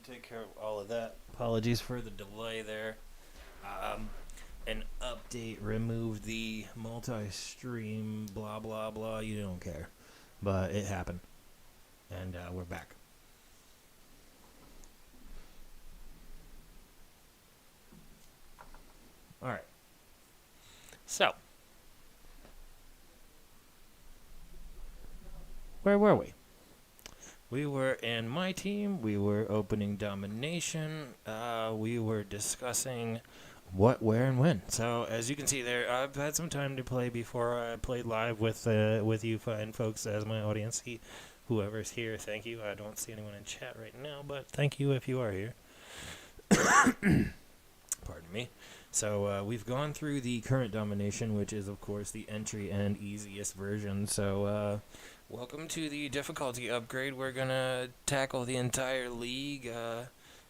take care of all of that. Apologies for the delay there. An update removed the multi-stream blah blah blah. You don't care, but it happened, and we're back. All right. So, where were we? We were in my team. We were opening domination. We were discussing what, where, and when. So as you can see there, I've had some time to play before I played live with you fine folks as my audience. Whoever's here, thank you. I don't see anyone in chat right now, but thank you if you are here. Pardon me. So we've gone through the current domination, which is of course the entry and easiest version. So welcome to the difficulty upgrade. We're gonna tackle the entire league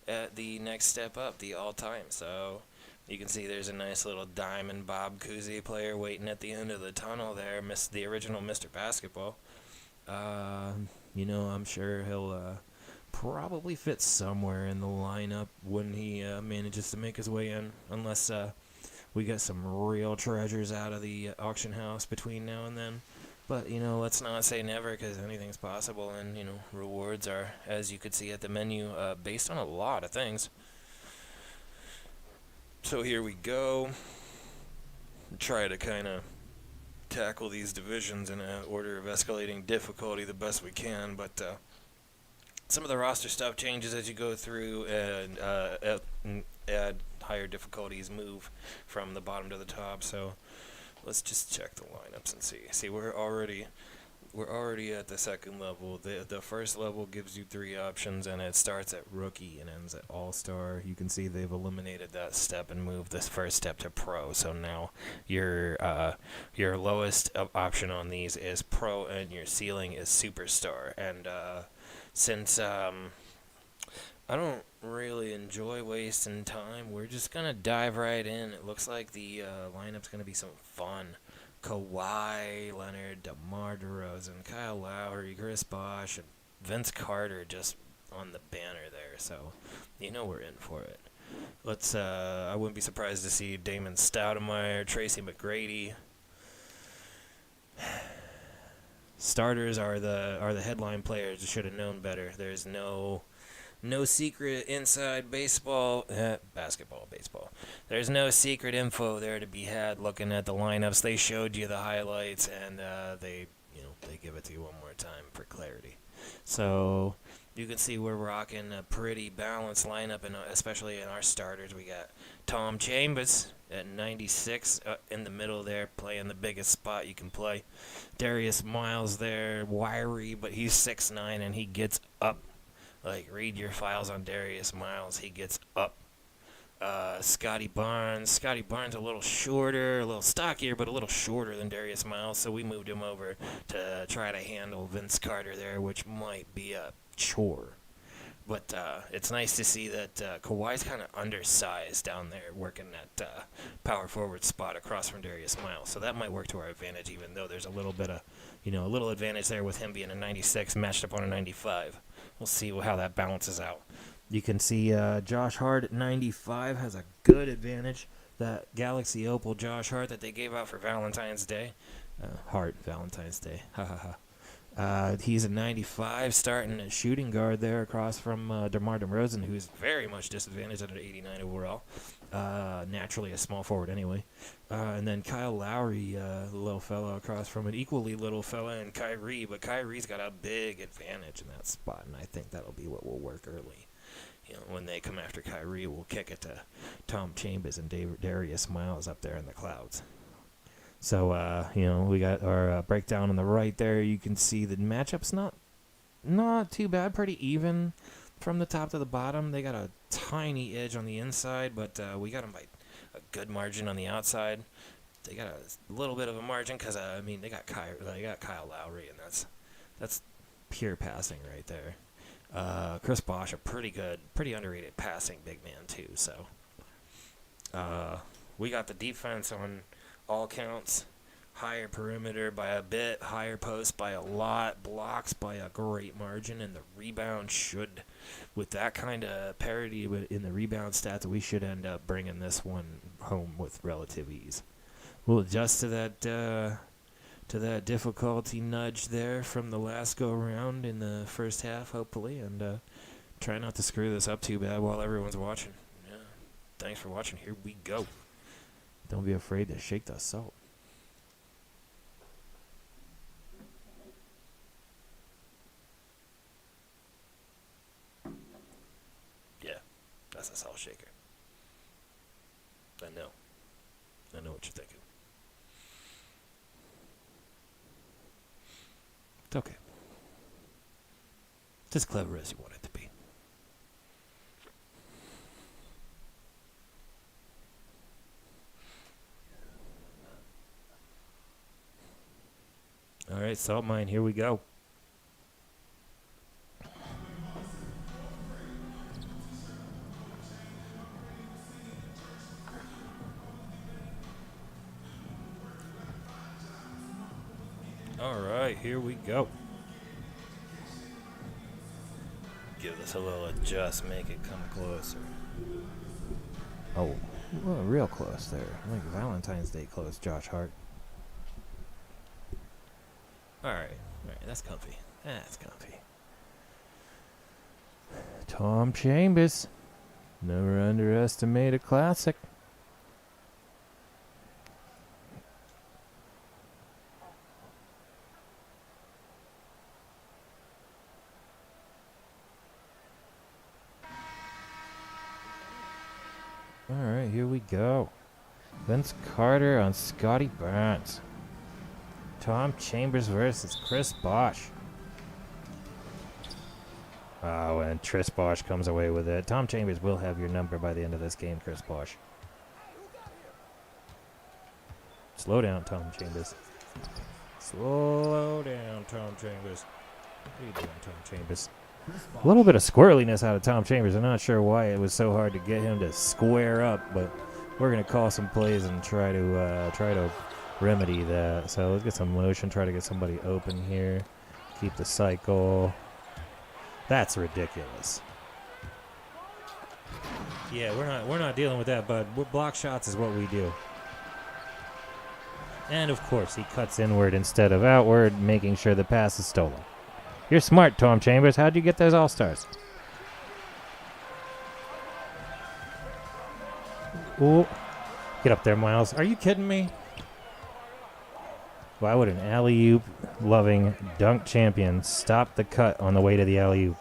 at the next step up, the all-time. So you can see there's a nice little Diamond Bob Cousy player waiting at the end of the tunnel there, the original Mr. Basketball. I'm sure he'll probably fit somewhere in the lineup when he manages to make his way in, unless we get some real treasures out of the auction house between now and then. But, let's not say never, because anything's possible, and, rewards are, as you could see at the menu, based on a lot of things. So here we go. Try to kind of tackle these divisions in an order of escalating difficulty the best we can, but some of the roster stuff changes as you go through, and add higher difficulties, move from the bottom to the top, so let's just check the lineups and see. See, we're already at the second level. The first level gives you 3 options, and it starts at rookie and ends at all-star. You can see they've eliminated that step and moved this first step to pro. So now your lowest option on these is pro, and your ceiling is superstar. And since I don't really enjoy wasting time, we're just gonna dive right in. It looks like the lineup's gonna be some fun. Kawhi Leonard, DeMar DeRozan, Kyle Lowry, Chris Bosh, and Vince Carter just on the banner there. So, we're in for it. Let's. I wouldn't be surprised to see Damon Stoudemire, Tracy McGrady. Starters are the headline players. Should have known better. There's no secret inside baseball, baseball. There's no secret info there to be had looking at the lineups. They showed you the highlights, and they give it to you one more time for clarity. So you can see we're rocking a pretty balanced lineup, and especially in our starters, we got Tom Chambers at 96 in the middle there, playing the biggest spot you can play. Darius Miles there, wiry, but he's 6'9", and he gets up. Read your files on Darius Miles. He gets up. Scotty Barnes. Scotty Barnes a little shorter, a little stockier, but a little shorter than Darius Miles, so we moved him over to try to handle Vince Carter there, which might be a chore. But it's nice to see that Kawhi's kind of undersized down there, working that power forward spot across from Darius Miles. So that might work to our advantage, even though there's a little bit of, a little advantage there with him being a 96 matched up on a 95. We'll see how that balances out. You can see Josh Hart at 95 has a good advantage. That Galaxy Opal Josh Hart that they gave out for Valentine's Day. Valentine's Day. Ha ha ha. He's a 95, starting at shooting guard there across from DeMar DeRozan, who's very much disadvantaged at an 89 overall. Naturally a small forward anyway. And then Kyle Lowry, the little fella across from an equally little fella, and Kyrie. But Kyrie's got a big advantage in that spot, and I think that'll be what will work early. When they come after Kyrie, we'll kick it to Tom Chambers and Darius Miles up there in the clouds. So, we got our breakdown on the right there. You can see the matchup's not too bad, pretty even from the top to the bottom. They got a tiny edge on the inside, but we got them by a good margin on the outside. They got a little bit of a margin because, they got Kyle Lowry, and that's pure passing right there. Chris Bosh, a pretty underrated passing big man too. So we got the defense on all counts. higher perimeter by a bit, higher post by a lot, blocks by a great margin, and the rebound should, with that kind of parity in the rebound stats, we should end up bringing this one home with relative ease. We'll adjust to that difficulty nudge there from the last go round in the first half, hopefully, and try not to screw this up too bad while everyone's watching. Yeah. Thanks for watching. Here we go. Don't be afraid to shake the salt. Yeah, that's a salt shaker. I know what you're thinking. It's okay. It's as clever as you want it to be. All right, salt mine, here we go. All right, here we go. Give this a little adjust, make it come closer. Oh, well, real close there. Like Valentine's Day close, Josh Hart. All right, that's comfy. That's comfy. Tom Chambers. Never underestimate a classic. All right, here we go. Vince Carter on Scotty Barnes. Tom Chambers versus Chris Bosh. Oh, and Chris Bosh comes away with it. Tom Chambers will have your number by the end of this game, Chris Bosh. Slow down, Tom Chambers. Slow down, Tom Chambers. What are you doing, Tom Chambers? A little bit of squirreliness out of Tom Chambers. I'm not sure why it was so hard to get him to square up, but we're going to call some plays and try to remedy that. So let's get some motion, try to get somebody open here. Keep the cycle. That's ridiculous. Yeah, we're not dealing with that, bud. Block shots is what we do. And of course, he cuts inward instead of outward, making sure the pass is stolen. You're smart, Tom Chambers. How'd you get those All-Stars? Ooh. Get up there, Miles. Are you kidding me? Why would an alley-oop loving dunk champion stop the cut on the way to the alley-oop?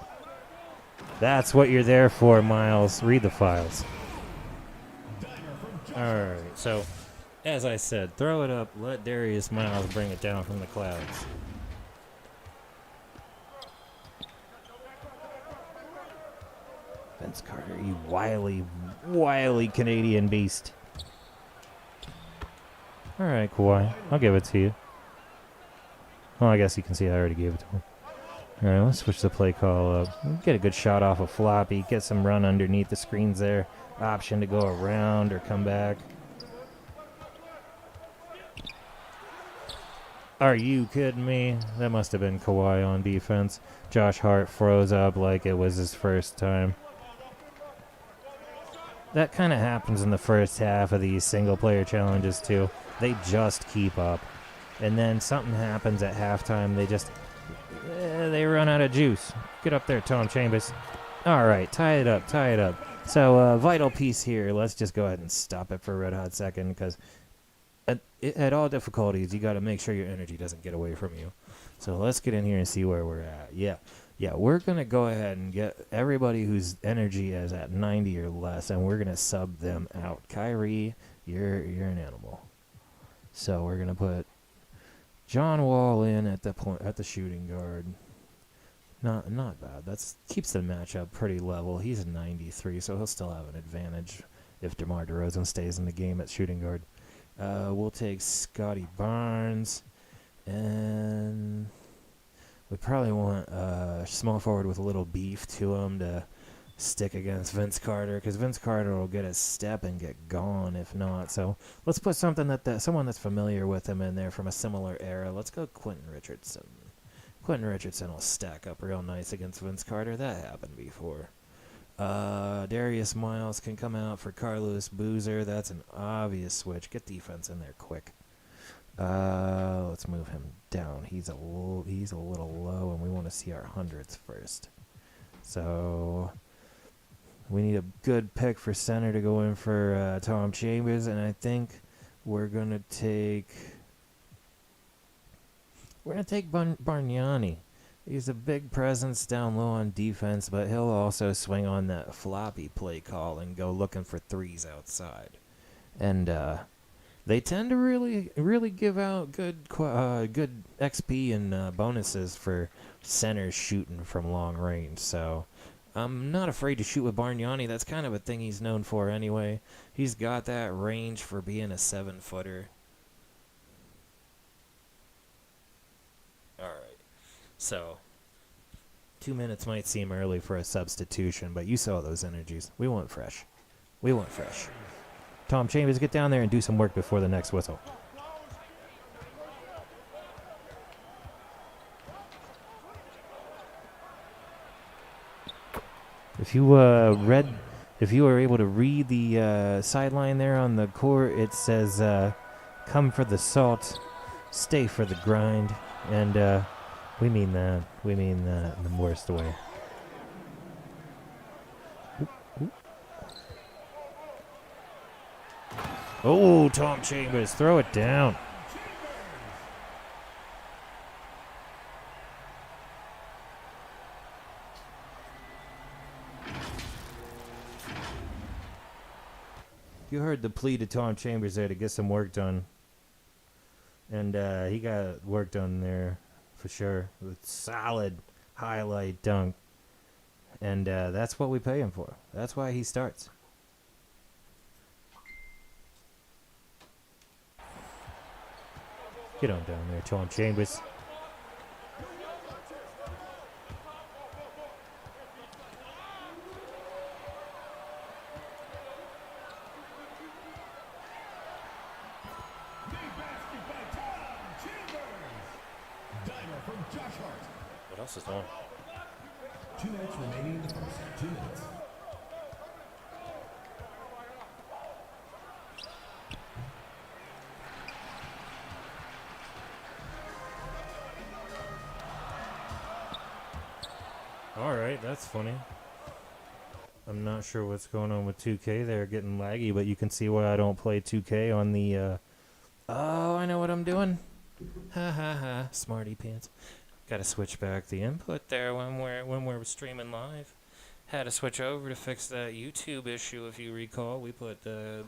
That's what you're there for, Miles. Read the files. All right, so as I said, throw it up. Let Darius Miles bring it down from the clouds. Vince Carter, you wily Canadian beast. All right, Kawhi. I'll give it to you. Well, I guess you can see I already gave it to him. All right, let's switch the play call up. Get a good shot off a floppy. Get some run underneath the screens there. Option to go around or come back. Are you kidding me? That must have been Kawhi on defense. Josh Hart froze up like it was his first time. That kind of happens in the first half of these single-player challenges, too. They just keep up. And then something happens at halftime. They run out of juice. Get up there, Tom Chambers. All right, tie it up. So, vital piece here. Let's just go ahead and stop it for a red hot second, because at all difficulties, you got to make sure your energy doesn't get away from you. So let's get in here and see where we're at. Yeah, we're going to go ahead and get everybody whose energy is at 90 or less, and we're going to sub them out. Kyrie, you're an animal. So we're going to put John Wall in at the shooting guard. Not bad. That keeps the matchup pretty level. He's a 93, so he'll still have an advantage if DeMar DeRozan stays in the game at shooting guard. We'll take Scotty Barnes, and we probably want a small forward with a little beef to him to stick against Vince Carter, because Vince Carter will get a step and get gone if not. So let's put something that someone that's familiar with him in there from a similar era. Let's go Quentin Richardson. Quentin Richardson will stack up real nice against Vince Carter. That happened before. Darius Miles can come out for Carlos Boozer. That's an obvious switch. Get defense in there quick. Let's move him down. He's a little low, and we want to see our hundreds first. So we need a good pick for center to go in for Tom Chambers, and I think we're gonna take Bargnani. He's a big presence down low on defense, but he'll also swing on that floppy play call and go looking for threes outside. And they tend to really give out good XP and bonuses for centers shooting from long range. So I'm not afraid to shoot with Bargnani. That's kind of a thing he's known for anyway. He's got that range for being a 7-footer. All right. So 2 minutes might seem early for a substitution, but you saw those energies. We want fresh. Tom Chambers, get down there and do some work before the next whistle. If you were able to read the sideline there on the court, it says, "Come for the salt, stay for the grind," and we mean that. We mean that in the worst way. Oh, Tom Chambers, throw it down. You heard the plea to Tom Chambers there to get some work done. And he got work done there for sure. With solid highlight dunk. And that's what we pay him for. That's why he starts. Get on down there, Tom Chambers. What else is on? 2 minutes remaining in the first. 2 minutes. Alright, that's funny. I'm not sure what's going on with 2K. They're getting laggy, but you can see why I don't play 2K on the, Oh, I know what I'm doing. Ha ha ha, smarty pants. Gotta switch back the input there when we're streaming live. Had to switch over to fix that YouTube issue, if you recall. We put the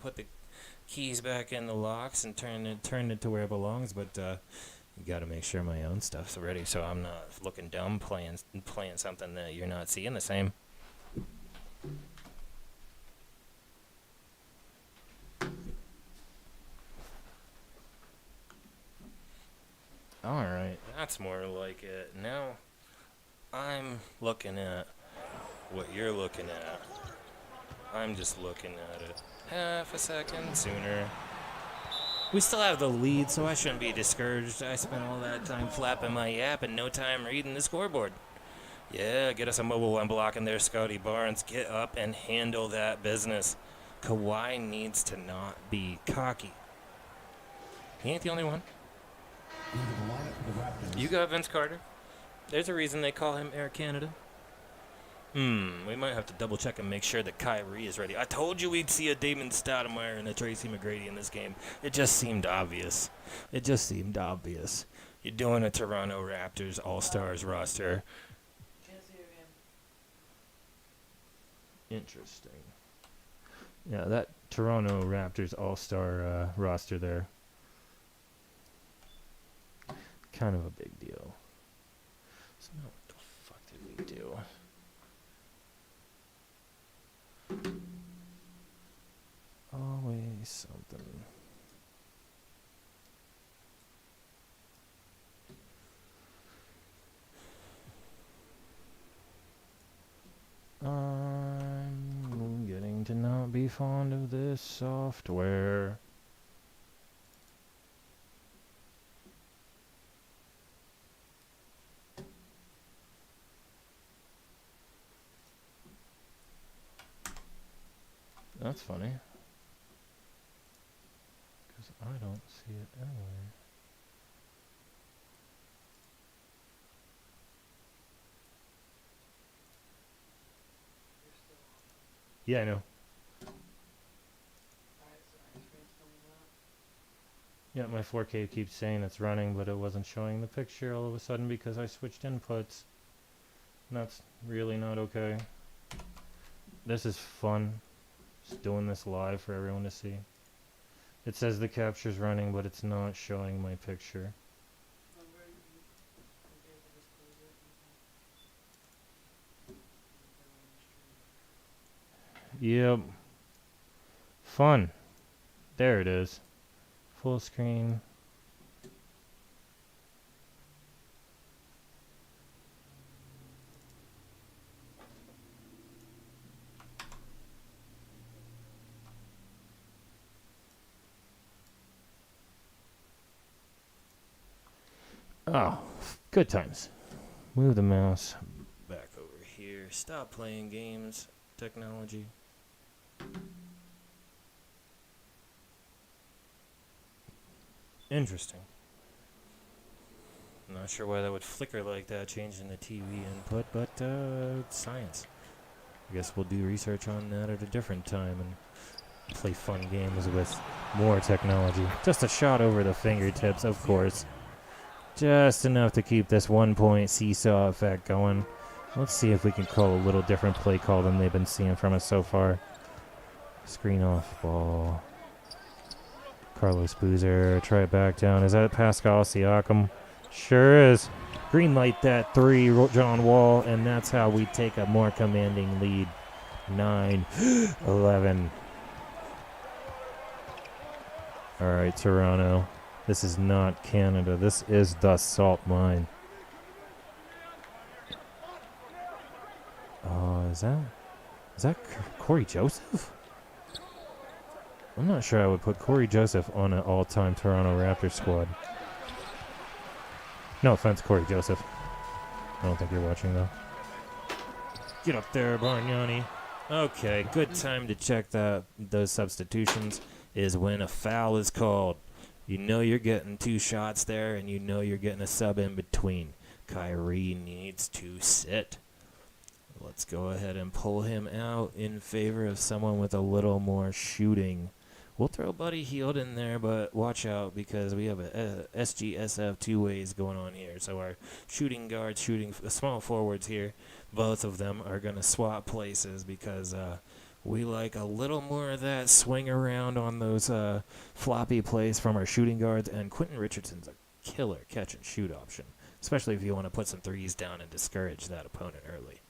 keys back in the locks and turned it to where it belongs, but you gotta make sure my own stuff's ready so I'm not looking dumb playing something that you're not seeing the same. Alright, that's more like it. Now, I'm looking at what you're looking at. I'm just looking at it half a second sooner. We still have the lead, so I shouldn't be discouraged. I spent all that time flapping my yap and no time reading the scoreboard. Yeah, get us a mobile one blocking there, Scotty Barnes. Get up and handle that business. Kawhi needs to not be cocky. He ain't the only one. You got Vince Carter. There's a reason they call him Air Canada. We might have to double check and make sure that Kyrie is ready. I told you we'd see a Damon Stoudemire and a Tracy McGrady in this game. It just seemed obvious. You're doing a Toronto Raptors All-Stars roster. Interesting. Yeah, that Toronto Raptors All-Star roster there. Kind of a big deal. So now what the fuck did we do? Always something. seem to not be fond of this software. That's funny. Because I don't see it anywhere. Yeah, I know. Yeah, my 4K keeps saying it's running, but it wasn't showing the picture all of a sudden because I switched inputs. And that's really not okay. This is fun. Just doing this live for everyone to see. It says the capture's running, but it's not showing my picture. Yep. Fun. There it is. Full screen. Oh, good times. Move the mouse back over here. Stop playing games. Technology. Interesting. Not sure why that would flicker like that, changing the TV input, but it's science. I guess we'll do research on that at a different time and play fun games with more technology. Just a shot over the fingertips, of course. Just enough to keep this 1 point seesaw effect going. Let's see if we can call a little different play call than they've been seeing from us so far. Screen off ball. Carlos Boozer, try it back down. Is that Pascal Siakam? Sure is. Green light that 3, John Wall, and that's how we take a more commanding lead. 9-11. All right, Toronto. This is not Canada. This is the salt mine. Is that Corey Joseph? I'm not sure I would put Corey Joseph on an all-time Toronto Raptors squad. No offense, Corey Joseph. I don't think you're watching, though. Get up there, Bargnani. Okay, good time to check those substitutions is when a foul is called. You know you're getting 2 shots there, and you know you're getting a sub in between. Kyrie needs to sit. Let's go ahead and pull him out in favor of someone with a little more shooting. We'll throw Buddy Hield in there, but watch out because we have a SGSF 2 ways going on here. So our shooting guards, small forwards here, both of them are going to swap places because we like a little more of that swing around on those floppy plays from our shooting guards. And Quentin Richardson's a killer catch and shoot option, especially if you want to put some threes down and discourage that opponent early.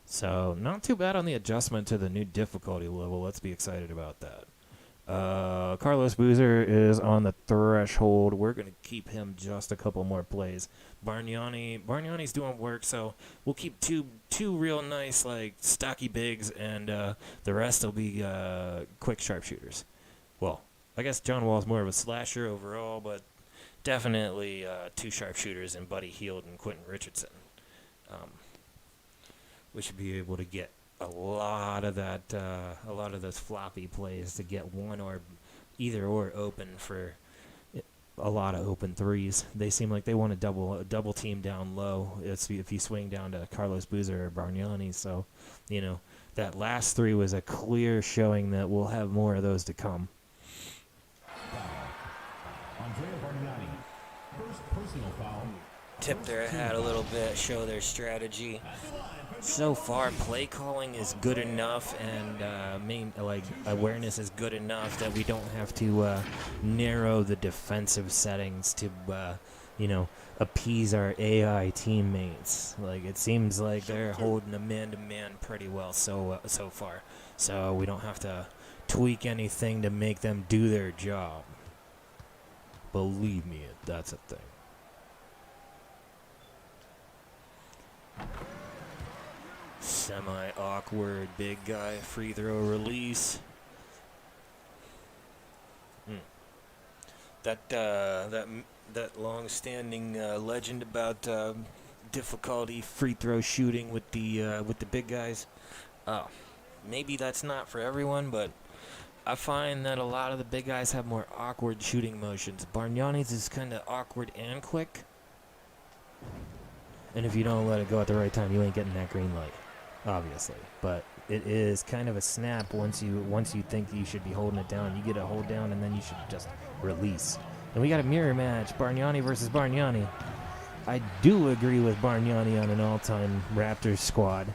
So not too bad on the adjustment to the new difficulty level. Let's be excited about that. Carlos Boozer is on the threshold. We're going to keep him just a couple more plays. Bargnani's doing work, so we'll keep two real nice, like, stocky bigs, and the rest will be quick sharpshooters. Well, I guess John Wall's more of a slasher overall, but definitely 2 sharpshooters in Buddy Hield and Quentin Richardson. We should be able to get a lot of those floppy plays to get either or open for a lot of open threes. They seem like they want to double team down low if you swing down to Carlos Boozer or Bargnani. So, that last 3 was a clear showing that we'll have more of those to come. Andrea Bargnani, first personal foul. Tip their hat a little bit, show their strategy. So far, play calling is good enough, and awareness is good enough that we don't have to narrow the defensive settings to, appease our AI teammates. Like, it seems like they're holding a man-to-man pretty well so far. So we don't have to tweak anything to make them do their job. Believe me, that's a thing. semi-awkward big guy free throw release. That long-standing legend about difficulty free throw shooting with the big guys. Maybe that's not for everyone, but I find that a lot of the big guys have more awkward shooting motions. Bargnani's is kind of awkward and quick. And if you don't let it go at the right time, you ain't getting that green light, obviously. But it is kind of a snap once you think you should be holding it down. You get a hold down, and then you should just release. And we got a mirror match, Bargnani versus Bargnani. I do agree with Bargnani on an all-time Raptors squad.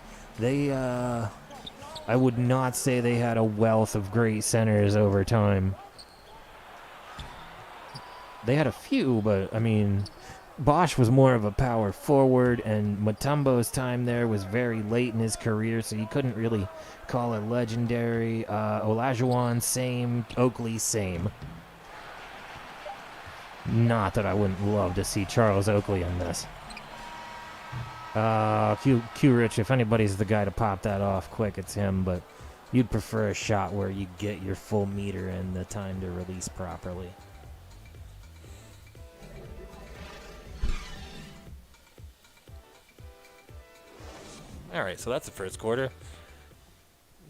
I would not say they had a wealth of great centers over time. They had a few, but, I mean, Bosch was more of a power forward, and Mutombo's time there was very late in his career, so you couldn't really call it legendary. Olajuwon, same. Oakley, same. Not that I wouldn't love to see Charles Oakley in this. Q Rich, if anybody's the guy to pop that off quick, it's him, but you'd prefer a shot where you get your full meter and the time to release properly. All right, so that's the first quarter.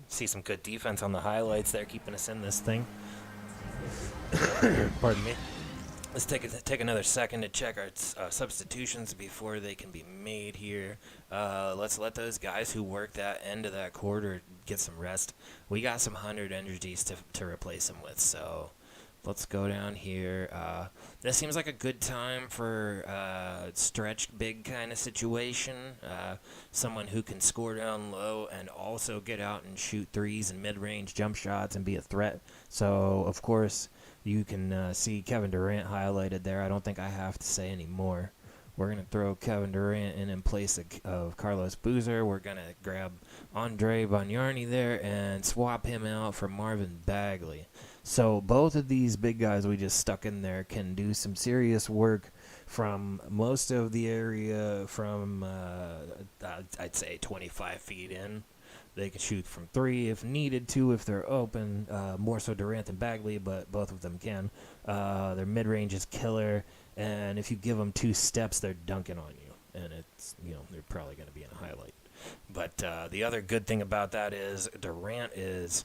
See some good defense on the highlights there, keeping us in this thing. Pardon me. Let's take another second to check our substitutions before they can be made here. Let's let those guys who worked that end of that quarter get some rest. We got some 100 energies to replace them with, so let's go down here. This seems like a good time for stretched big kind of situation. Someone who can score down low and also get out and shoot threes and mid-range jump shots and be a threat. So, of course, you can see Kevin Durant highlighted there. I don't think I have to say any more. We're going to throw Kevin Durant in place of Carlos Boozer. We're going to grab Andre Bargnani there and swap him out for Marvin Bagley. So both of these big guys we just stuck in there can do some serious work from most of the area from, I'd say, 25 feet in. They can shoot from three if needed to, if they're open. More so Durant than Bagley, but both of them can. Their mid-range is killer, and if you give them 2 steps, they're dunking on you. And it's, they're probably going to be in a highlight. But the other good thing about that is Durant is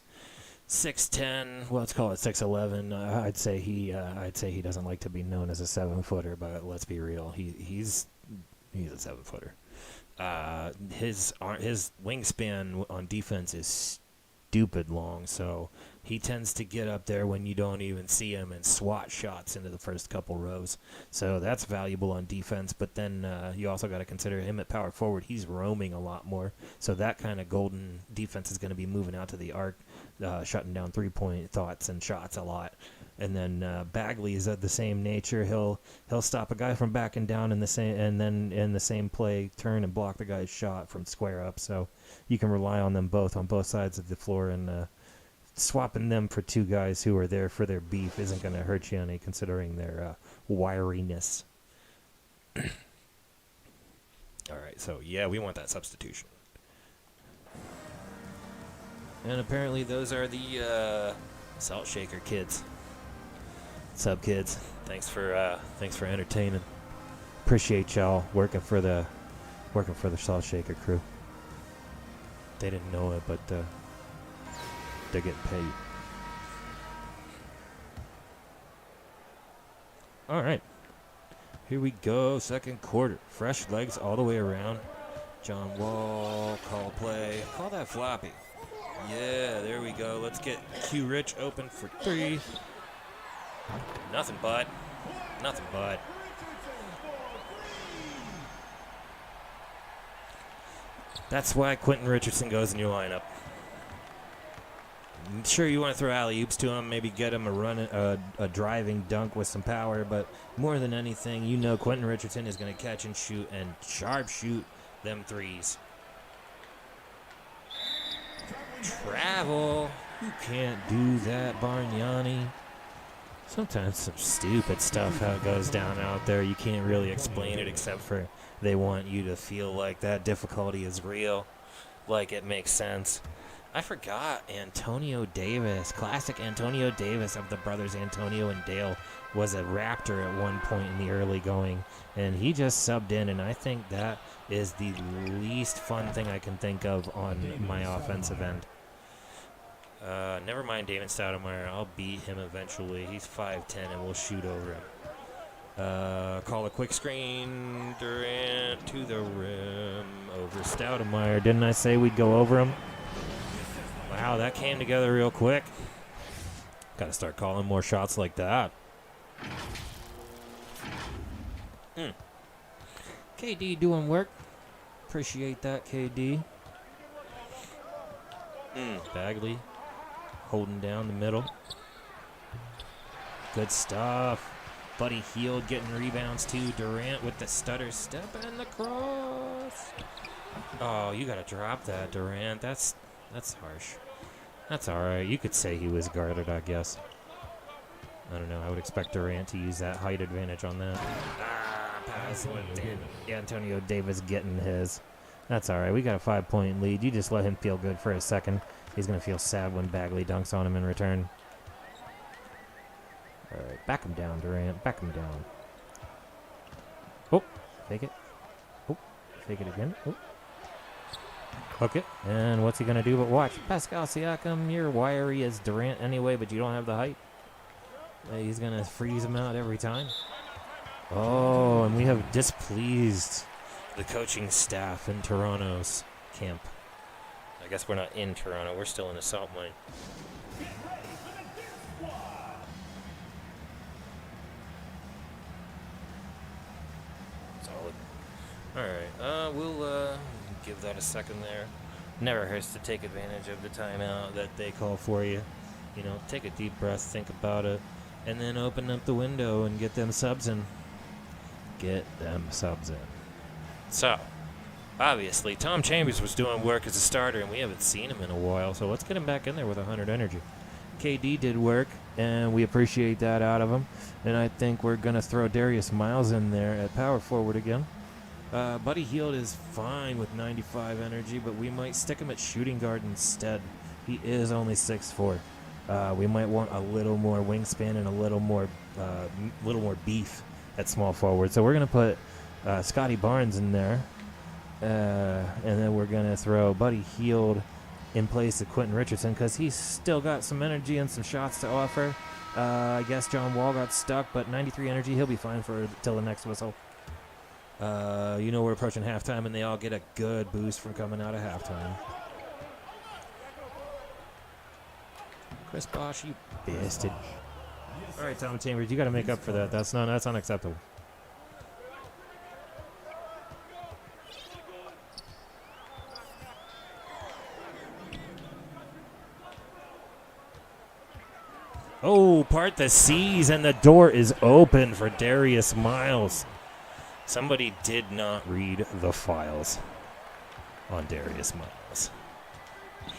6'10", well, let's call it 6'11". I'd say he doesn't like to be known as a 7-footer, but let's be real, he's a 7-footer. His wingspan on defense is stupid long, so he tends to get up there when you don't even see him and swat shots into the first couple rows. So that's valuable on defense, but then you also got to consider him at power forward. He's roaming a lot more, so that kind of golden defense is going to be moving out to the arc, shutting down three-point thoughts and shots a lot. And then Bagley is of the same nature. He'll stop a guy from backing down in the same play, turn and block the guy's shot from square up. So you can rely on them both on both sides of the floor, and swapping them for 2 guys who are there for their beef isn't going to hurt you any, considering their wiriness. All right, so yeah, we want that substitution. And apparently those are the Salt Shaker kids. What's up, kids? Thanks for entertaining. Appreciate y'all working for the Salt Shaker crew. They didn't know it, but they're getting paid. All right, here we go. Second quarter, fresh legs all the way around. John Wall, call play, call that floppy. Yeah, there we go. Let's get Q Rich open for 3. Nothing but. That's why Quentin Richardson goes in your lineup. Sure, you want to throw alley-oops to him, maybe get him a driving dunk with some power, but more than anything, Quentin Richardson is going to catch and shoot and sharp shoot them threes. Travel. You can't do that, Bargnani. Sometimes some stupid stuff how it goes down out there. You can't really explain it except for they want you to feel like that difficulty is real. like it makes sense. I forgot Antonio Davis, classic Antonio Davis of the brothers Antonio and Dale, was a Raptor at one point in the early going, and he just subbed in, and I think that is the least fun thing I can think of on my offensive end. Never mind Damon Stoudemire. I'll beat him eventually. He's 5'10", and we'll shoot over him. Call a quick screen. Durant to the rim. Over Stoudemire. Didn't I say we'd go over him? Wow, that came together real quick. Got to start calling more shots like that. KD doing work. Appreciate that, KD. Bagley holding down the middle. Good stuff. Buddy Hield getting rebounds too. Durant with the stutter step and the cross. Oh, you got to drop that, Durant. That's harsh. That's all right. You could say he was guarded, I guess. I don't know. I would expect Durant to use that height advantage on that. Pass. Damn. Antonio Davis getting his. That's all right. We got a 5-point lead. You just let him feel good for a second. He's going to feel sad when Bagley dunks on him in return. All right. Back him down, Durant. Back him down. Oh. Fake it. Oh. Fake it again. Oh. Hook it. And what's he going to do but watch? Pascal Siakam, you're wiry as Durant anyway, but you don't have the height. He's going to freeze him out every time. Oh, and we have displeased the coaching staff in Toronto's camp. I guess we're not in Toronto. We're still in the salt mine. Solid. All right. We'll give that a second there. Never hurts to take advantage of the timeout that they call for you. You know, take a deep breath, think about it, and then open up the window and get them subs in. Get them subs in. So, obviously, Tom Chambers was doing work as a starter, and we haven't seen him in a while, so let's get him back in there with 100 energy. KD did work, and we appreciate that out of him, and I think we're going to throw Darius Miles in there at power forward again. Buddy Hield is fine with 95 energy, but we might stick him at shooting guard instead. He is only 6'4". We might want a little more wingspan and a little more beef at small forward. So we're going to put Scotty Barnes in there. And then we're going to throw Buddy Hield in place of Quentin Richardson because he's still got some energy and some shots to offer. I guess John Wall got stuck, but 93 energy, he'll be fine for till the next whistle. You know we're approaching halftime, and they all get a good boost from coming out of halftime. Chris Bosh, you bastard. All right, Tom Chambers, you got to make up for that. That's unacceptable. Oh, part the C's, and the door is open for Darius Miles. Somebody did not read the files on Darius Miles.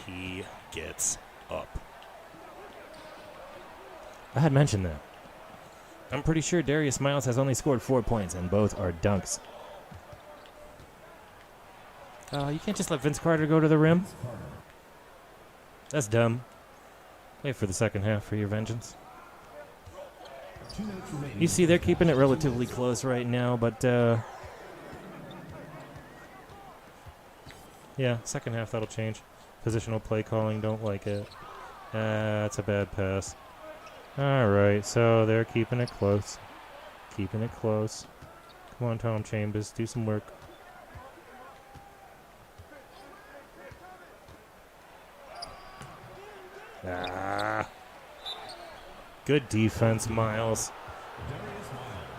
He gets up. I had mentioned that. I'm pretty sure Darius Miles has only scored 4 points, and both are dunks. You can't just let Vince Carter go to the rim. That's dumb. Wait for the second half for your vengeance. You see, they're keeping it relatively close right now, but yeah, second half that'll change. Positional play calling, don't like it. That's a bad pass. All right, so they're keeping it close. Keeping it close. Come on, Tom Chambers, do some work. Good defense, Miles.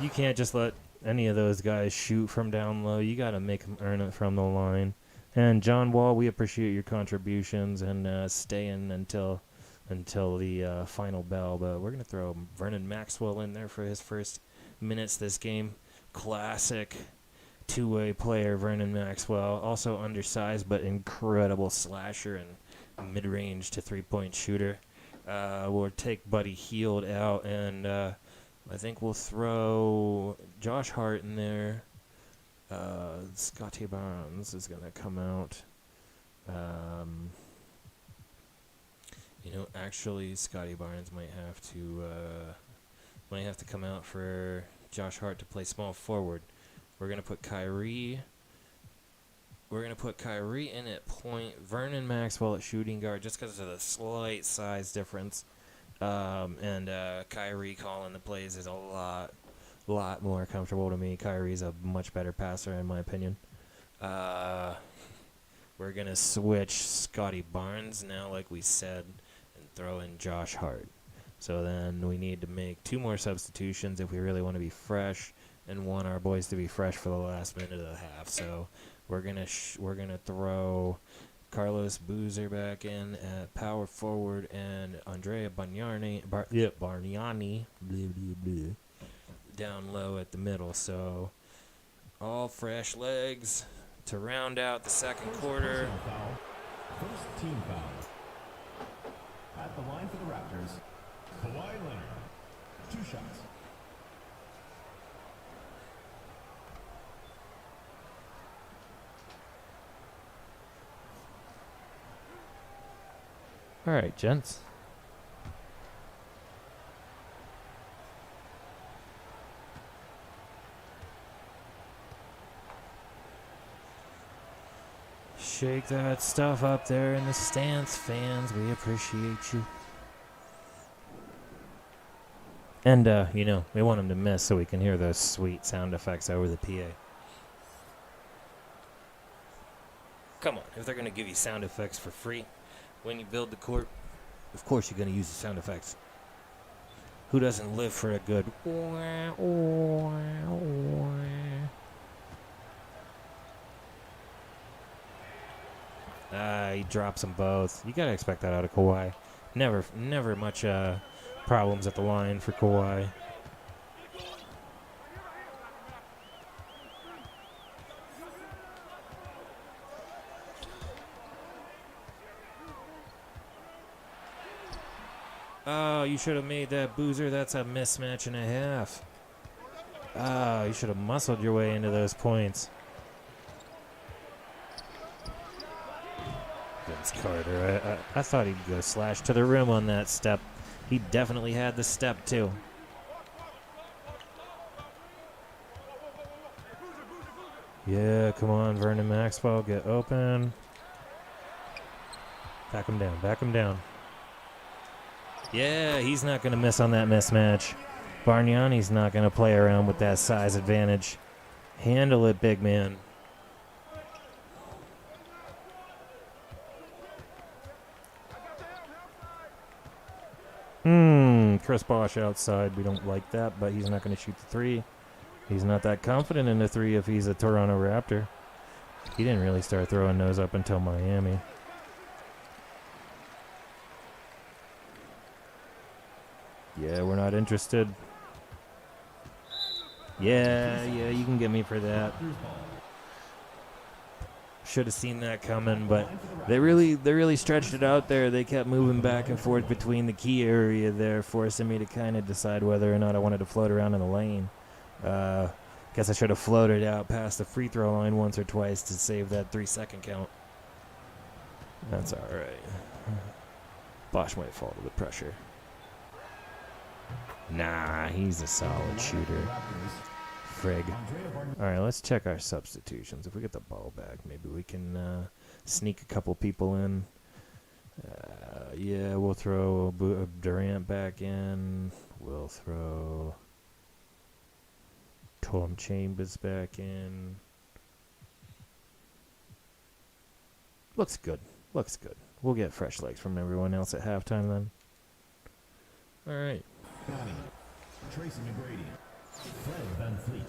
You can't just let any of those guys shoot from down low. You got to make them earn it from the line. And John Wall, we appreciate your contributions and staying until the final bell. But we're going to throw Vernon Maxwell in there for his first minutes this game. Classic two-way player, Vernon Maxwell. Also undersized, but incredible slasher and mid-range to three-point shooter. We'll take Buddy Hield out, and I think we'll throw Josh Hart in there. Scotty Barnes is going to come out. Actually, Scotty Barnes might have to come out for Josh Hart to play small forward. We're gonna put Kyrie in at point, Vernon Maxwell at shooting guard, just because of the slight size difference. And Kyrie calling the plays is a lot more comfortable to me. Kyrie's a much better passer, in my opinion. We're going to switch Scotty Barnes now, like we said, and throw in Josh Hart. So then we need to make 2 more substitutions if we really want to be fresh and want our boys to be fresh for the last minute of the half. So we're gonna throw Carlos Boozer back in at power forward and Andrea Bargnani down low at the middle. So all fresh legs to round out the second quarter. First team foul. At the line for the Raptors, Kawhi Leonard. 2 shots. All right, gents. Shake that stuff up there in the stands, fans. We appreciate you. And, we want them to miss so we can hear those sweet sound effects over the PA. Come on, if they're going to give you sound effects for free when you build the court, of course you're going to use the sound effects. Who doesn't live for a good... He drops them both. You got to expect that out of Kawhi. Never much problems at the line for Kawhi. Oh, you should have made that, Boozer. That's a mismatch and a half. Oh, you should have muscled your way into those points. Vince Carter. I thought he'd go slash to the rim on that step. He definitely had the step, too. Yeah, come on, Vernon Maxwell. Get open. Back him down. Back him down. Yeah, he's not going to miss on that mismatch. Bargnani's not going to play around with that size advantage. Handle it, big man. Chris Bosh outside. We don't like that, but he's not going to shoot the 3. He's not that confident in the 3 if he's a Toronto Raptor. He didn't really start throwing those up until Miami. Yeah, we're not interested. Yeah, you can get me for that. Should have seen that coming, but they really stretched it out there. They kept moving back and forth between the key area there, forcing me to kind of decide whether or not I wanted to float around in the lane. Guess I should have floated out past the free throw line once or twice to save that 3-second count. That's all right. Bosh might fall to the pressure. Nah, he's a solid shooter. Frig. All right, let's check our substitutions. If we get the ball back, maybe we can sneak a couple people in. Yeah, we'll throw Durant back in. We'll throw Tom Chambers back in. Looks good. Looks good. We'll get fresh legs from everyone else at halftime then. All right. Connie, Tracy McGrady, Fred Van Fleet.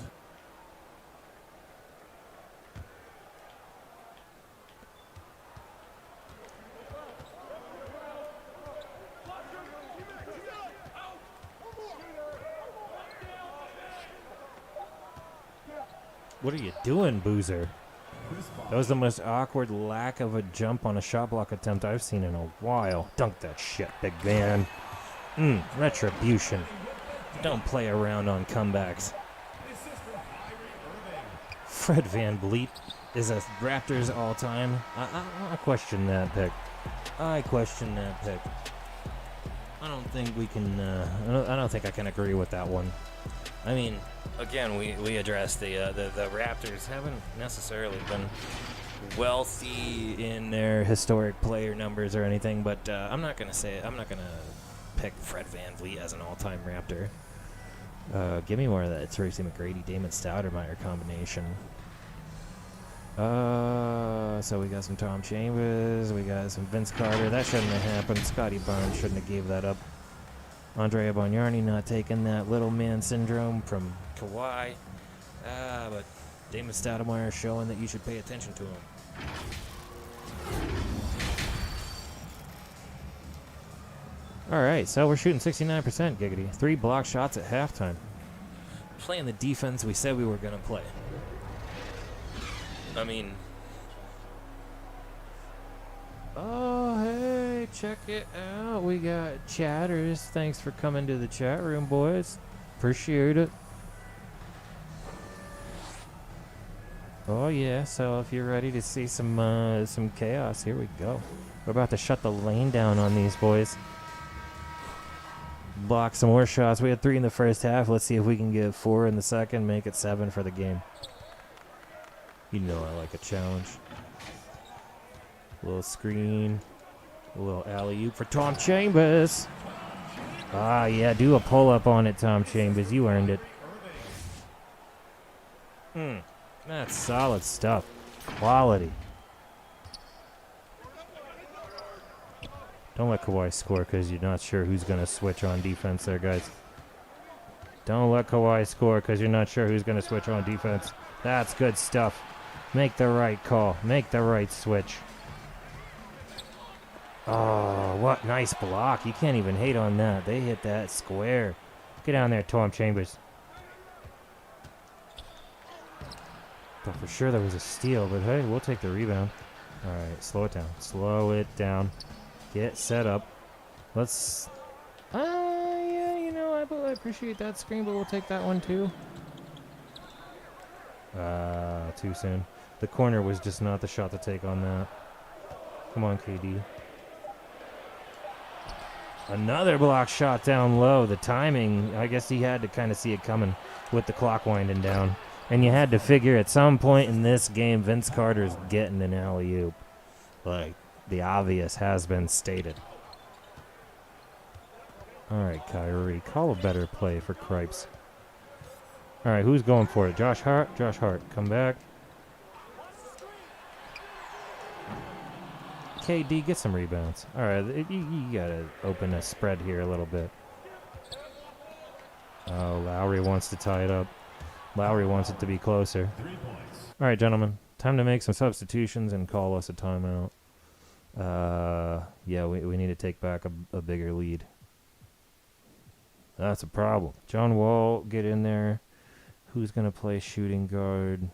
What are you doing, Boozer? That was the most awkward lack of a jump on a shot block attempt I've seen in a while. Dunk that shit, big man. Retribution. Don't play around on comebacks. Fred Van Vliet. is a Raptors all-time. I question that pick. I question that pick. I don't think we can. I don't think I can agree with that one. I mean, again, we addressed the Raptors haven't necessarily been wealthy in their historic player numbers or anything, but I'm not gonna pick Fred VanVleet as an all-time Raptor. Give me more of that Tracy McGrady, Damon Stoudemire combination. So we got some Tom Chambers, we got some Vince Carter. That shouldn't have happened. Scotty Barnes shouldn't have gave that up. Andrea Bargnani not taking that little man syndrome from Kawhi. But Damon Stoudemire showing that you should pay attention to him. All right, so we're shooting 69%, giggity. 3 block shots at halftime. Playing the defense we said we were going to play. I mean... Oh, hey, check it out. We got chatters. Thanks for coming to the chat room, boys. Appreciate it. Oh, yeah, so if you're ready to see some chaos, here we go. We're about to shut the lane down on these boys. Block some more shots. We had 3 in the first half. Let's see if we can get 4 in the second, make it 7 for the game. You know I like a challenge. A little screen. A little alley-oop for Tom Chambers. Ah, yeah, do a pull-up on it, Tom Chambers. You earned it. That's solid stuff. Quality. Don't let Kawhi score because you're not sure who's going to switch on defense there, guys. Don't let Kawhi score because you're not sure who's going to switch on defense. That's good stuff. Make the right call. Make the right switch. Oh, what nice block. You can't even hate on that. They hit that square. Get down there, Tom Chambers. Thought for sure there was a steal, but hey, we'll take the rebound. All right, slow it down. Slow it down. Get set up. Let's... yeah, you know, I appreciate that screen, but we'll take that one too. Too soon. The corner was just not the shot to take on that. Come on, KD. Another block shot down low. The timing, I guess he had to kind of see it coming with the clock winding down. And you had to figure at some point in this game, Vince Carter's getting an alley-oop. Like, the obvious has been stated. All right, Kyrie, call a better play for Cripes. All right, who's going for it? Josh Hart? Josh Hart, come back. KD, get some rebounds. All right, you got to open a spread here a little bit. Oh, Lowry wants to tie it up. Lowry wants it to be closer. All right, gentlemen, time to make some substitutions and call us a timeout. Yeah, we need to take back a bigger lead. That's a problem. John Wall, get in there. Who's going to play shooting guard?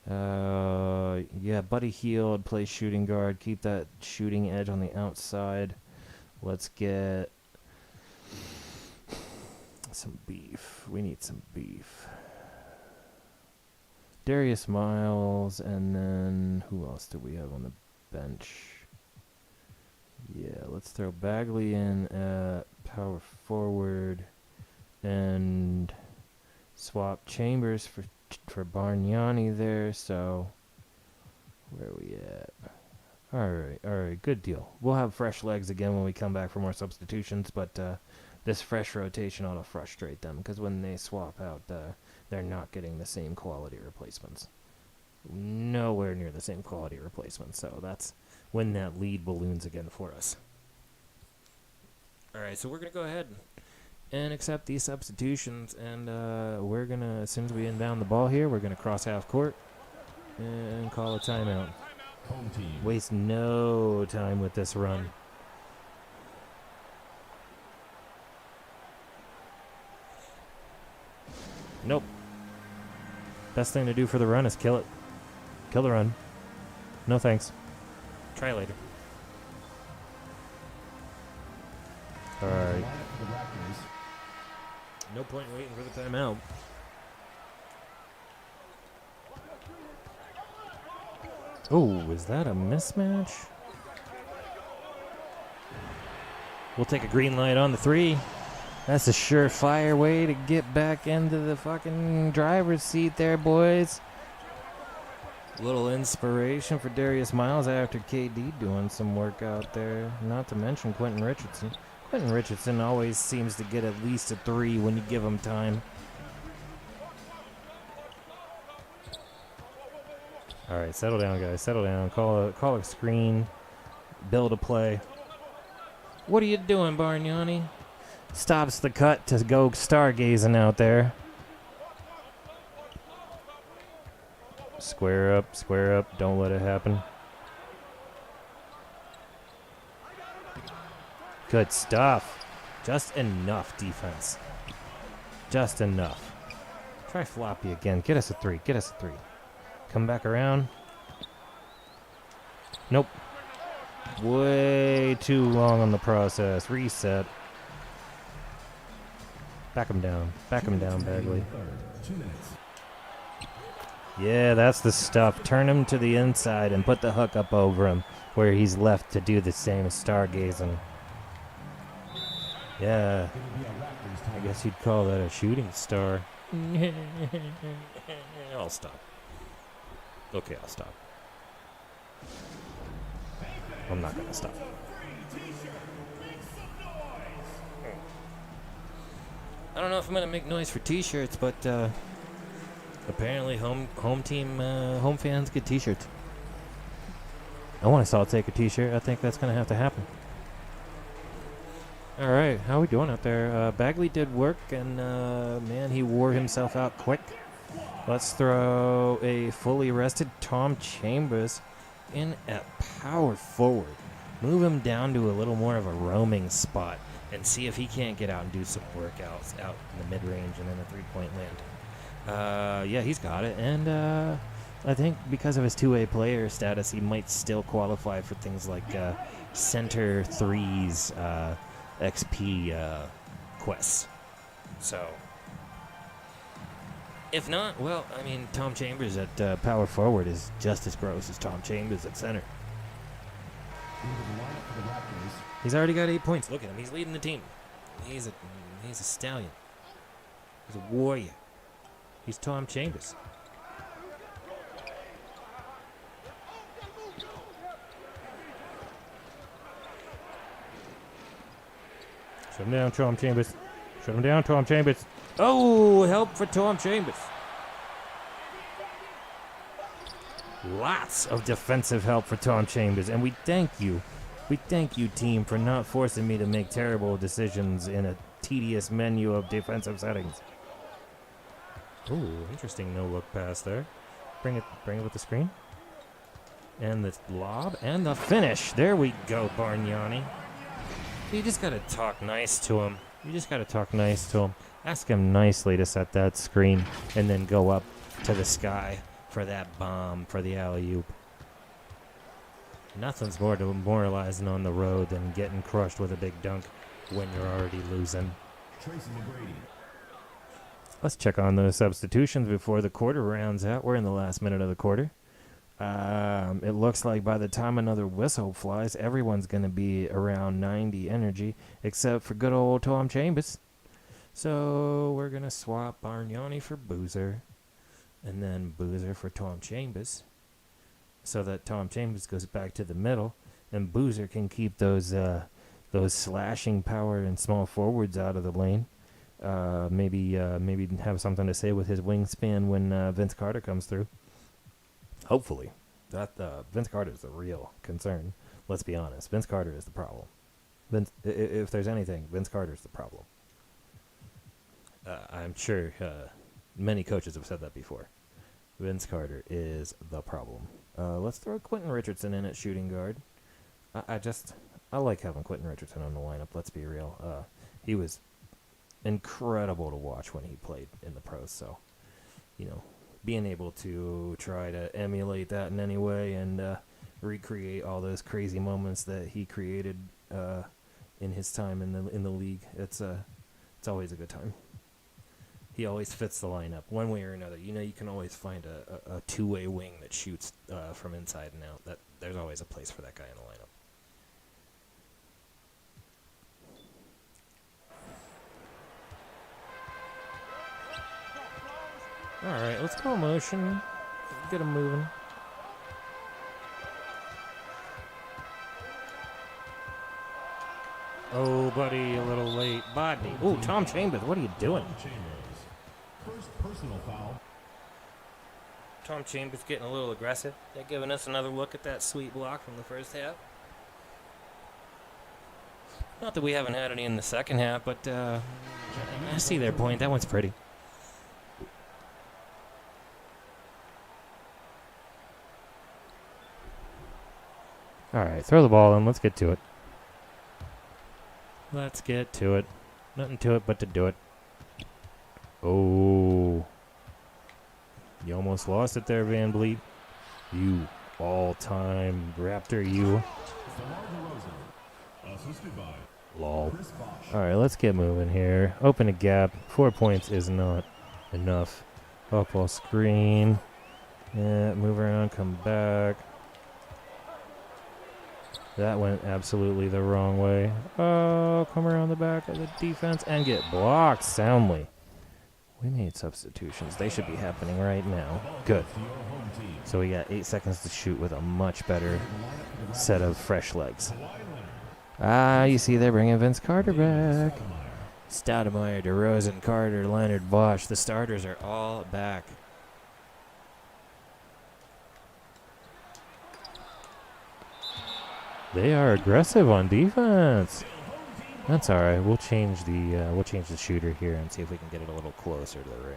Yeah, Buddy Hield, play shooting guard. Keep that shooting edge on the outside. Let's get some beef. We need some beef. Darius Miles, and then who else do we have on the bench? Yeah, let's throw Bagley in at power forward and swap Chambers for Bargnani there. So where are we at? All right, good deal. We'll have fresh legs again when we come back for more substitutions, but this fresh rotation ought to frustrate them because when they swap out, they're not getting the same quality replacements. Nowhere near the same quality replacements. So that's when that lead balloons again for us. All right, so we're going to go ahead and accept these substitutions, and we're going to, as soon as we inbound the ball here, we're going to cross half court and call a timeout. Home team. Waste no time with this run. Nope. Best thing to do for the run is kill it. Kill the run. No thanks. Try later. All right. No point in waiting for the timeout. Oh, is that a mismatch? We'll take a green light on the 3. That's a surefire way to get back into the fucking driver's seat there, boys. Little inspiration for Darius Miles after KD doing some work out there. Not to mention Quentin Richardson. Quentin Richardson always seems to get at least a 3 when you give him time. All right, settle down, guys. Settle down. Call a screen. Build a play. What are you doing, Bargnani? Stops the cut to go stargazing out there. Square up, don't let it happen. Good stuff. Just enough defense. Just enough. Try floppy again. Get us a 3. Get us a 3. Come back around. Nope. Way too long on the process. Reset. Back him down. Back him down, Bagley. 2 minutes. Yeah, that's the stuff. Turn him to the inside and put the hook up over him where he's left to do the same as stargazing. Yeah. I guess you'd call that a shooting star. I'll stop. Okay, I'll stop. I'm not going to stop. I don't know if I'm going to make noise for t-shirts, but apparently home fans get t-shirts. I want to saw take a t-shirt. I think that's going to have to happen. All right, how we doing out there? Bagley did work, and man, he wore himself out quick. Let's throw a fully rested Tom Chambers in at power forward. Move him down to a little more of a roaming spot and see if he can't get out and do some workouts out in the mid-range and in the three-point land. Yeah, he's got it. And I think because of his two-way player status, he might still qualify for things like center threes, XP quests. So, if not, well, I mean, Tom Chambers at power forward is just as gross as Tom Chambers at center. He's already got 8 points. Look at him. He's leading the team. He's a stallion. He's a warrior. He's Tom Chambers. Shut him down, Tom Chambers. Shut him down, Tom Chambers. Oh, help for Tom Chambers. Lots of defensive help for Tom Chambers, and we thank you. We thank you, team, for not forcing me to make terrible decisions in a tedious menu of defensive settings. Ooh, interesting no-look pass there. Bring it with the screen. And the lob and the finish. There we go, Bargnani. You just got to talk nice to him. Ask him nicely to set that screen and then go up to the sky for that bomb for the alley-oop. Nothing's more demoralizing on the road than getting crushed with a big dunk when you're already losing. Let's check on those substitutions before the quarter rounds out. We're in the last minute of the quarter. It looks like by the time another whistle flies, everyone's going to be around 90 energy, except for good old Tom Chambers. So we're going to swap Bargnani for Boozer, and then Boozer for Tom Chambers, so that Tom Chambers goes back to the middle, and Boozer can keep those slashing power and small forwards out of the lane. Maybe have something to say with his wingspan when Vince Carter comes through. Hopefully. Vince Carter is the real concern. Let's be honest. Vince Carter is the problem. If there's anything, Vince Carter is the problem. I'm sure many coaches have said that before. Vince Carter is the problem. Let's throw Quentin Richardson in at shooting guard. I like having Quentin Richardson on the lineup. Let's be real. He was incredible to watch when he played in the pros. So, being able to try to emulate that in any way and recreate all those crazy moments that he created in his time in the league, it's always a good time. He always fits the lineup one way or another. You know, you can always find a two-way wing that shoots from inside and out. That there's always a place for that guy in the lineup. All right, let's go motion. Get him moving. Oh, buddy, a little late. Bodney. Oh, Tom Chambers, what are you doing? Tom Chambers. First personal foul. Tom Chambers getting a little aggressive. They're giving us another look at that sweet block from the first half. Not that we haven't had any in the second half, but I see their point. That one's pretty. All right, throw the ball in. Let's get to it. Let's get to it. Nothing to it but to do it. Oh. You almost lost it there, Van Vliet. You all-time Raptor, you. Assisted by Lol. Chris Bosch. All right, let's get moving here. Open a gap. 4 points is not enough. Off ball screen. Yeah, move around, come back. That went absolutely the wrong way. Oh, come around the back of the defense and get blocked soundly. We made substitutions. They should be happening right now. Good. So we got 8 seconds to shoot with a much better set of fresh legs. Ah, you see they're bringing Vince Carter back. Stoudemire, DeRozan, Carter, Leonard, Bosch. The starters are all back. They are aggressive on defense. That's all right. We'll change the shooter here and see if we can get it a little closer to the rim.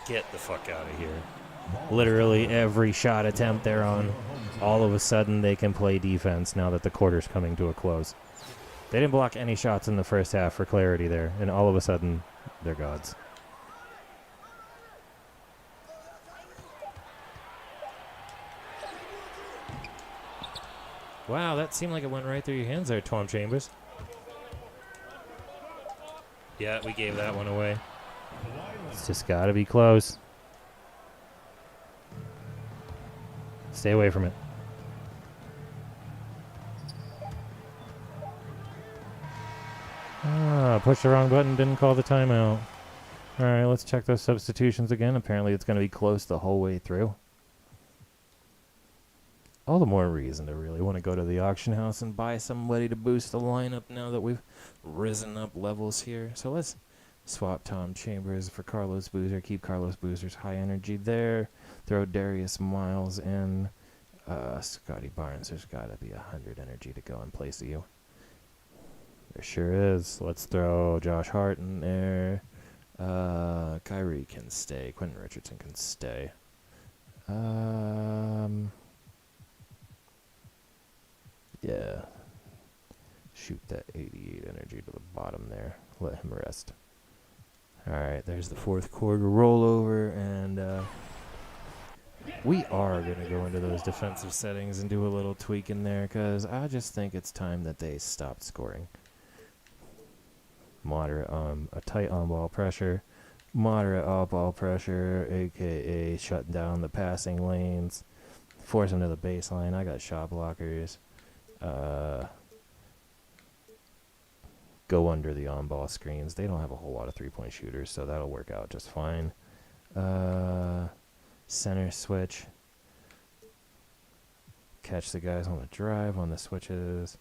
Get the fuck out of here. Literally every shot attempt they're on, all of a sudden they can play defense now that the quarter's coming to a close. They didn't block any shots in the first half for clarity there, and all of a sudden, they're gods. Wow, that seemed like it went right through your hands there, Tom Chambers. Yeah, we gave that one away. It's just got to be close. Stay away from it. Ah, pushed the wrong button, didn't call the timeout. All right, let's check those substitutions again. Apparently it's going to be close the whole way through. All the more reason to really want to go to the auction house and buy somebody to boost the lineup now that we've risen up levels here. So let's swap Tom Chambers for Carlos Boozer. Keep Carlos Boozer's high energy there. Throw Darius Miles in. Scotty Barnes, there's got to be 100 energy to go in place of you. There sure is. Let's throw Josh Hart in there. Kyrie can stay. Quentin Richardson can stay. Yeah. Shoot that 88 energy to the bottom there. Let him rest. All right, there's the fourth quarter rollover, and we are going to go into those defensive settings and do a little tweak in there because I just think it's time that they stopped scoring. Moderate, a tight on-ball pressure, moderate off-ball pressure, a.k.a. shutting down the passing lanes, force them to the baseline. I got shot blockers. Go under the on-ball screens. They don't have a whole lot of three-point shooters, so that'll work out just fine. Center switch. Catch the guys on the drive on the switches.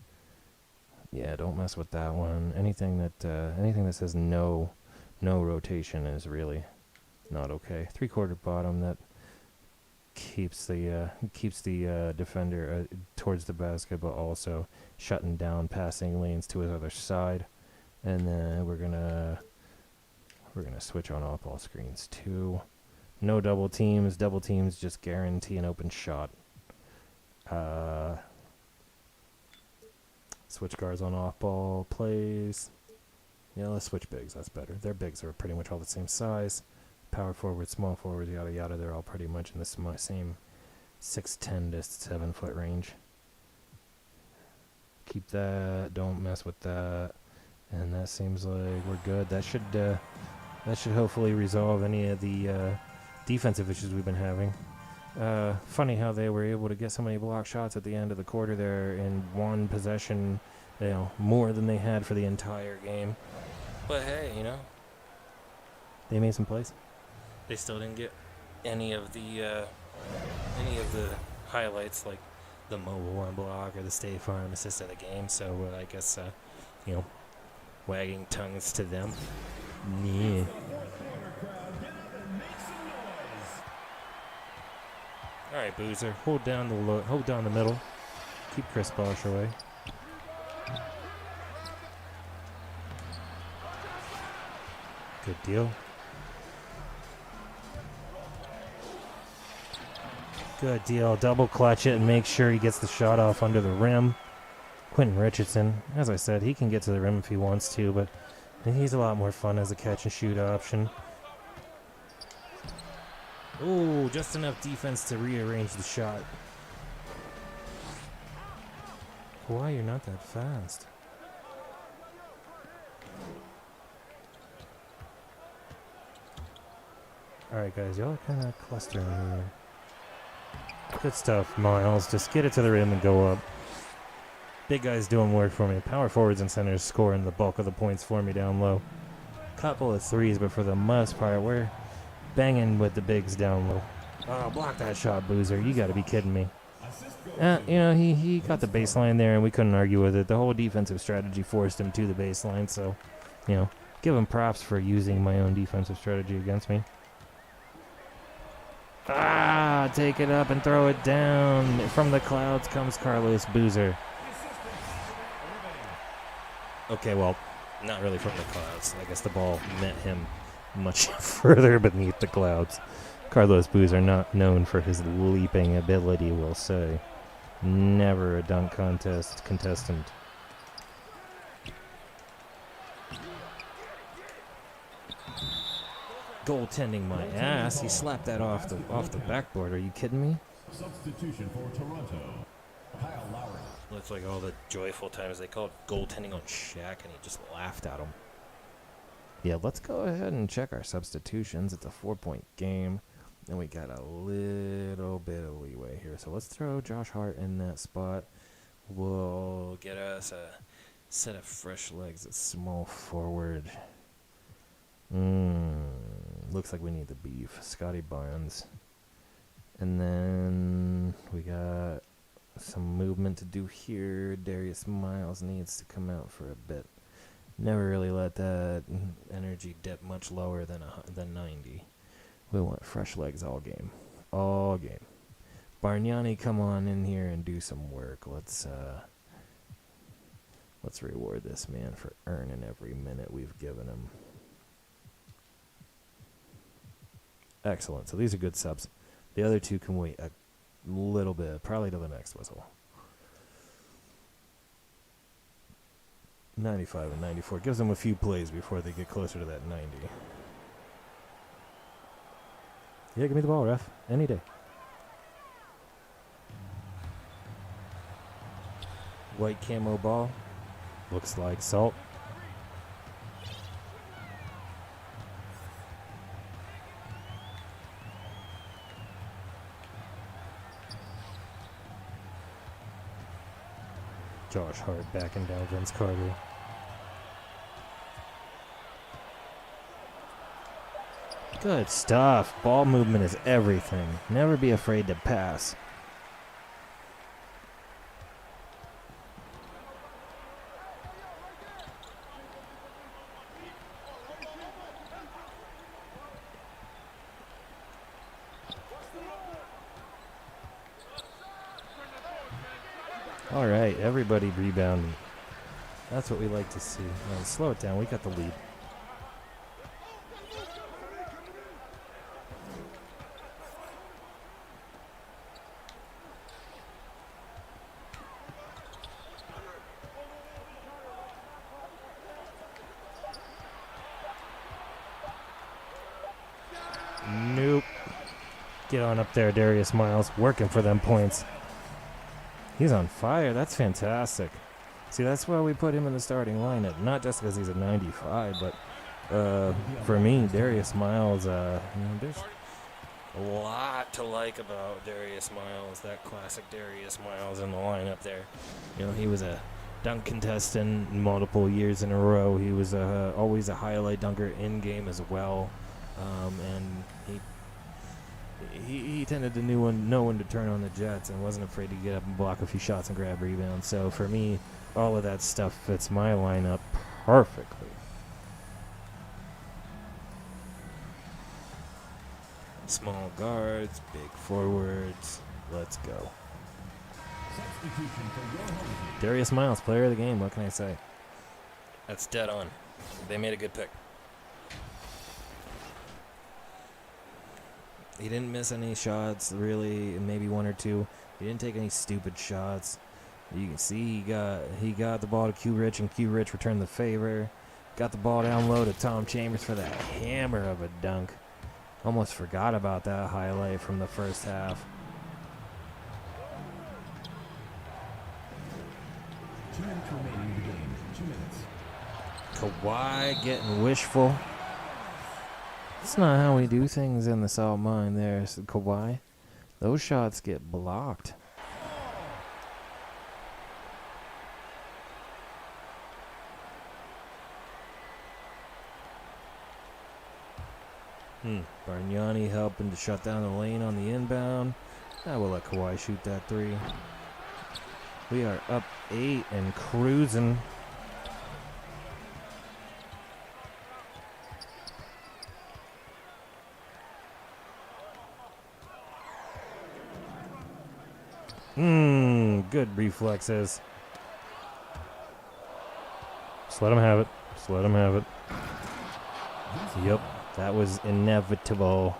Yeah, don't mess with that one. Anything that says no rotation is really not okay. Three-quarter bottom that keeps the defender towards the basket, but also shutting down passing lanes to his other side. And then we're gonna switch on off-ball screens too. No double teams. Double teams just guarantee an open shot. Switch guards on off-ball plays. Yeah, let's switch bigs. That's better. Their bigs are pretty much all the same size. Power forward, small forward, yada yada. They're all pretty much in the same 6'10" to 7-foot range. Keep that. Don't mess with that. And that seems like we're good. That should hopefully resolve any of the defensive issues we've been having. Funny how they were able to get so many block shots at the end of the quarter there in one possession, more than they had for the entire game. But hey, they made some plays. They still didn't get any of the highlights like the mobile one block or the State Farm assist of the game. So I guess wagging tongues to them. Yeah. All right, Boozer, hold down the middle. Keep Chris Bosh away. Good deal. Good deal. Double clutch it and make sure he gets the shot off under the rim. Quentin Richardson, as I said, he can get to the rim if he wants to, but he's a lot more fun as a catch and shoot option. Oh, just enough defense to rearrange the shot. Why you're not that fast? Alright guys, y'all are kind of clustering here. Good stuff, Miles. Just get it to the rim and go up. Big guys doing work for me. Power forwards and centers scoring the bulk of the points for me down low. Couple of threes, but for the most part, we're banging with the bigs down low. Oh, block that shot, Boozer. You got to be kidding me. He got the baseline there, and we couldn't argue with it. The whole defensive strategy forced him to the baseline, so, give him props for using my own defensive strategy against me. Take it up and throw it down. From the clouds comes Carlos Boozer. Okay, well, not really from the clouds. I guess the ball met him much further beneath the clouds. Carlos Boozer, not known for his leaping ability, we'll say. Never a dunk contest contestant. Goaltending my ass. He slapped that off the backboard. Are you kidding me? Substitution for Toronto, Kyle Lowry. Looks like all the joyful times they called goaltending on Shaq, and he just laughed at him. Yeah, let's go ahead and check our substitutions. It's a 4-point game, and we got a little bit of leeway here. So let's throw Josh Hart in that spot. We'll get us a set of fresh legs at small forward. Looks like we need the beef. Scotty Barnes. And then we got some movement to do here. Darius Miles needs to come out for a bit. Never really let that energy dip much lower than 90. We want fresh legs all game. All game. Bargnani, come on in here and do some work. Let's reward this man for earning every minute we've given him. Excellent. So these are good subs. The other two can wait a little bit, probably to the next whistle. 95 and 94. Gives them a few plays before they get closer to that 90. Yeah, give me the ball, ref. Any day. White camo ball. Looks like salt. Josh Hart backing down Vince Carter. Good stuff. Ball movement is everything. Never be afraid to pass. All right, everybody rebounding. That's what we like to see. Now, slow it down. We got the lead. Nope. Get on up there, Darius Miles, working for them points. He's on fire. That's fantastic. See, that's why we put him in the starting lineup. Not just because he's a 95, but for me, Darius Miles, there's a lot to like about Darius Miles, that classic Darius Miles in the lineup there. He was a dunk contestant multiple years in a row. He was always a highlight dunker in-game as well. And he tended to know when to turn on the jets and wasn't afraid to get up and block a few shots and grab rebounds. So for me, all of that stuff fits my lineup perfectly. Small guards, big forwards. Let's go. Darius Miles, player of the game. What can I say? That's dead on. They made a good pick. He didn't miss any shots, really, maybe one or two. He didn't take any stupid shots. You can see he got the ball to Q Rich, and Q Rich returned the favor. Got the ball down low to Tom Chambers for that hammer of a dunk. Almost forgot about that highlight from the first half. 2 minutes remaining in the game. 2 minutes. Kawhi getting wishful. That's not how we do things in the salt mine there, Kawhi. Those shots get blocked. Bargnani helping to shut down the lane on the inbound. I will let Kawhi shoot that three. We are up 8 and cruising. Good reflexes. Just let him have it. Just let him have it. Yep, that was inevitable.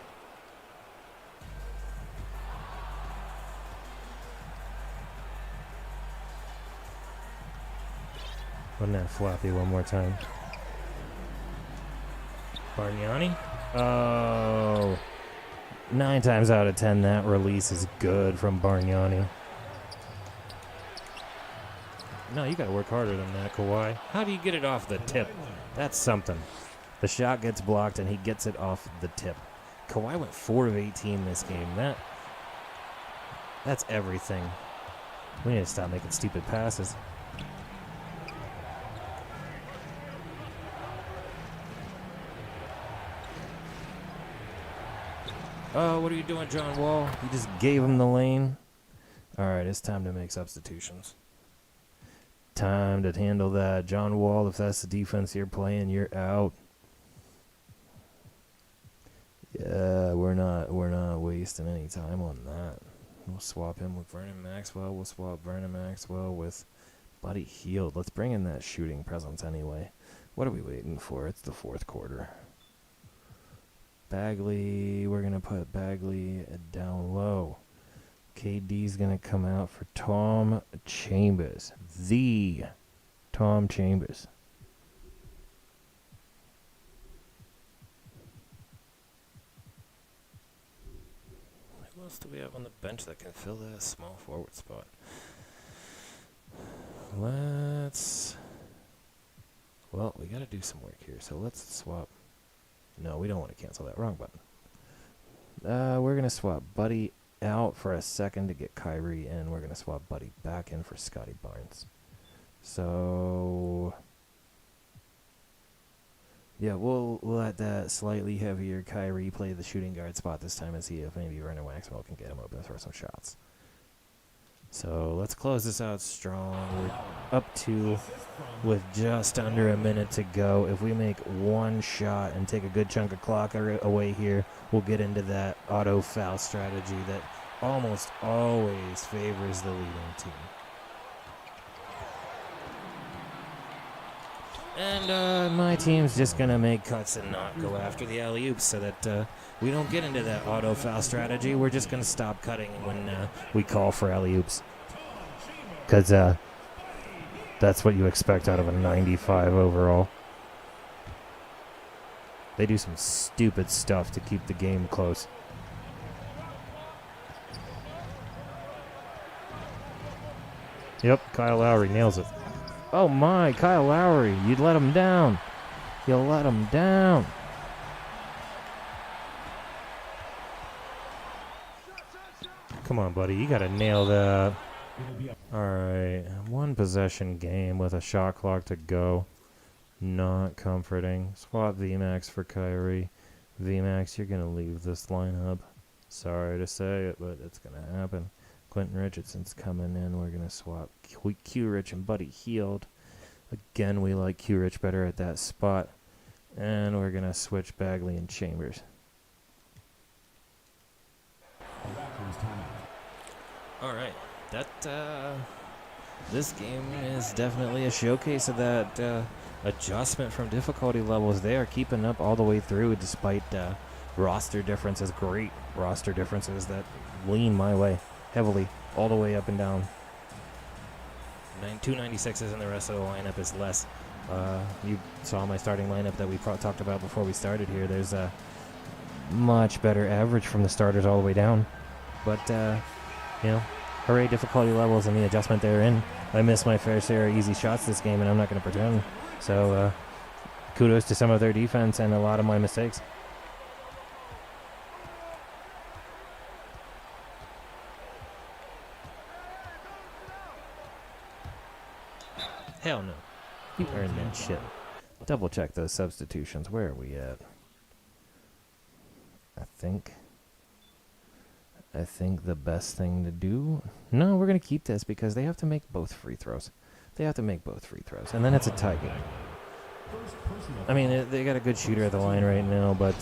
Run that floppy one more time. Bargnani? Oh. 9 times out of 10, that release is good from Bargnani. No, you got to work harder than that, Kawhi. How do you get it off the tip? That's something. The shot gets blocked, and he gets it off the tip. Kawhi went 4 of 18 this game. That's everything. We need to stop making stupid passes. Oh, what are you doing, John Wall? You just gave him the lane. All right, it's time to make substitutions. Time to handle that. John Wall, if that's the defense you're playing, you're out. Yeah, we're not wasting any time on that. We'll swap him with Vernon Maxwell. We'll swap Vernon Maxwell with Buddy Hield. Let's bring in that shooting presence anyway. What are we waiting for? It's the 4th quarter. Bagley, we're going to put Bagley down low. KD's going to come out for Tom Chambers. The Tom Chambers. Who else do we have on the bench that can fill that small forward spot? Well, we got to do some work here, so let's swap. No, we don't want to cancel that. Wrong button. We're going to swap Buddy out for a second to get Kyrie in. We're going to swap Buddy back in for Scotty Barnes. So, yeah, we'll let that slightly heavier Kyrie play the shooting guard spot this time and see if maybe Vernon Maxwell can get him open for some shots. So let's close this out strong. We're up 2 with just under a minute to go. If we make one shot and take a good chunk of clock away here, we'll get into that auto foul strategy that almost always favors the leading team. And my team's just going to make cuts and not go after the alley-oops so that we don't get into that auto foul strategy. We're just going to stop cutting when we call for alley-oops. Because that's what you expect out of a 95 overall. They do some stupid stuff to keep the game close. Yep, Kyle Lowry nails it. Oh my, Kyle Lowry, you let him down. You let him down. Come on, buddy, you gotta nail that. Alright, one possession game with a shot clock to go. Not comforting. Swap VMAX for Kyrie. VMAX, you're gonna leave this lineup. Sorry to say it, but it's gonna happen. Quentin Richardson's coming in. We're gonna swap Q-Rich and Buddy Hield. Again, we like Q-Rich better at that spot. And we're gonna switch Bagley and Chambers. Alright, this game is definitely a showcase of that adjustment from difficulty levels. They are keeping up all the way through despite roster differences, great roster differences that lean my way heavily all the way up and down. 296s and the rest of the lineup is less. You saw my starting lineup that we talked about before we started here. There's a much better average from the starters all the way down. But, hooray difficulty levels and the adjustment they're in. I missed my fair share of easy shots this game, and I'm not going to pretend. So, kudos to some of their defense and a lot of my mistakes. Hell no. You earned that shit. Double check those substitutions. Where are we at? I think the best thing to do... No, we're going to keep this because they have to make both free throws. And then it's a tie game. I mean, they got a good shooter at the line right now, but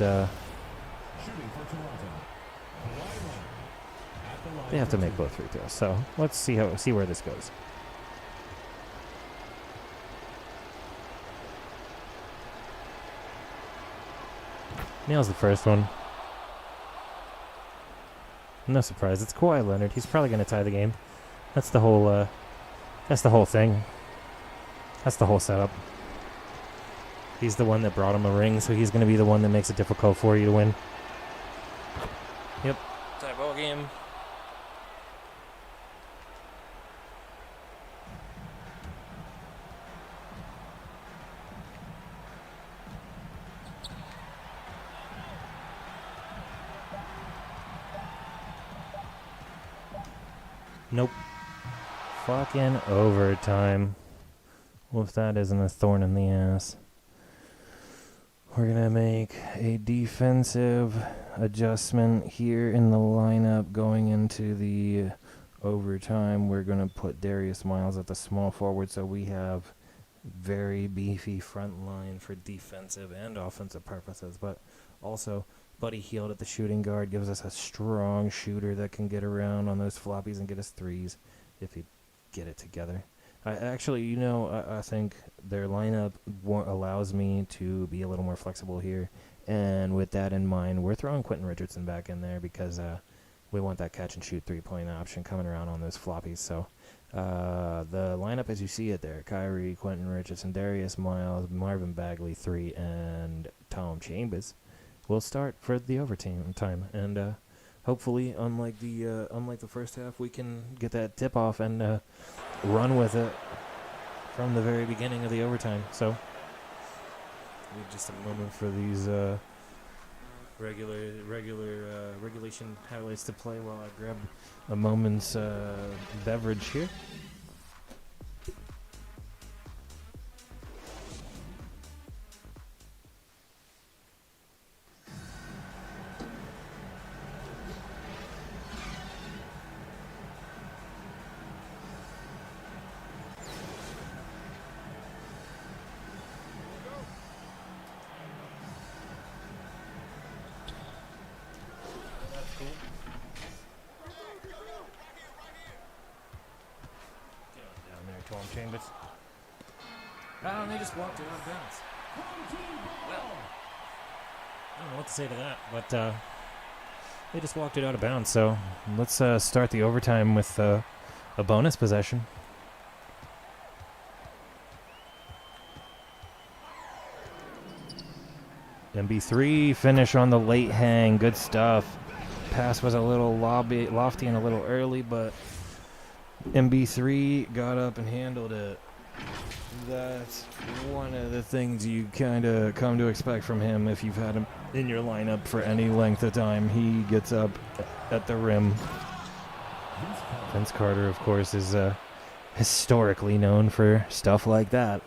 they have to make both free throws. So let's see where this goes. Nails the first one. No surprise. It's Kawhi Leonard. He's probably going to tie the game. That's the whole thing. That's the whole setup. He's the one that brought him a ring, so he's going to be the one that makes it difficult for you to win. Yep. Tie ball game. Nope. Fucking overtime. Well, if that isn't a thorn in the ass. We're going to make a defensive adjustment here in the lineup going into the overtime. We're going to put Darius Miles at the small forward, so we have very beefy front line for defensive and offensive purposes, but also Buddy Hield at the shooting guard gives us a strong shooter that can get around on those floppies and get us threes if you get it together. I think their lineup allows me to be a little more flexible here. And with that in mind, we're throwing Quentin Richardson back in there because we want that catch-and-shoot three-point option coming around on those floppies. So the lineup as you see it there, Kyrie, Quentin Richardson, Darius Miles, Marvin Bagley, 3, and Tom Chambers will start for the overtime time. And hopefully, unlike the first half, we can get that tip-off and run with it from the very beginning of the overtime. So, need just a moment for these regulation highlights to play while I grab a moment's beverage here. Tom Chambers. Oh, and they just walked it out of bounds. Well, I don't know what to say to that, but they just walked it out of bounds. So let's start the overtime with a bonus possession. MB3 finish on the late hang. Good stuff. Pass was a little lofty and a little early, but MB3 got up and handled it. That's one of the things you kind of come to expect from him if you've had him in your lineup for any length of time. He gets up at the rim. Vince Carter, of course, is historically known for stuff like that.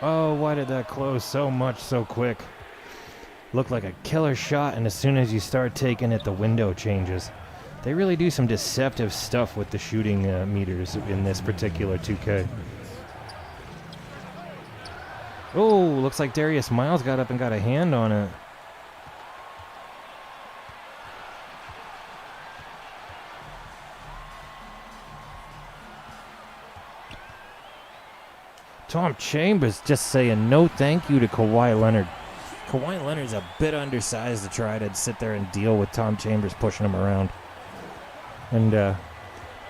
Oh, why did that close so much so quick? Looked like a killer shot, and as soon as you start taking it, the window changes. They really do some deceptive stuff with the shooting meters in this particular 2K. Oh, looks like Darius Miles got up and got a hand on it. Tom Chambers just saying no thank you to Kawhi Leonard. Kawhi Leonard's a bit undersized to try to sit there and deal with Tom Chambers pushing him around. And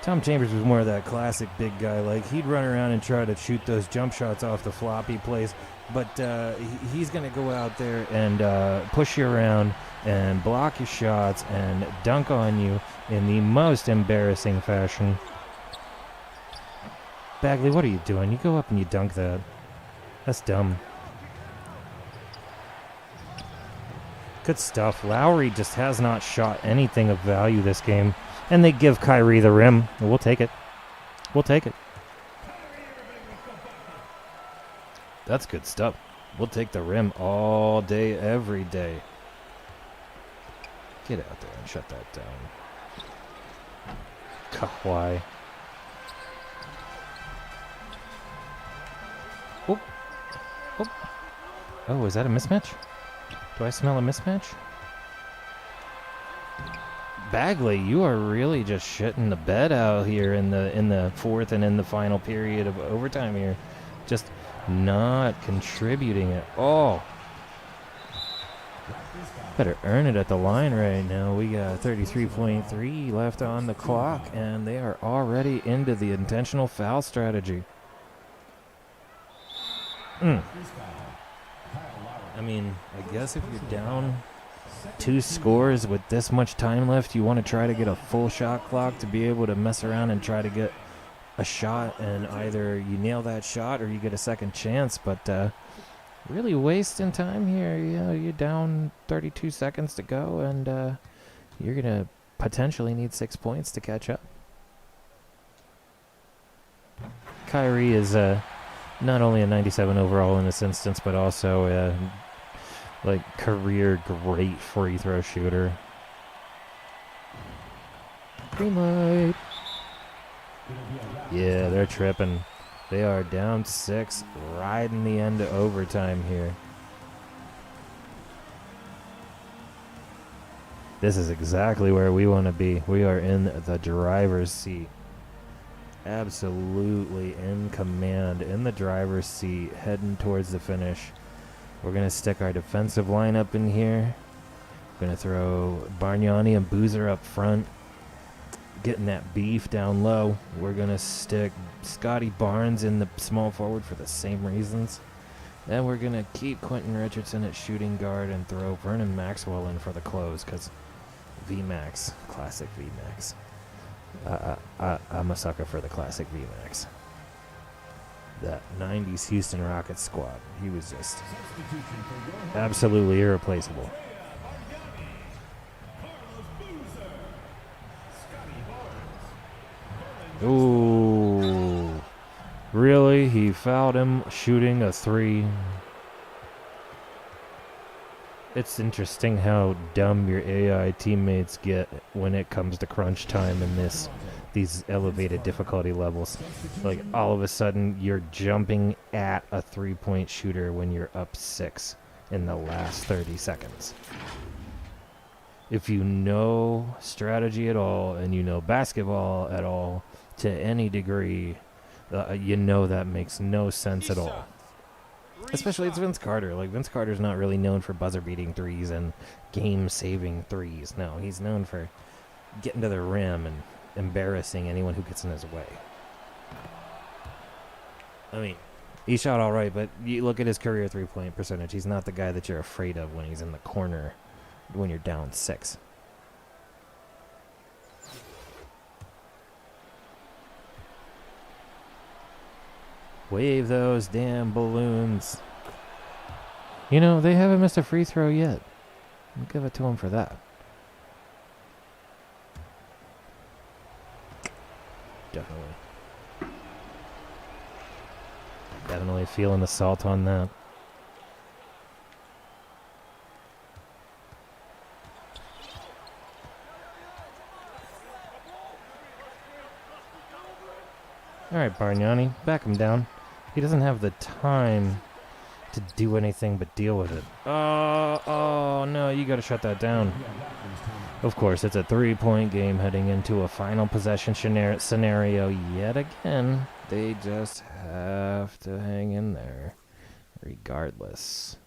Tom Chambers was more of that classic big guy. Like, he'd run around and try to shoot those jump shots off the floppy plays. But he's going to go out there and push you around and block your shots and dunk on you in the most embarrassing fashion. Bagley, what are you doing? You go up and you dunk that. That's dumb. Good stuff. Lowry just has not shot anything of value this game. And they give Kyrie the rim. We'll take it. We'll take it. That's good stuff. We'll take the rim all day, every day. Get out there and shut that down. Kawhi. Oh. Oh. Oh, is that a mismatch? Do I smell a mismatch? Bagley, you are really just shitting the bed out here in the fourth and in the final period of overtime here. Just not contributing at all. Better earn it at the line right now. We got 33.3 left on the clock, and they are already into the intentional foul strategy. I mean, I guess if you're down 2 scores with this much time left, you want to try to get a full shot clock to be able to mess around and try to get a shot, and either you nail that shot or you get a second chance. But really wasting time here. You're down 32 seconds to go, and you're going to potentially need 6 points to catch up. Kyrie is not only a 97 overall in this instance, but also like career great free throw shooter. Green light. Yeah, they're tripping. They are down 6, riding the end of overtime here. This is exactly where we want to be. We are in the driver's seat. Absolutely in command, in the driver's seat, heading towards the finish. We're going to stick our defensive lineup in here. We're going to throw Bargnani and Boozer up front, getting that beef down low. We're going to stick Scotty Barnes in the small forward for the same reasons. Then we're going to keep Quentin Richardson at shooting guard and throw Vernon Maxwell in for the close, because VMAX, classic VMAX. I'm a sucker for the classic VMAX. That 90s Houston Rockets squad. He was just absolutely irreplaceable. Ooh. Really? He fouled him shooting a 3. It's interesting how dumb your AI teammates get when it comes to crunch time in these elevated difficulty levels. Like, all of a sudden, you're jumping at a 3-point shooter when you're up 6 in the last 30 seconds. If you know strategy at all, and you know basketball at all, to any degree, you know that makes no sense at all. Especially it's Vince Carter. Like, Vince Carter's not really known for buzzer-beating threes and game-saving threes. No, he's known for getting to the rim and embarrassing anyone who gets in his way. I mean, he shot all right, but you look at his career three-point percentage. He's not the guy that you're afraid of when he's in the corner when you're down 6. Wave those damn balloons. You know, they haven't missed a free throw yet. I'll give it to him for that. Definitely. Definitely feeling the salt on that. All right, Bargnani, back him down. He doesn't have the time to do anything but deal with it. Oh no, you got to shut that down. Of course, it's a 3-point game heading into a final possession scenario yet again. They just have to hang in there regardless.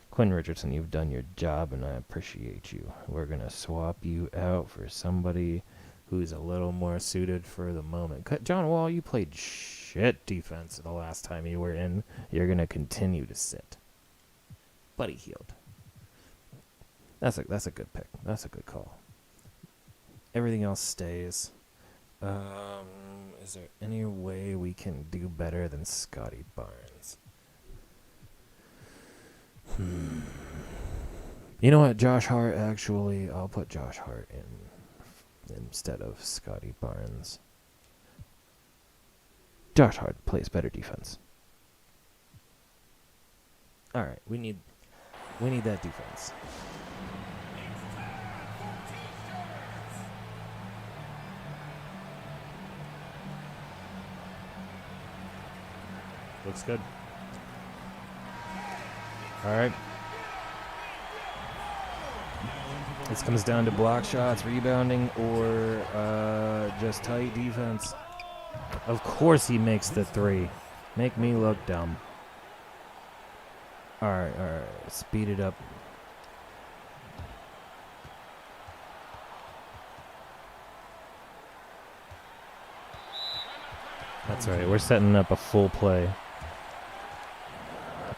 Quinn Richardson, you've done your job and I appreciate you. We're going to swap you out for somebody who's a little more suited for the moment. John Wall, you played shit defense the last time you were in. You're going to continue to sit. Buddy Hield. That's a good pick. That's a good call. Everything else stays. Is there any way we can do better than Scotty Barnes? You know what, Josh Hart, actually, I'll put Josh Hart in instead of Scotty Barnes. Josh Hart plays better defense. All right, we need that defense. Looks good. All right. This comes down to block shots, rebounding, or just tight defense. Of course he makes the 3. Make me look dumb. All right. Speed it up. That's right. We're setting up a full play.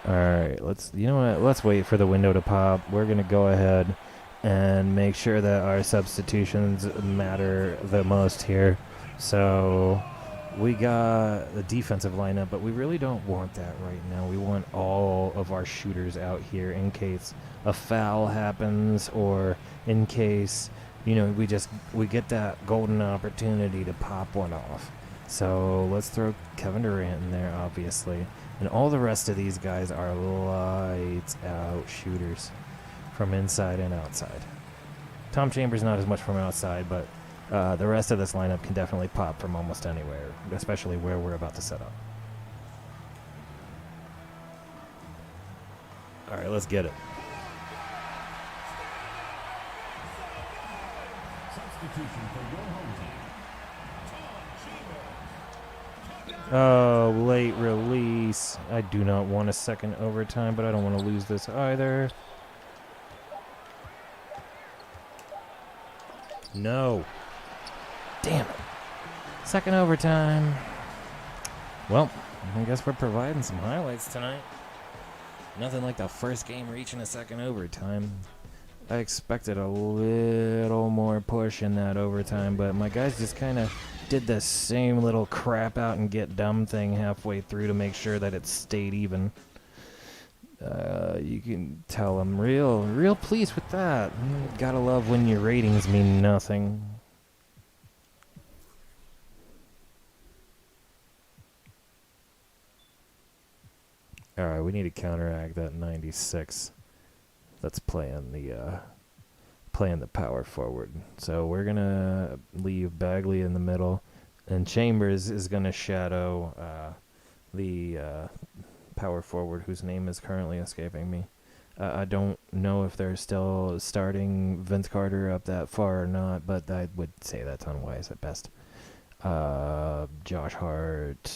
All right. You know what? Let's wait for the window to pop. We're going to go ahead and make sure that our substitutions matter the most here. So we got the defensive lineup, but we really don't want that right now. We want all of our shooters out here in case a foul happens or in case, we get that golden opportunity to pop one off. So let's throw Kevin Durant in there, obviously. And all the rest of these guys are lights out shooters from inside and outside. Tom Chambers not as much from outside, but the rest of this lineup can definitely pop from almost anywhere, especially where we're about to set up. All right, let's get it. Substitution for your home team. Oh, late release. I do not want a second overtime, but I don't want to lose this either. No. Damn it. Second overtime. Well, I guess we're providing some highlights tonight. Nothing like the first game reaching a second overtime. I expected a little more push in that overtime, but my guys just kind of did the same little crap out and get dumb thing halfway through to make sure that it stayed even. You can tell I'm real pleased with that. Gotta love when your ratings mean nothing. Alright, we need to counteract that 96. That's playing the power forward. So we're gonna leave Bagley in the middle, and Chambers is gonna shadow the power forward whose name is currently escaping me. I don't know if they're still starting Vince Carter up that far or not, but I would say that's unwise at best. Josh Hart,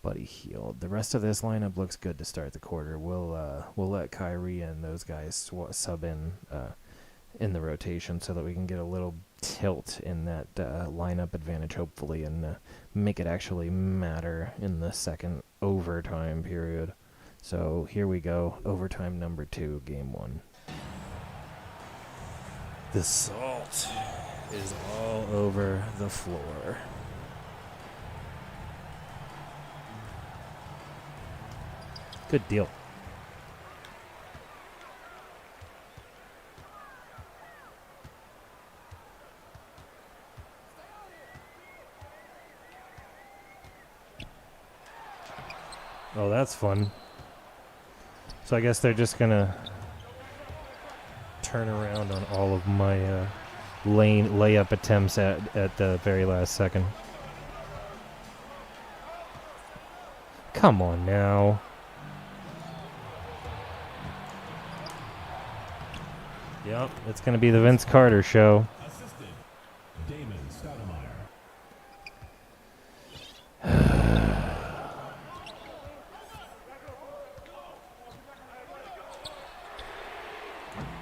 Buddy Hield. The rest of this lineup looks good to start the quarter. We'll let Kyrie and those guys sub in the rotation so that we can get a little tilt in that lineup advantage, hopefully, and make it actually matter in the second overtime period. So here we go, overtime number 2, game 1. The salt is all over the floor. Good deal. Oh, that's fun. So I guess they're just gonna turn around on all of my layup attempts at the very last second. Come on now. Yep, it's gonna be the Vince Carter show. Assistant, Damon Stoudemire.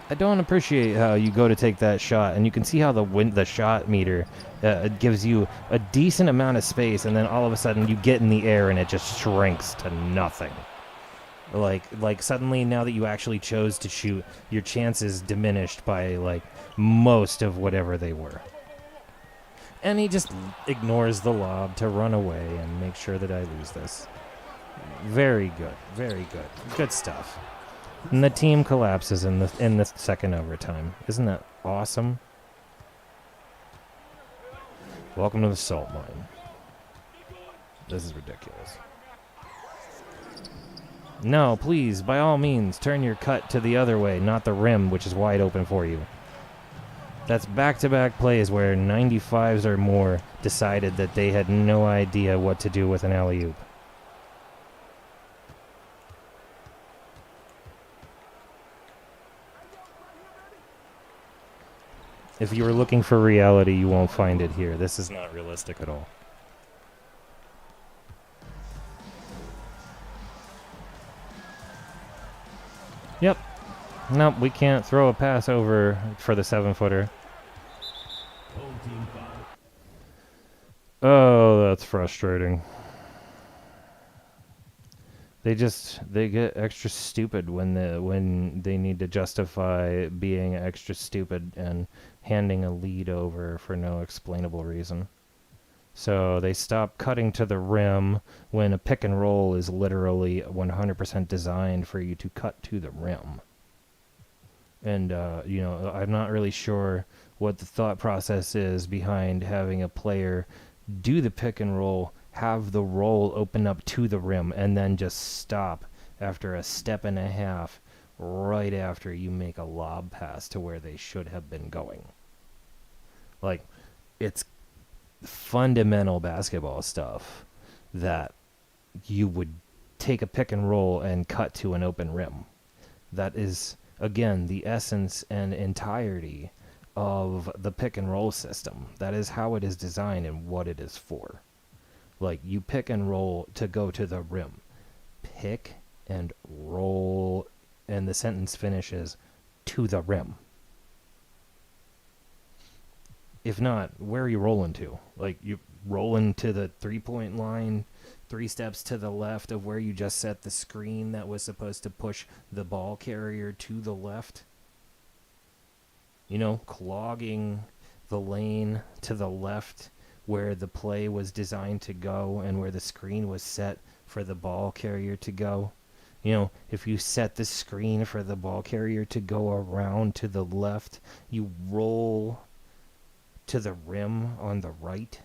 I don't appreciate how you go to take that shot, and you can see how the shot meter gives you a decent amount of space, and then all of a sudden you get in the air and it just shrinks to nothing. Like suddenly, now that you actually chose to shoot, your chances diminished by like most of whatever they were. And he just ignores the lob to run away and make sure that I lose this. Very good, very good, good stuff. And the team collapses in the second overtime. Isn't that awesome? Welcome to the salt mine. This is ridiculous. No, please, by all means, turn your cut to the other way, not the rim, which is wide open for you. That's back-to-back plays where 95s or more decided that they had no idea what to do with an alley-oop. If you were looking for reality, you won't find it here. This is not realistic at all. Yep. Nope, we can't throw a pass over for the 7-footer. Oh, that's frustrating. They get extra stupid when they need to justify being extra stupid and handing a lead over for no explainable reason. So they stop cutting to the rim when a pick and roll is literally 100% designed for you to cut to the rim. And I'm not really sure what the thought process is behind having a player do the pick and roll, have the roll open up to the rim, and then just stop after a step and a half right after you make a lob pass to where they should have been going. Like, it's fundamental basketball stuff that you would take a pick and roll and cut to an open rim. That is, again, the essence and entirety of the pick and roll system. That is how it is designed and what it is for. Like, you pick and roll to go to the rim. Pick and roll, and the sentence finishes, to the rim. If not, where are you rolling to? Like, you rolling to the three-point line, 3 steps to the left of where you just set the screen that was supposed to push the ball carrier to the left? You know, clogging the lane to the left where the play was designed to go and where the screen was set for the ball carrier to go. You know, if you set the screen for the ball carrier to go around to the left, you roll to the rim on the right.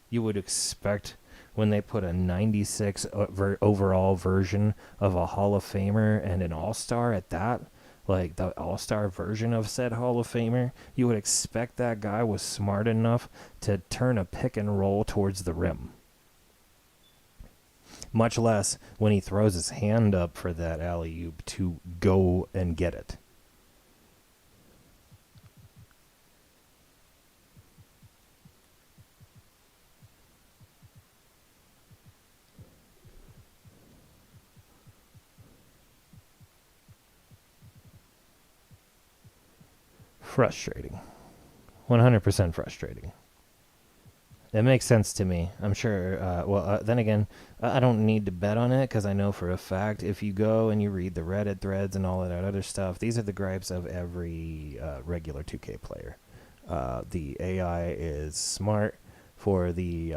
You would expect when they put a 96 overall version of a Hall of Famer and an All-Star at that, like the All-Star version of said Hall of Famer, you would expect that guy was smart enough to turn a pick and roll towards the rim. Much less when he throws his hand up for that alley-oop to go and get it. Frustrating. 100% frustrating. It makes sense to me. I'm sure. Then again, I don't need to bet on it because I know for a fact if you go and you read the Reddit threads and all of that other stuff, these are the gripes of every regular 2K player. The AI is smart for the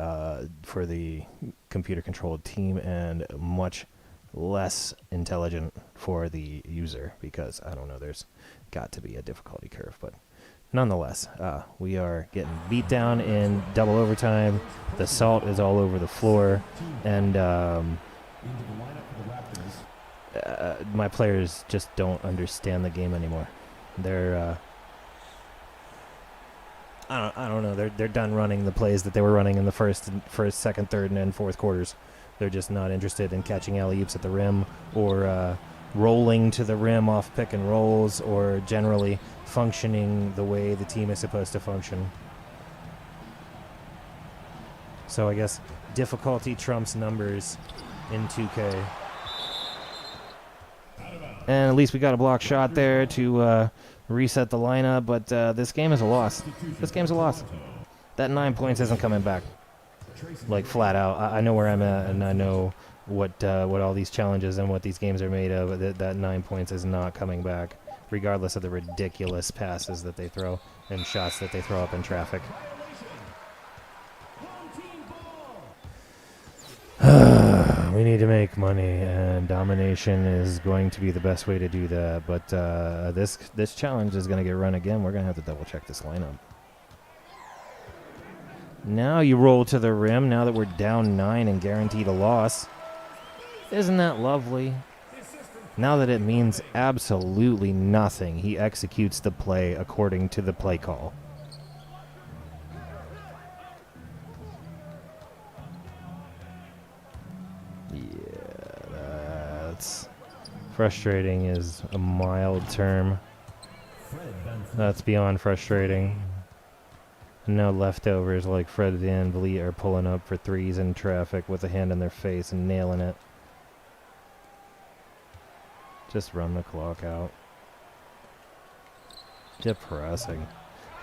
computer-controlled team and much less intelligent for the user because, I don't know, there's got to be a difficulty curve, but nonetheless, we are getting beat down in double overtime. The salt is all over the floor, and my players just don't understand the game anymore. They're I don't know. They're done running the plays that they were running in the first, second, third, and fourth quarters. They're just not interested in catching alley-oops at the rim or rolling to the rim off pick and rolls or generally functioning the way the team is supposed to function. So I guess difficulty trumps numbers in 2K. And at least we got a block shot there to reset the lineup, but this game is a loss. This game's a loss. That 9 points isn't coming back. Like, flat out. I know where I'm at, and I know what all these challenges and what these games are made of. That 9 points is not coming back, regardless of the ridiculous passes that they throw and shots that they throw up in traffic. We need to make money, and domination is going to be the best way to do that. But this challenge is going to get run again. We're going to have to double-check this lineup. Now you roll to the rim, now that we're down 9 and guaranteed a loss. Isn't that lovely? Now that it means absolutely nothing, he executes the play according to the play call. Yeah, that's frustrating is a mild term. That's beyond frustrating. No leftovers like Fred VanVleet are pulling up for threes in traffic with a hand in their face and nailing it. Just run the clock out. Depressing.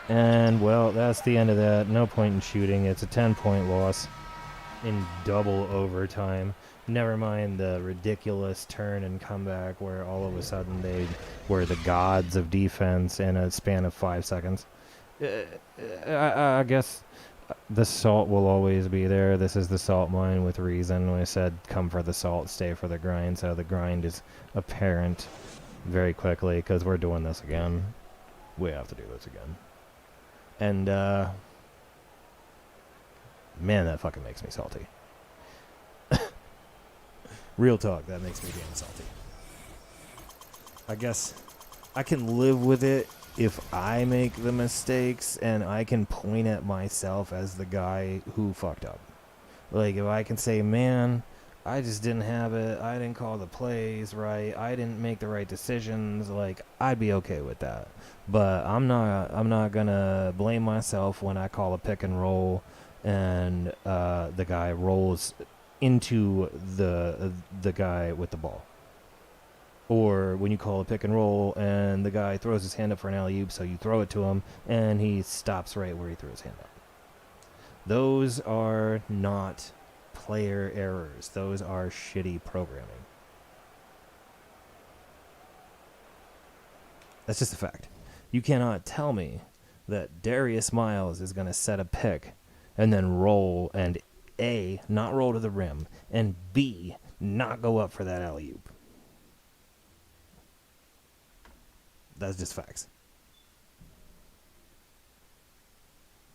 And, well, that's the end of that. No point in shooting. It's a 10-point loss in double overtime. Never mind the ridiculous turn and comeback where all of a sudden they were the gods of defense in a span of 5 seconds. I guess the salt will always be there. This is the salt mine with reason. When I said come for the salt, stay for the grind. So the grind is apparent very quickly because we're doing this again. We have to do this again. And, man, that fucking makes me salty. Real talk, that makes me damn salty. I guess I can live with it if I make the mistakes and I can point at myself as the guy who fucked up. Like, if I can say, man, I just didn't have it, I didn't call the plays right, I didn't make the right decisions, like, I'd be okay with that. But I'm not gonna blame myself when I call a pick and roll and the guy rolls into the guy with the ball. Or when you call a pick and roll and the guy throws his hand up for an alley-oop, so you throw it to him and he stops right where he threw his hand up. Those are not player errors. Those are shitty programming. That's just a fact. You cannot tell me that Darius Miles is going to set a pick and then roll and A, not roll to the rim, and B, not go up for that alley-oop. That's just facts.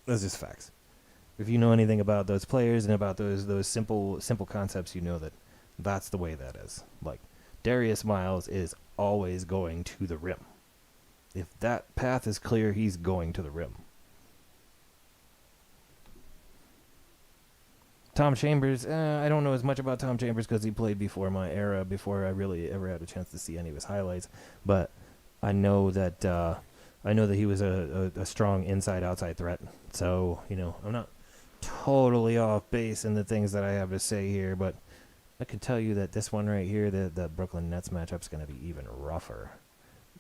That's just facts. If you know anything about those players and about those simple concepts, you know that that's the way that is. Like, Darius Miles is always going to the rim. If that path is clear, he's going to the rim. Tom Chambers, I don't know as much about Tom Chambers because he played before my era, before I really ever had a chance to see any of his highlights. But I know that he was a strong inside-outside threat. So, you know, I'm not totally off base in the things that I have to say here, but I can tell you that this one right here, the Brooklyn Nets matchup, is going to be even rougher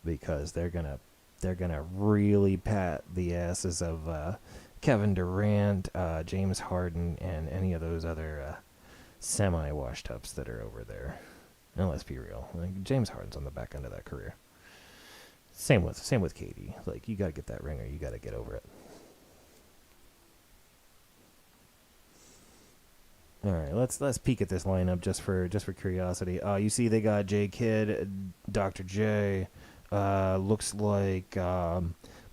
because they're going to they're going to really pat the asses of Kevin Durant, James Harden, and any of those other semi-washed ups that are over there. And let's be real, like, James Harden's on the back end of that career. Same with KD. Like, you got to get that ring or you got to get over it. All right, let's peek at this lineup just for curiosity. You see they got J Kidd, Dr. J, looks like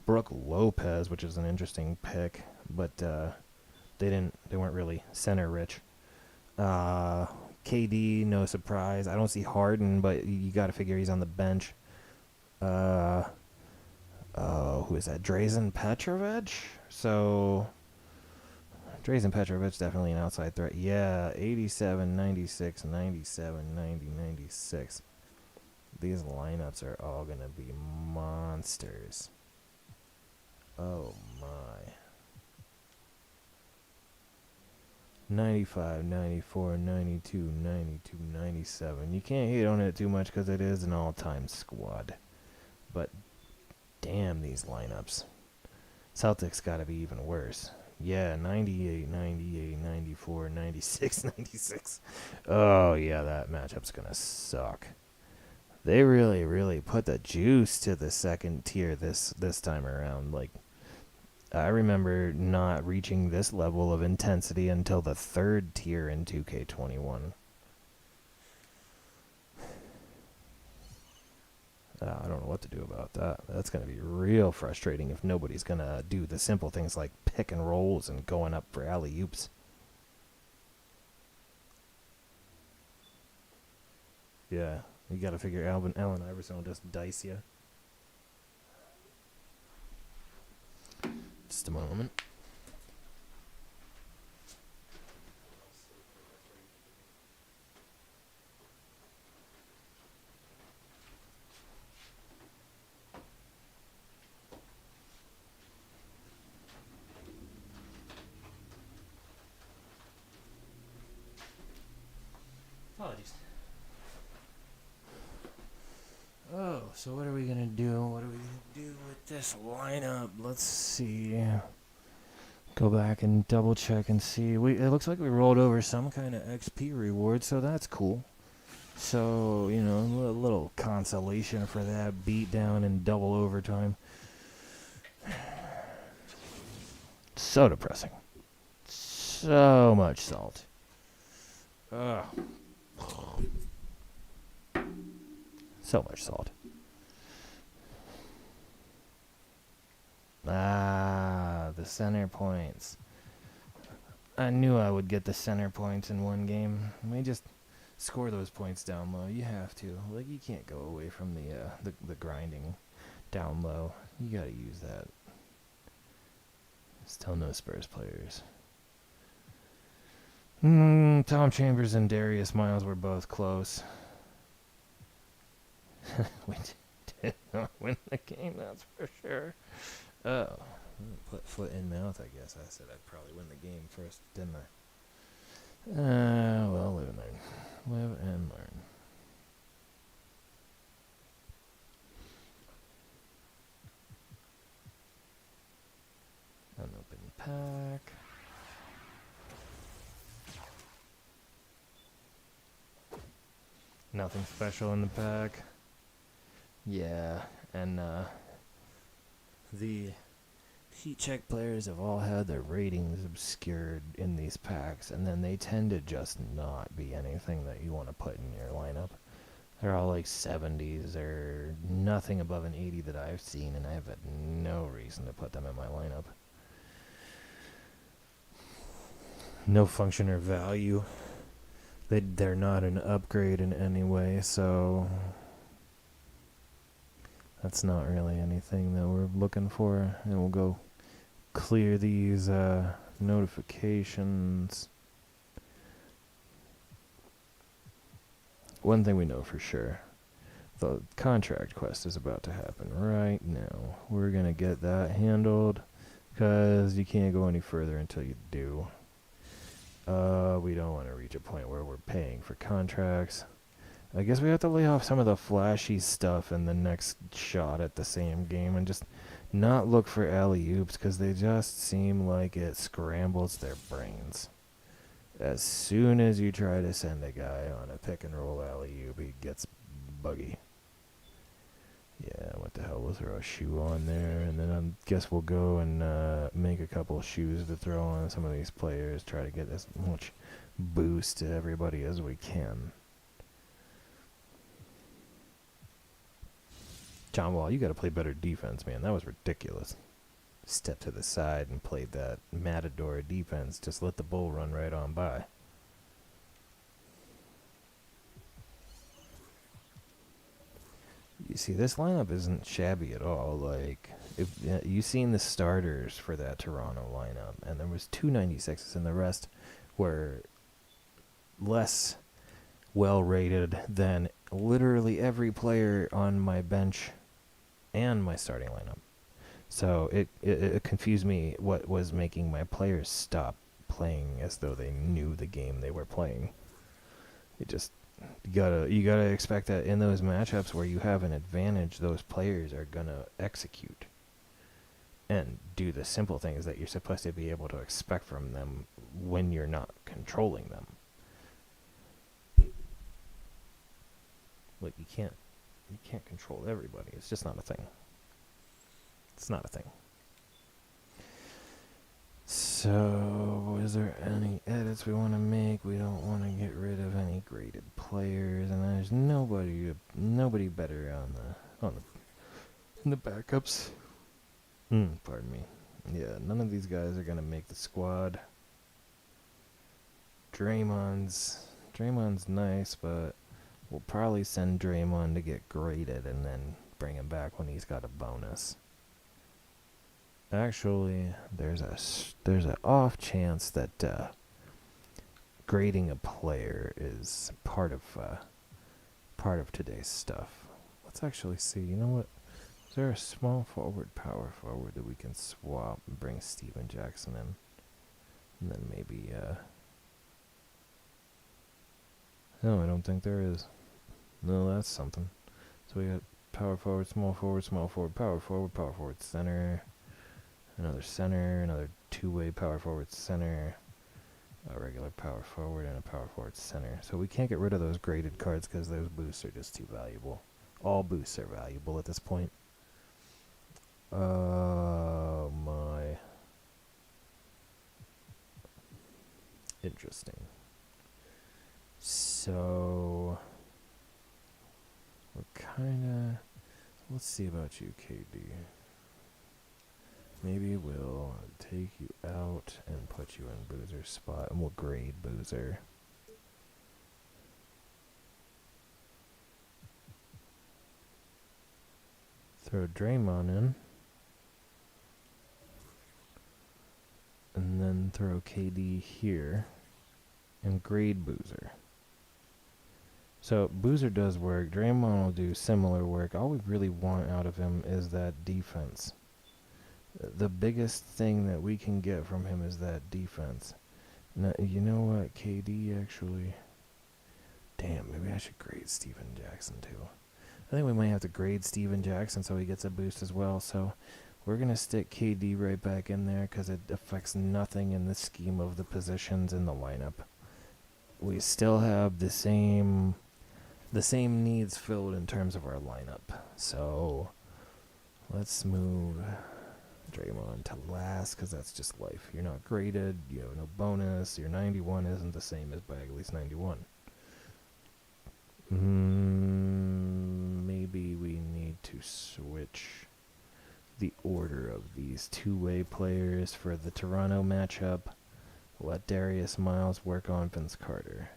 Brooke Lopez, which is an interesting pick, but they weren't really center rich. KD, no surprise. I don't see Harden, but you got to figure he's on the bench. Who is that? Drazen Petrovic. So Drazen Petrovic definitely an outside threat. Yeah, 87, 96, 97, 90, 96. These lineups are all going to be monsters. Oh, my. 95, 94, 92, 92, 97. You can't hate on it too much because it is an all-time squad. But damn these lineups. Celtics got to be even worse. Yeah, 98, 98, 94, 96, 96. Oh, yeah, that matchup's going to suck. They really, really put the juice to the second tier this time around. Like, I remember not reaching this level of intensity until the third tier in 2K21. I don't know what to do about that. That's going to be real frustrating if nobody's going to do the simple things like pick and rolls and going up for alley-oops. Yeah, you got to figure Allen Iverson will just dice you. Just a moment. Apologies. Oh, so what are we going to do? What are we going to do with this lineup? Let's see. Go back and double check and see. It looks like we rolled over some kind of XP reward, so that's cool. So, you know, a little consolation for that beatdown in double overtime. So depressing. So much salt. Ugh. So much salt. The center points. I knew I would get the center points in one game. We just score those points down low. You have to. Like, you can't go away from the grinding down low. You gotta use that. Still no Spurs players. Tom Chambers and Darius Miles were both close. We did not win the game, that's for sure. Oh, put foot in mouth, I guess. I said I'd probably win the game first, didn't I? Well, live and learn. Live and learn. Unopened pack. Nothing special in the pack. Yeah, and the heat check players have all had their ratings obscured in these packs, and then they tend to just not be anything that you want to put in your lineup. They're all like 70s or nothing above an 80 that I've seen, and I have had no reason to put them in my lineup. No function or value. They're not an upgrade in any way, so that's not really anything that we're looking for. And we'll go clear these notifications. One thing we know for sure, the contract quest is about to happen right now. We're going to get that handled because you can't go any further until you do. We don't want to reach a point where we're paying for contracts. I guess we have to lay off some of the flashy stuff in the next shot at the same game and just not look for alley-oops because they just seem like it scrambles their brains. As soon as you try to send a guy on a pick-and-roll alley-oop, he gets buggy. Yeah, what the hell, we'll throw a shoe on there, and then I guess we'll go and make a couple shoes to throw on some of these players, try to get as much boost to everybody as we can. John Wall, you got to play better defense, man. That was ridiculous. Step to the side and played that matador defense. Just let the bull run right on by. You see, this lineup isn't shabby at all. Like, if you seen the starters for that Toronto lineup, and there was 296s, and the rest were less well rated than literally every player on my bench and my starting lineup. So it confused me what was making my players stop playing as though they knew the game they were playing. It just you gotta expect that in those matchups where you have an advantage, those players are gonna execute and do the simple things that you're supposed to be able to expect from them when you're not controlling them. Like you can't control everybody. It's just not a thing. It's not a thing. So, is there any edits we want to make? We don't want to get rid of any graded players, and there's nobody better on the backups. Pardon me. Yeah, none of these guys are gonna make the squad. Draymond's nice, but we'll probably send Draymond to get graded and then bring him back when he's got a bonus. Actually, there's an off chance that grading a player is part of today's stuff. Let's actually see. You know what? Is there a small forward, power forward that we can swap and bring Steven Jackson in, and then maybe? No, I don't think there is. No, that's something. So we got power forward, small forward, power forward, center. Another center, another two-way power forward center, a regular power forward, and a power forward center. So we can't get rid of those graded cards because those boosts are just too valuable. All boosts are valuable at this point. Oh my. Interesting. So we're kinda... Let's see about you, KD. Maybe we'll take you out and put you in Boozer's spot, and we'll grade Boozer. Throw Draymond in. And then throw KD here. And grade Boozer. So Boozer does work. Draymond will do similar work. All we really want out of him is that defense. The biggest thing that we can get from him is that defense. Now, you know what? KD actually... Damn, maybe I should grade Steven Jackson too. I think we might have to grade Steven Jackson so he gets a boost as well. So we're going to stick KD right back in there because it affects nothing in the scheme of the positions in the lineup. We still have the same needs filled in terms of our lineup. So let's move Draymond to last because that's just life. You're not graded. You have no bonus. Your 91 isn't the same as Bagley's 91. Maybe we need to switch the order of these two-way players for the Toronto matchup. Let Darius Miles work on Vince Carter.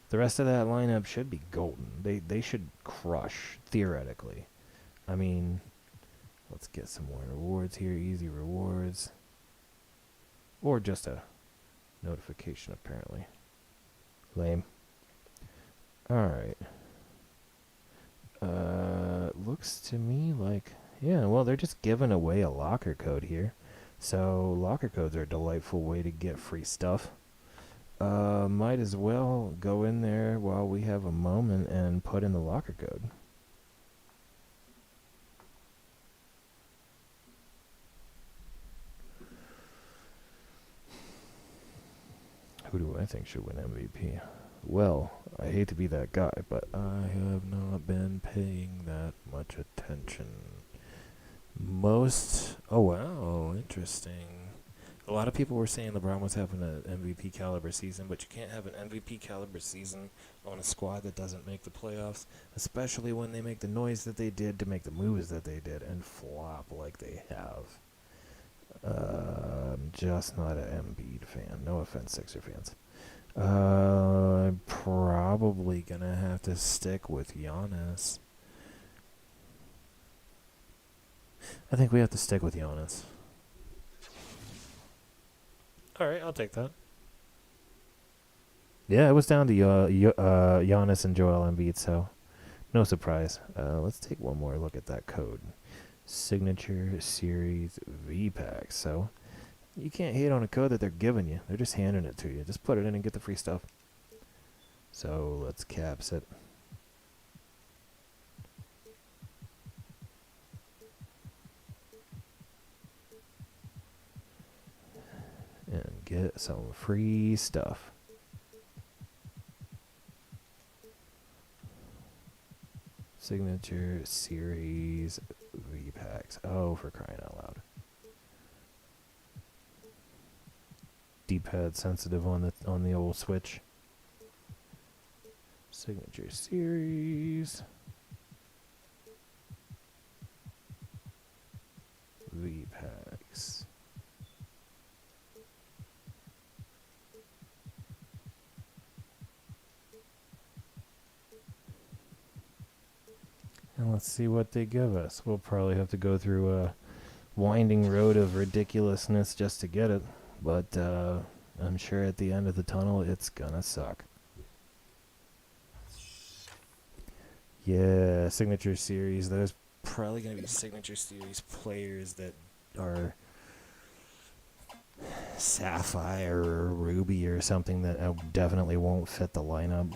The rest of that lineup should be golden. They should crush, theoretically. I mean, let's get some more rewards here. Easy rewards. Or just a notification, apparently. Lame. Alright. Looks to me like... Yeah, well, they're just giving away a locker code here. So, locker codes are a delightful way to get free stuff. Might as well go in there while we have a moment and put in the locker code. Who do I think should win MVP? Well, I hate to be that guy, but I have not been paying that much attention. Oh wow, interesting. A lot of people were saying LeBron was having an MVP caliber season, but you can't have an MVP caliber season on a squad that doesn't make the playoffs, especially when they make the noise that they did to make the moves that they did and flop like they have. I'm just not an Embiid fan. No offense, Sixer fans. I'm probably gonna have to stick with Giannis. I think we have to stick with Giannis. All right, I'll take that. Yeah, it was down to Giannis and Joel Embiid, so no surprise. Let's take one more look at that code. Signature Series V-Pack. So you can't hate on a code that they're giving you. They're just handing it to you. Just put it in and get the free stuff. So let's caps it. And get some free stuff. Signature Series V-Packs. Oh, for crying out loud. D-pad sensitive on the old Switch. Signature Series V-Packs. And let's see what they give us. We'll probably have to go through a winding road of ridiculousness just to get it. But I'm sure at the end of the tunnel, it's gonna suck. Yeah, Signature Series. There's probably gonna be Signature Series players that are Sapphire or Ruby or something that definitely won't fit the lineup.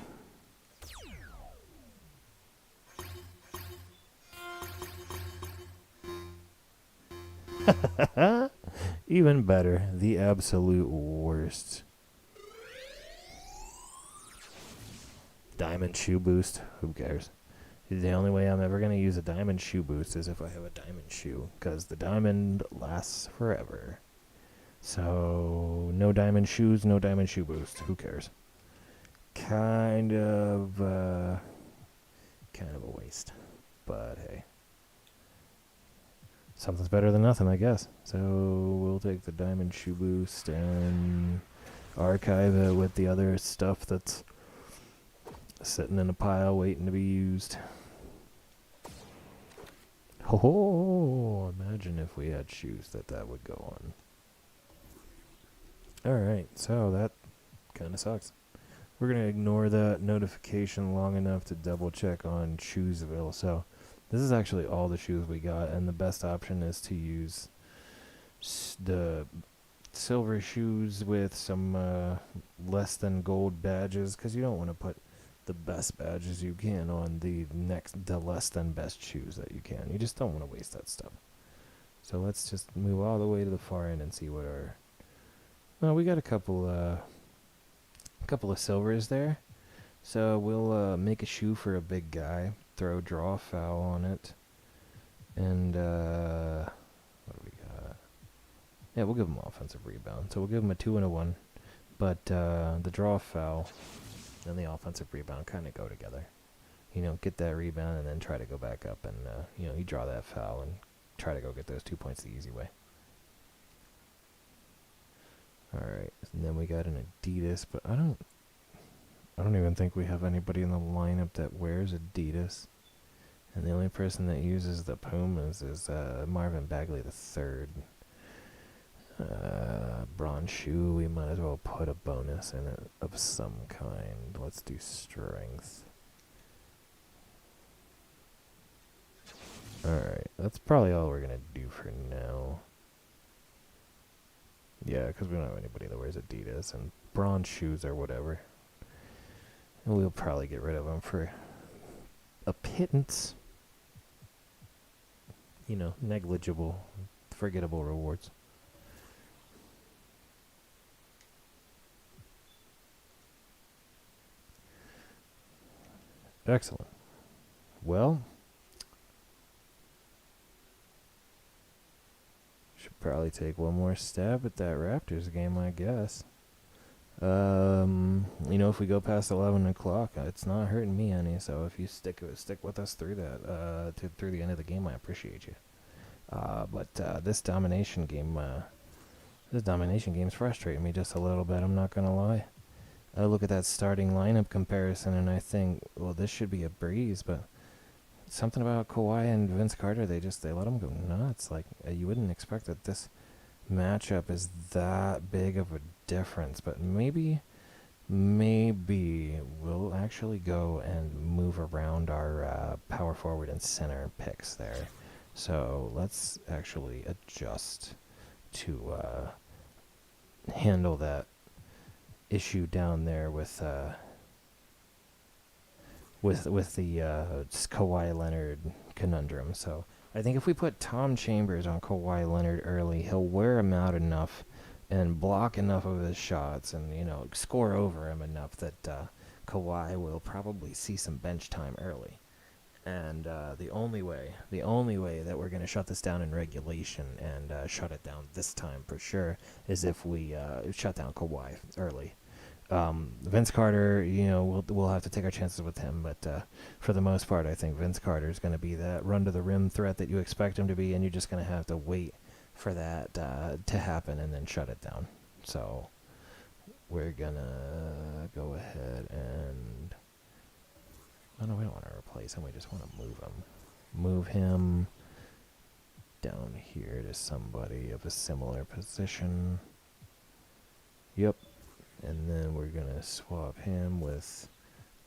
Even better, the absolute worst. Diamond shoe boost, who cares? The only way I'm ever going to use a diamond shoe boost is if I have a diamond shoe, because the diamond lasts forever. So, no diamond shoes, no diamond shoe boost, who cares? Kind of a waste, but hey. Something's better than nothing, I guess. So we'll take the diamond shoe boost and archive it with the other stuff that's sitting in a pile waiting to be used. Oh, imagine if we had shoes that would go on. Alright, so that kind of sucks. We're going to ignore that notification long enough to double check on Shoesville. So this is actually all the shoes we got, and the best option is to use the silver shoes with some less than gold badges, because you don't want to put the best badges you can on the less than best shoes that you can. You just don't want to waste that stuff. So let's just move all the way to the far end and see what our... Well, we got a couple of silvers there. So we'll make a shoe for a big guy. Draw foul on it. And, what do we got? Yeah, we'll give him offensive rebound. So we'll give him a 2 and a 1. But the draw foul and the offensive rebound kind of go together. You know, get that rebound and then try to go back up and, you draw that foul and try to go get those 2 points the easy way. Alright, and then we got an Adidas, but I don't even think we have anybody in the lineup that wears Adidas. And the only person that uses the Pumas is Marvin Bagley III. Bronze shoe, we might as well put a bonus in it of some kind. Let's do strength. Alright, that's probably all we're going to do for now. Yeah, because we don't have anybody that wears Adidas, and bronze shoes or whatever. And we'll probably get rid of them for a pittance. You know, negligible, forgettable rewards. Excellent. Well, should probably take one more stab at that Raptors game, I guess. You know, if we go past 11 o'clock, it's not hurting me any. So if you stick with us through that, through the end of the game, I appreciate you. But this domination game's frustrating me just a little bit. I'm not gonna lie. I look at that starting lineup comparison and I think, well, this should be a breeze. But something about Kawhi and Vince Carter, they let them go nuts. Like you wouldn't expect that this matchup is that big of a difference. But maybe we'll actually go and move around our power forward and center picks there. So let's actually adjust to handle that issue down there with the Kawhi Leonard conundrum. So I think if we put Tom Chambers on Kawhi Leonard early, he'll wear him out enough and block enough of his shots and, you know, score over him enough that Kawhi will probably see some bench time early. And the only way that we're going to shut this down in regulation and shut it down this time for sure is if we shut down Kawhi early. Vince Carter, you know, we'll have to take our chances with him, but for the most part, I think Vince Carter is going to be that run to the rim threat that you expect him to be, and you're just going to have to wait for that to happen and then shut it down. So we're going to go ahead and... Oh, no, we don't want to replace him. We just want to move him. Move him down here to somebody of a similar position. Yep. And then we're going to swap him with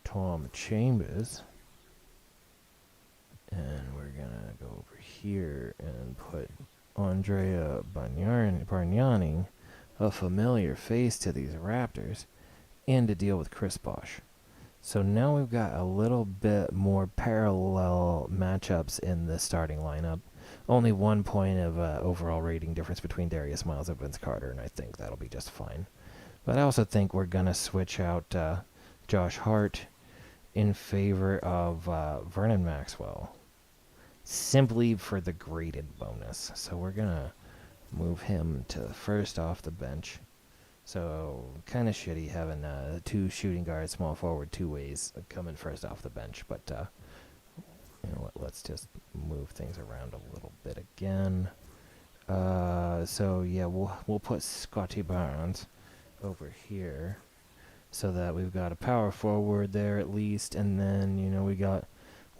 Tom Chambers. And we're going to go over here and put Andrea Bargnani, a familiar face to these Raptors, in to deal with Chris Bosh. So now we've got a little bit more parallel matchups in the starting lineup. Only 1 point of overall rating difference between Darius Miles and Vince Carter, and I think that'll be just fine. But I also think we're going to switch out Josh Hart in favor of Vernon Maxwell, simply for the graded bonus. So we're going to move him to first off the bench. So kind of shitty having two shooting guards, small forward, two ways coming first off the bench. But you know what? Let's just move things around a little bit again. So yeah, we'll put Scotty Barnes over here, so that we've got a power forward there at least, and then you know we got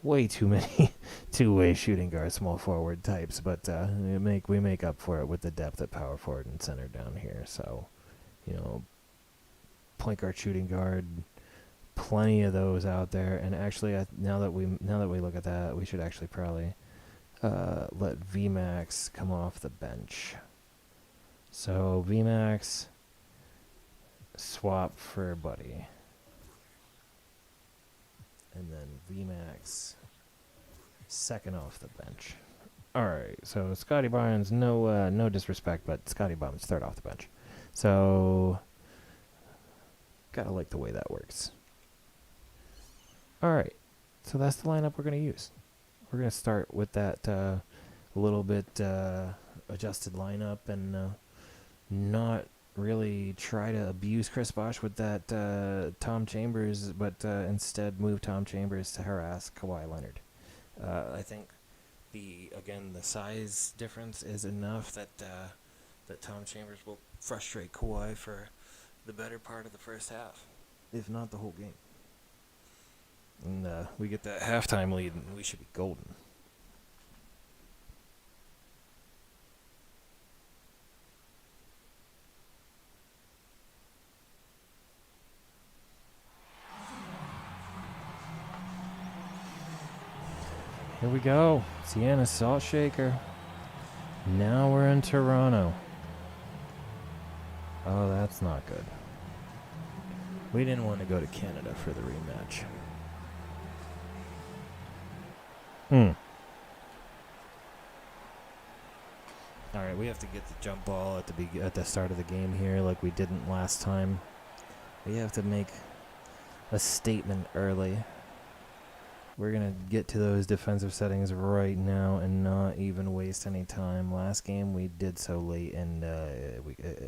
way too many two-way shooting guard, small forward types. But we make up for it with the depth at power forward and center down here. So. You know, point guard, shooting guard, plenty of those out there. And actually, now that we look at that, we should actually probably let VMAX come off the bench. So VMAX swap for Buddy, and then VMAX second off the bench. All right. So Scotty Barnes, no disrespect, but Scotty Barnes third off the bench. So, gotta like the way that works. Alright, so that's the lineup we're going to use. We're going to start with that little bit adjusted lineup and not really try to abuse Chris Bosh with that Tom Chambers, but instead move Tom Chambers to harass Kawhi Leonard. I think the size difference is enough that Tom Chambers will frustrate Kawhi for the better part of the first half, if not the whole game. And we get that halftime lead, and we should be golden. Here we go. Sienna Salt Shaker. Now we're in Toronto. Oh, that's not good. We didn't want to go to Canada for the rematch. All right, we have to get the jump ball at the start of the game here, like we didn't last time. We have to make a statement early. We're gonna get to those defensive settings right now and not even waste any time. Last game we did so late, and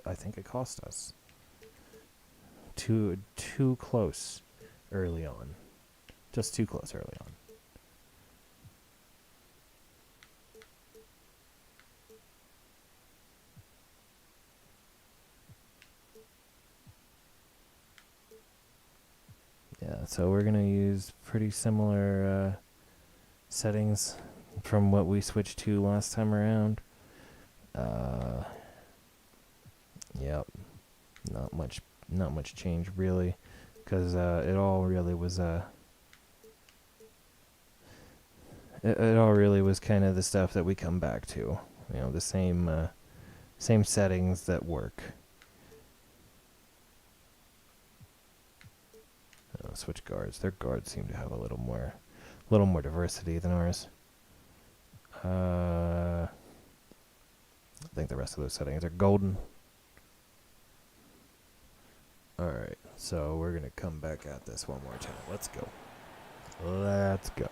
I think it cost us. Too close early on. Just too close early on. Yeah, so we're going to use pretty similar settings from what we switched to last time around. Yep. Not much change really, because it all really was kind of the stuff that we come back to. You know, the same settings that work. Switch guards. Their guards seem to have a little more diversity than ours. I think the rest of those settings are golden. Alright, so we're gonna come back at this one more time. Let's go. Let's go.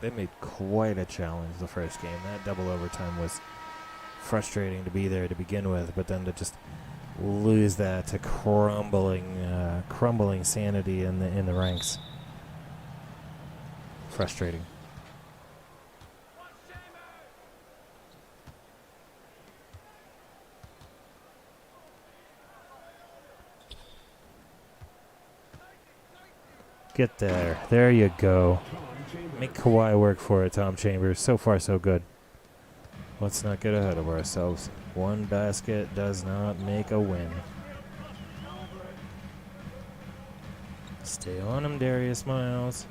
They made quite a challenge the first game. That double overtime was frustrating to be there to begin with, but then to just lose that to crumbling sanity in the ranks. Frustrating. Get there. There you go. Make Kawhi work for it, Tom Chambers. So far, so good. Let's not get ahead of ourselves. One basket does not make a win. Stay on him, Darius Miles.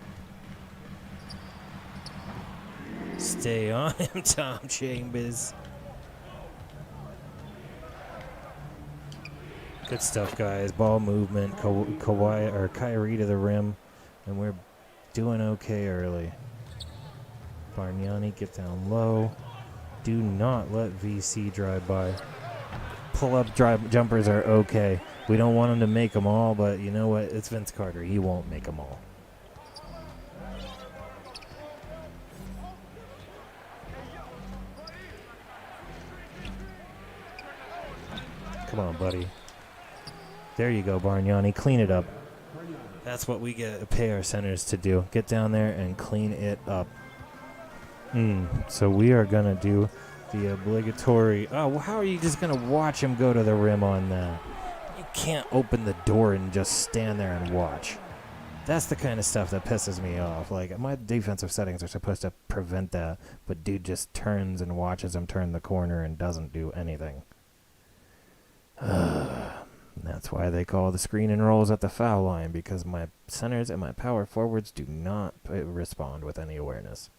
Stay on him, Tom Chambers. Good stuff, guys. Ball movement. Kawhi or Kyrie to the rim, and we're doing okay early. Bargnani, get down low. Do not let VC drive by. Pull-up jumpers are okay. We don't want him to make them all, but you know what? It's Vince Carter. He won't make them all. Come on, buddy. There you go, Bargnani. Clean it up. That's what we pay our centers to do. Get down there and clean it up. So we are going to do the obligatory... Oh, well, how are you just going to watch him go to the rim on that? You can't open the door and just stand there and watch. That's the kind of stuff that pisses me off. Like, my defensive settings are supposed to prevent that, but dude just turns and watches him turn the corner and doesn't do anything. That's why they call the screen and rolls at the foul line, because my centers and my power forwards do not respond with any awareness.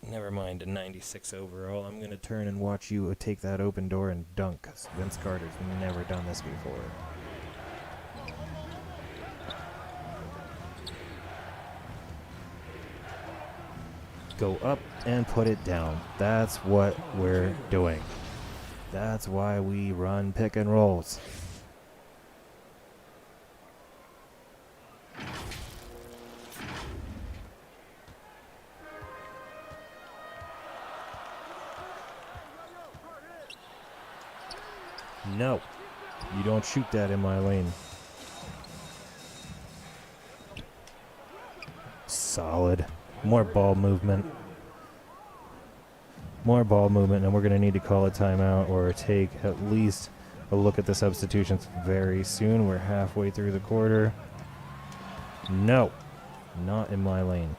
Never mind a 96 overall. I'm going to turn and watch you take that open door and dunk, because Vince Carter's never done this before. Go up and put it down. That's what we're doing. That's why we run pick and rolls. No, you don't shoot that in my lane. Solid. More ball movement. More ball movement, and we're going to need to call a timeout or take at least a look at the substitutions very soon. We're halfway through the quarter. No, not in my lane.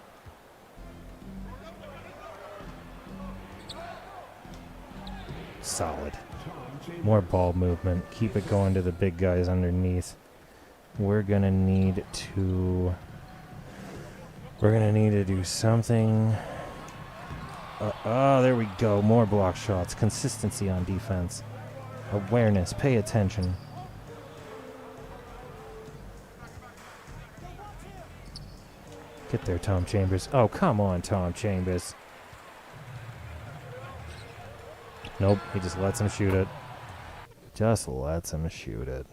Solid. More ball movement. Keep it going to the big guys underneath. We're going to need to do something Oh, there we go. More block shots. Consistency on defense. Awareness. Pay attention. Get there, Tom Chambers. Oh, come on, Tom Chambers. Nope, he just lets him shoot it. Just lets him shoot it.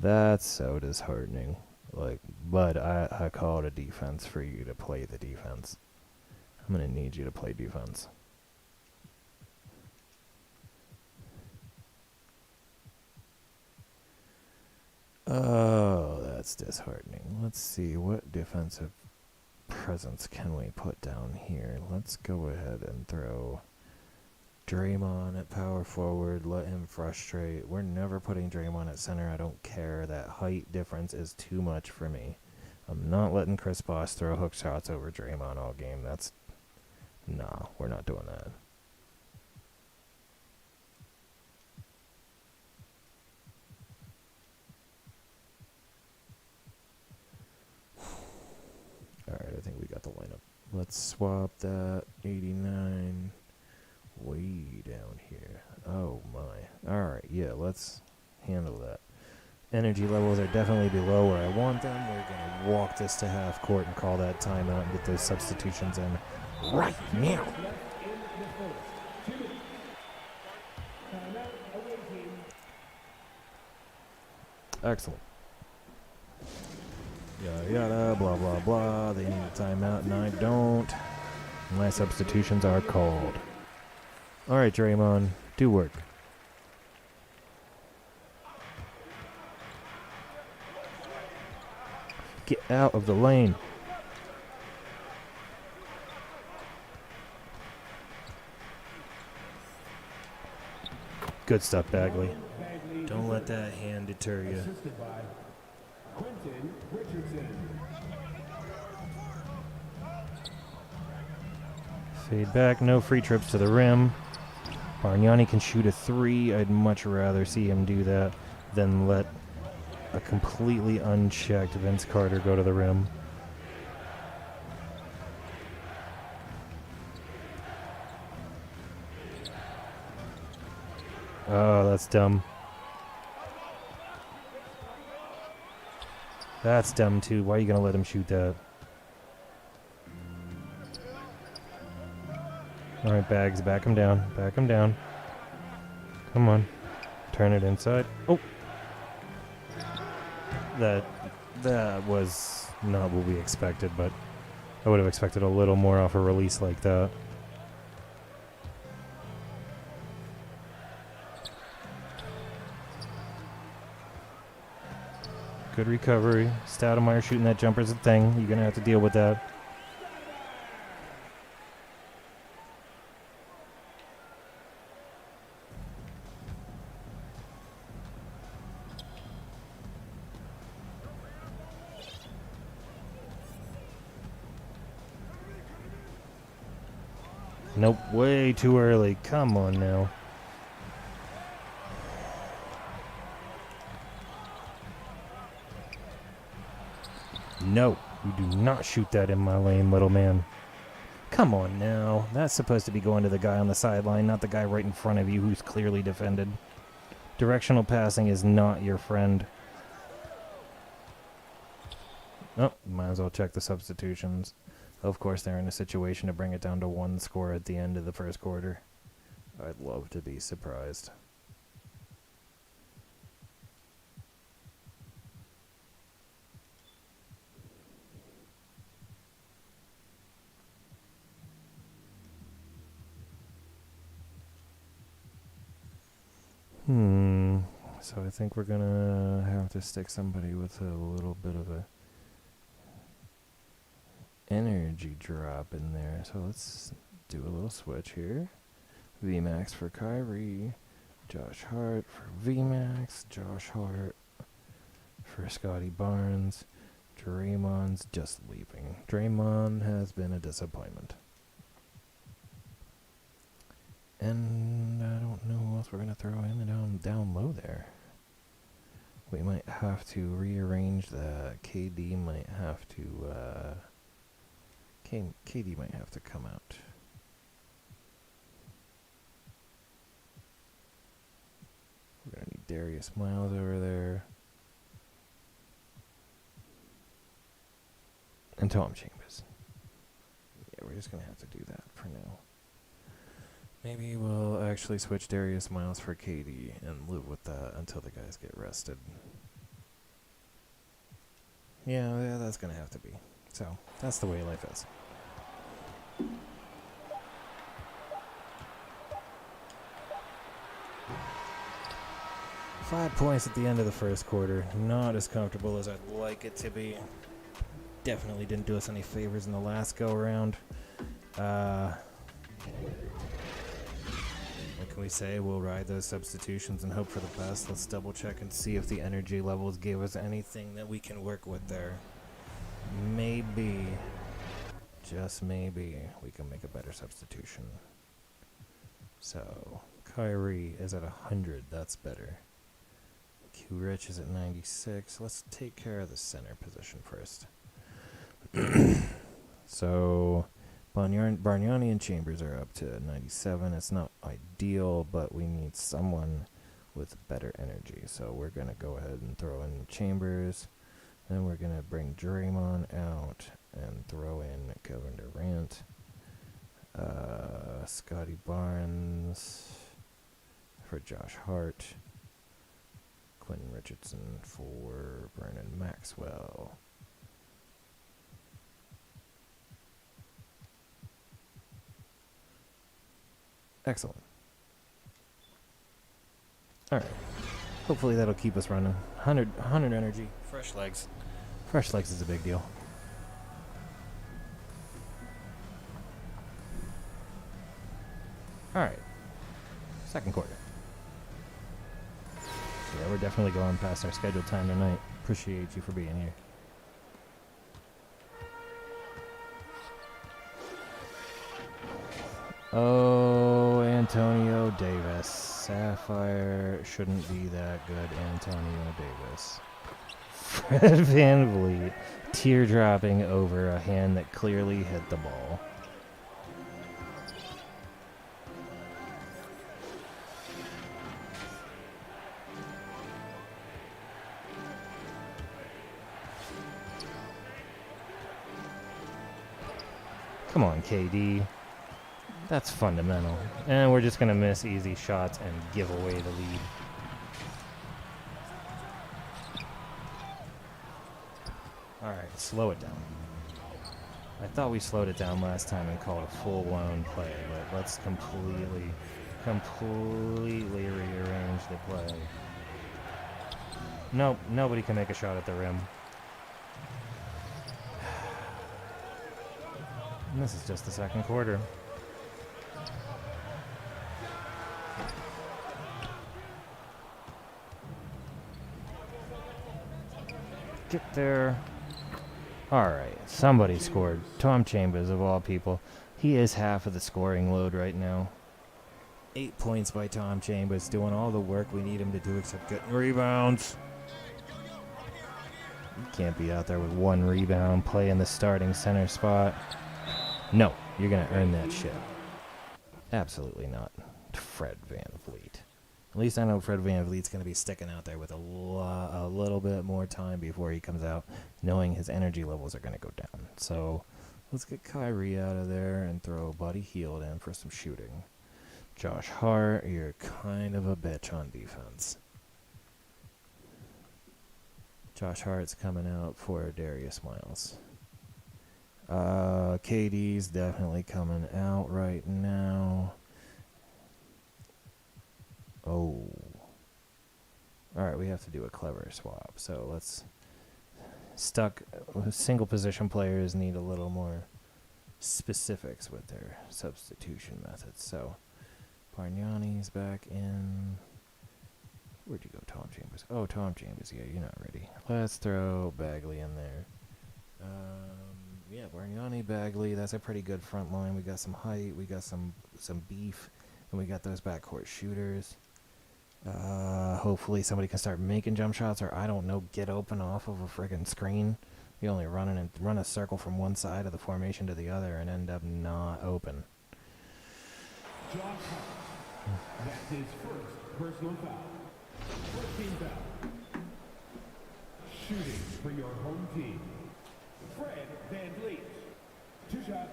That's so disheartening. Like, but I call it a defense for you to play the defense. I'm going to need you to play defense. Oh, that's disheartening. Let's see, what defensive presence can we put down here? Let's go ahead and throw Draymond at power forward. Let him frustrate. We're never putting Draymond at center. I don't care. That height difference is too much for me. I'm not letting Chris Bosh throw hook shots over Draymond all game. Nah, we're not doing that. Alright, I think we got the lineup. Let's swap that 89 way down here. Oh my. Alright, yeah, let's handle that. Energy levels are definitely below where I want them. We're going to walk this to half court and call that timeout and get those substitutions in right now. Excellent. Yada yada, blah blah blah. They need a timeout and I don't. My substitutions are called. Alright, Draymond, do work. Get out of the lane. Good stuff, Bagley. Don't let that hand deter you. Fade back, no free trips to the rim. Bargnani can shoot a three. I'd much rather see him do that than let a completely unchecked Vince Carter go to the rim. Oh, that's dumb. That's dumb too. Why are you going to let him shoot that? Alright, Bags, back him down. Back him down. Come on. Turn it inside. Oh! That was not what we expected, but I would have expected a little more off a release like that. Good recovery. Stoudemire shooting that jumper's a thing. You're going to have to deal with that. Nope, way too early. Come on now. No, you do not shoot that in my lane, little man. Come on now. That's supposed to be going to the guy on the sideline, not the guy right in front of you who's clearly defended. Directional passing is not your friend. Oh, might as well check the substitutions. Of course, they're in a situation to bring it down to one score at the end of the first quarter. I'd love to be surprised. So I think we're gonna have to stick somebody with a little bit of a energy drop in there. So let's do a little switch here. VMAX for Kyrie, Josh Hart for VMAX, Josh Hart for Scotty Barnes. Draymond's just leaving. Draymond has been a disappointment. And I don't know who else we're going to throw in down low there. We might have to rearrange that. KD might have to... KD might have to come out. Darius Miles over there. And Tom Chambers. Yeah, we're just going to have to do that for now. Maybe we'll actually switch Darius Miles for KD and live with that until the guys get rested. Yeah, that's going to have to be. So, that's the way life is. Five points at the end of the first quarter. Not as comfortable as I'd like it to be. Definitely didn't do us any favors in the last go-around. What can we say? We'll ride those substitutions and hope for the best. Let's double check and see if the energy levels gave us anything that we can work with there. Maybe, just maybe, we can make a better substitution. So, Kyrie is at 100. That's better. Q Rich is at 96. Let's take care of the center position first. So, Bargnani and Chambers are up to 97. It's not ideal, but we need someone with better energy. So we're going to go ahead and throw in Chambers. Then we're going to bring Draymond out and throw in Kevin Durant. Scotty Barnes for Josh Hart. Quentin Richardson for Vernon Maxwell. Excellent. Alright. Hopefully that'll keep us running. 100 energy. Fresh legs. Fresh legs is a big deal. Alright. Second quarter. Yeah, we're definitely going past our scheduled time tonight. Appreciate you for being here. Oh, Antonio Davis. Sapphire shouldn't be that good, Antonio Davis. Fred VanVleet teardropping over a hand that clearly hit the ball. Come on, KD. That's fundamental. And we're just going to miss easy shots and give away the lead. Alright, slow it down. I thought we slowed it down last time and called a full-blown play, but let's completely rearrange the play. Nope, nobody can make a shot at the rim. And this is just the second quarter. Get there. Alright, somebody scored. Tom Chambers, of all people. He is half of the scoring load right now. 8 points by Tom Chambers, doing all the work we need him to do except getting rebounds. You can't be out there with 1 rebound, playing the starting center spot. No, you're going to earn that shit. Absolutely not. Fred VanVleet. At least I know Fred VanVleet's going to be sticking out there with a little bit more time before he comes out, knowing his energy levels are going to go down. So let's get Kyrie out of there and throw Buddy Hield in for some shooting. Josh Hart, you're kind of a bitch on defense. Josh Hart's coming out for Darius Miles. KD's definitely coming out right now. Oh. Alright, we have to do a clever swap. So let's... Single position players need a little more specifics with their substitution methods. So, Bargnani's back in... Where'd you go, Tom Chambers? Oh, Tom Chambers. Yeah, you're not ready. Let's throw Bagley in there. Yeah, Bargnani, Bagley. That's a pretty good front line. We got some height. We got some beef. And we got those backcourt shooters. Hopefully somebody can start making jump shots, or I don't know, get open off of a friggin' screen. You only run a circle from one side of the formation to the other and end up not open. Josh Hart. That's his first personal foul. First team foul. Shooting for your home team. Fred Van Vliet. 2 shots.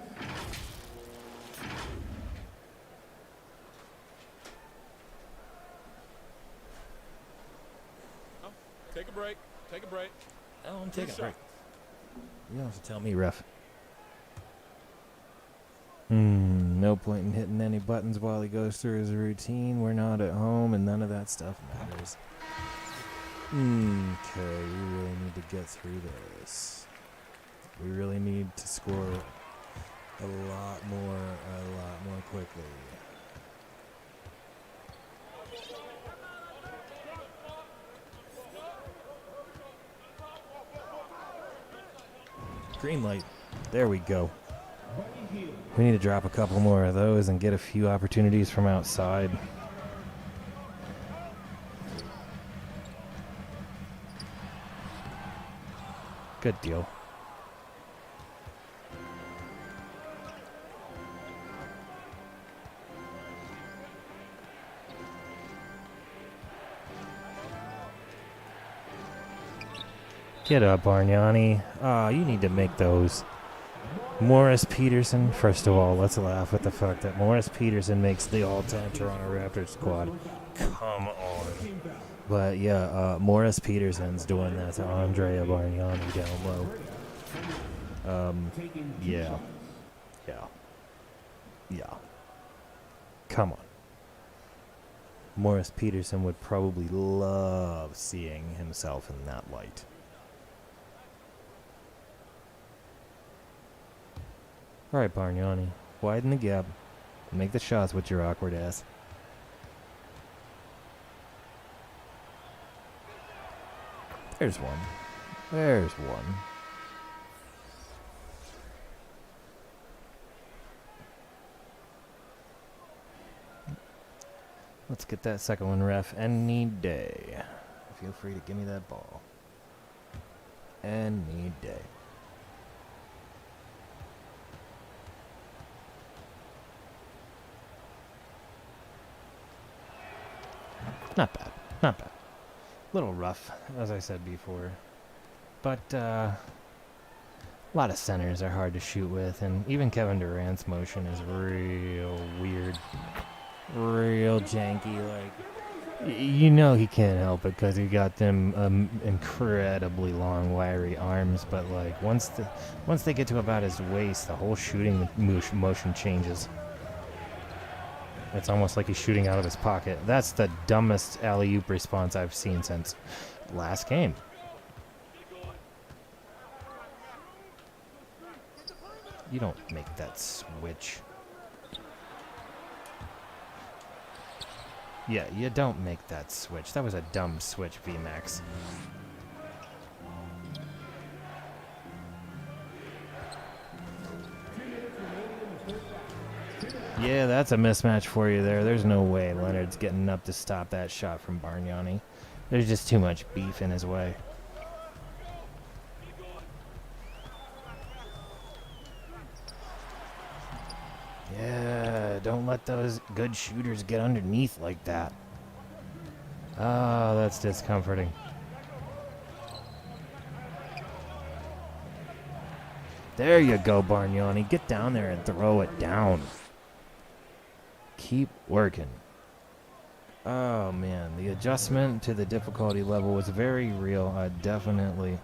Take a break. Take a break. Oh, I'm Two taking a break. shots. You don't have to tell me, ref. No point in hitting any buttons while he goes through his routine. We're not at home, and none of that stuff matters. Okay, we really need to get through this. We really need to score a lot more quickly. Green light. There we go. We need to drop a couple more of those and get a few opportunities from outside. Good deal. Get up, Bargnani. You need to make those. Morris Peterson. First of all, let's laugh at the fact that Morris Peterson makes the all-time Toronto Raptors squad. Come on. But yeah, Morris Peterson's doing that to Andrea Bargnani down low. Yeah. Come on. Morris Peterson would probably love seeing himself in that light. All right, Bargnani, widen the gap. Make the shots with your awkward ass. There's one. There's one. Let's get that second one, ref. Any day. Feel free to give me that ball. Any day. Not bad. Not bad. Little rough, as I said before. But, a lot of centers are hard to shoot with, and even Kevin Durant's motion is real weird. Real janky, like... You know he can't help it because he got them incredibly long, wiry arms, but, like, once they get to about his waist, the whole shooting motion changes. It's almost like he's shooting out of his pocket. That's the dumbest alley-oop response I've seen since last game. You don't make that switch. Yeah, you don't make that switch. That was a dumb switch, VMAX. Yeah, that's a mismatch for you there. There's no way Leonard's getting up to stop that shot from Bargnani. There's just too much beef in his way. Yeah, don't let those good shooters get underneath like that. Oh, that's discomforting. There you go, Bargnani. Get down there and throw it down. Keep working. Oh, man. The adjustment to the difficulty level was very real. I definitely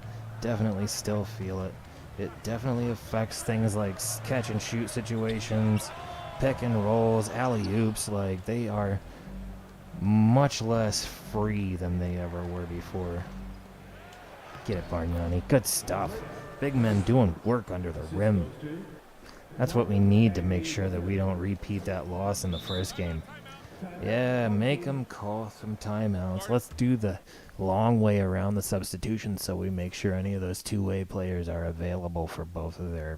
still feel it. It definitely affects things like catch and shoot situations, pick and rolls, alley-oops. Like, they are much less free than they ever were before. Get it, Bargnani. Good stuff. Big men doing work under the rim. That's what we need to make sure that we don't repeat that loss in the first game. Yeah, make them call some timeouts. Let's do the long way around the substitutions so we make sure any of those two-way players are available for both of their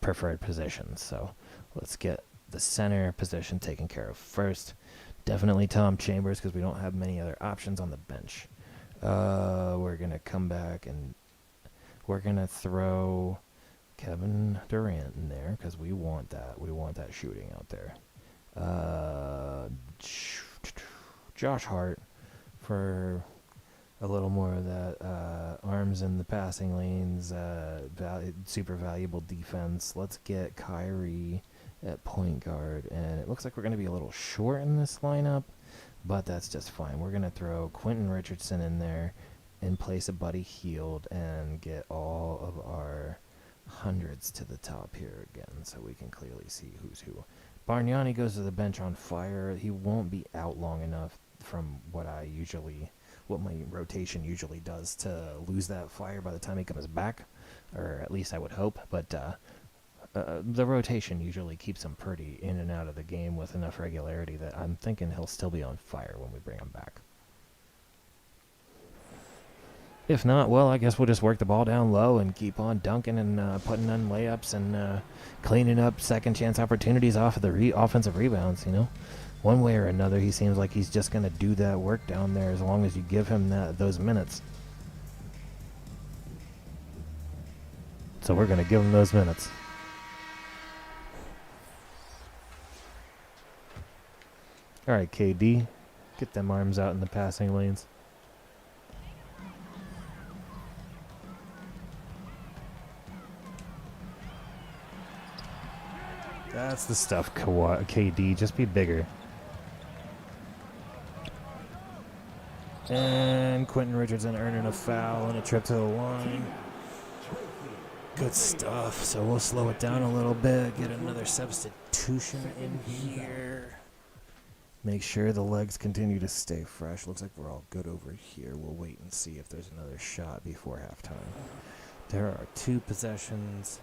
preferred positions. So let's get the center position taken care of first. Definitely Tom Chambers because we don't have many other options on the bench. We're going to come back and we're going to throw Kevin Durant in there because we want that. We want that shooting out there. Josh Hart for a little more of that arms in the passing lanes, super valuable defense. Let's get Kyrie at point guard, and it looks like we're going to be a little short in this lineup, but that's just fine. We're going to throw Quentin Richardson in there in place of Buddy Hield and get all of our hundreds to the top here again so we can clearly see who's who. Bargnani goes to the bench on fire. He won't be out long enough from what my rotation usually does to lose that fire by the time he comes back, or at least I would hope, but the rotation usually keeps him pretty in and out of the game with enough regularity that I'm thinking he'll still be on fire when we bring him back. If not, well, I guess we'll just work the ball down low and keep on dunking and putting in layups and cleaning up second chance opportunities off of the offensive rebounds, you know. One way or another, he seems like he's just going to do that work down there as long as you give him those minutes. So we're going to give him those minutes. All right, KD, get them arms out in the passing lanes. That's the stuff, KD. Just be bigger. And Quentin Richardson earning a foul and a trip to the line. Good stuff. So we'll slow it down a little bit. Get another substitution in here. Make sure the legs continue to stay fresh. Looks like we're all good over here. We'll wait and see if there's another shot before halftime. There are 2 possessions.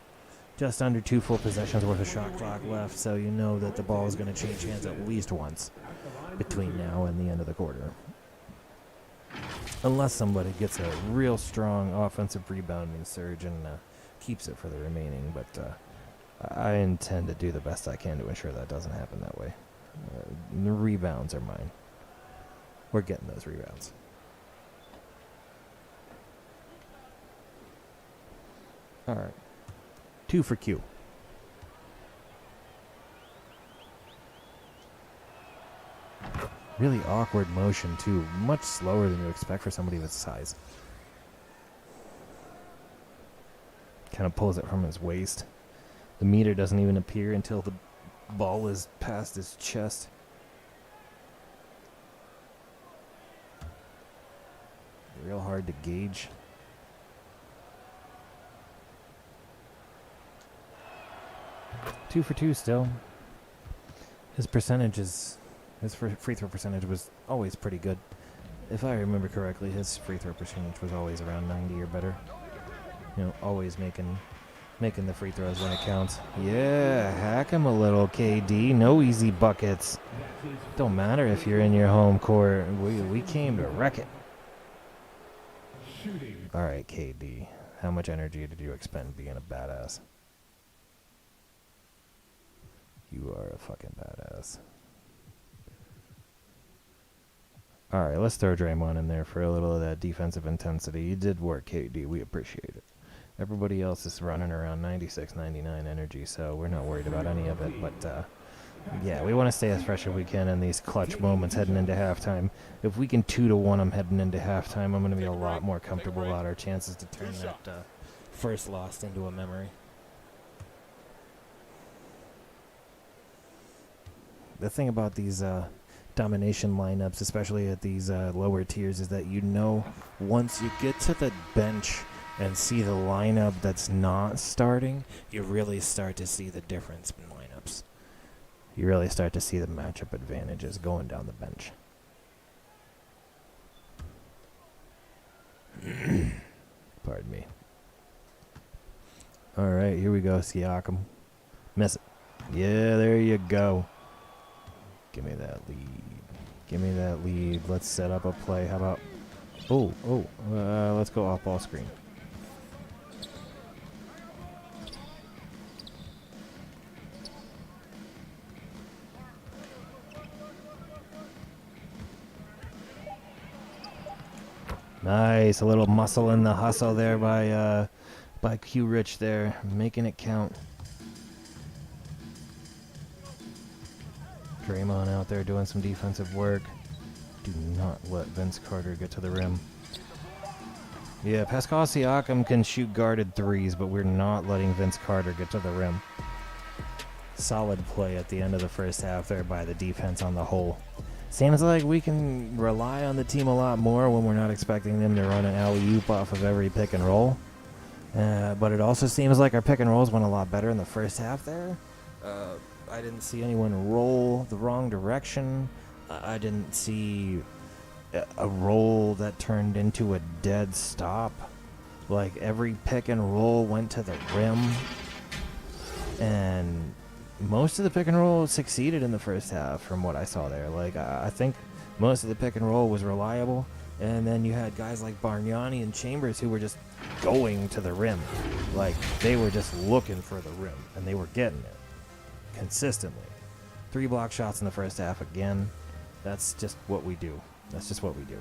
Just under 2 full possessions worth of shot clock left, so you know that the ball is going to change hands at least once between now and the end of the quarter. Unless somebody gets a real strong offensive rebounding surge and keeps it for the remaining, but I intend to do the best I can to ensure that doesn't happen that way. The rebounds are mine. We're getting those rebounds. All right. 2 for Q. Really awkward motion, too. Much slower than you expect for somebody of his size. Kind of pulls it from his waist. The meter doesn't even appear until the ball is past his chest. Real hard to gauge. Two for two still. His free throw percentage was always pretty good. If I remember correctly, his free throw percentage was always around 90 or better. You know, always making the free throws when it counts. Yeah, hack him a little, KD. No easy buckets. Don't matter if you're in your home court. We came to wreck it. All right, KD. How much energy did you expend being a badass? You are a fucking badass. All right, let's throw Draymond in there for a little of that defensive intensity. You did work, KD. We appreciate it. Everybody else is running around 96, 99 energy, so we're not worried about any of it. But, yeah, we want to stay as fresh as we can in these clutch moments heading into halftime. If we can 2-1 them heading into halftime, I'm going to be a lot more comfortable about our chances to turn that first loss into a memory. The thing about these domination lineups, especially at these lower tiers, is that you know once you get to the bench and see the lineup that's not starting, you really start to see the difference in lineups. You really start to see the matchup advantages going down the bench. Pardon me. All right, here we go, Siakam. Miss it. Yeah, there you go. Give me that lead. Give me that lead. Let's set up a play. How about... let's go off ball screen. Nice, a little muscle in the hustle there by Q Rich there, making it count. Draymond out there doing some defensive work. Do not let Vince Carter get to the rim. Yeah, Pascal Siakam can shoot guarded threes, but we're not letting Vince Carter get to the rim. Solid play at the end of the first half there by the defense on the whole. Seems like we can rely on the team a lot more when we're not expecting them to run an alley-oop off of every pick and roll. But it also seems like our pick and rolls went a lot better in the first half there. I didn't see anyone roll the wrong direction. I didn't see a roll that turned into a dead stop. Like, every pick and roll went to the rim. And most of the pick and roll succeeded in the first half from what I saw there. Like, I think most of the pick and roll was reliable. And then you had guys like Bargnani and Chambers who were just going to the rim. Like, they were just looking for the rim, and they were getting it consistently. 3 block shots in the first half again. That's just what we do. That's just what we do.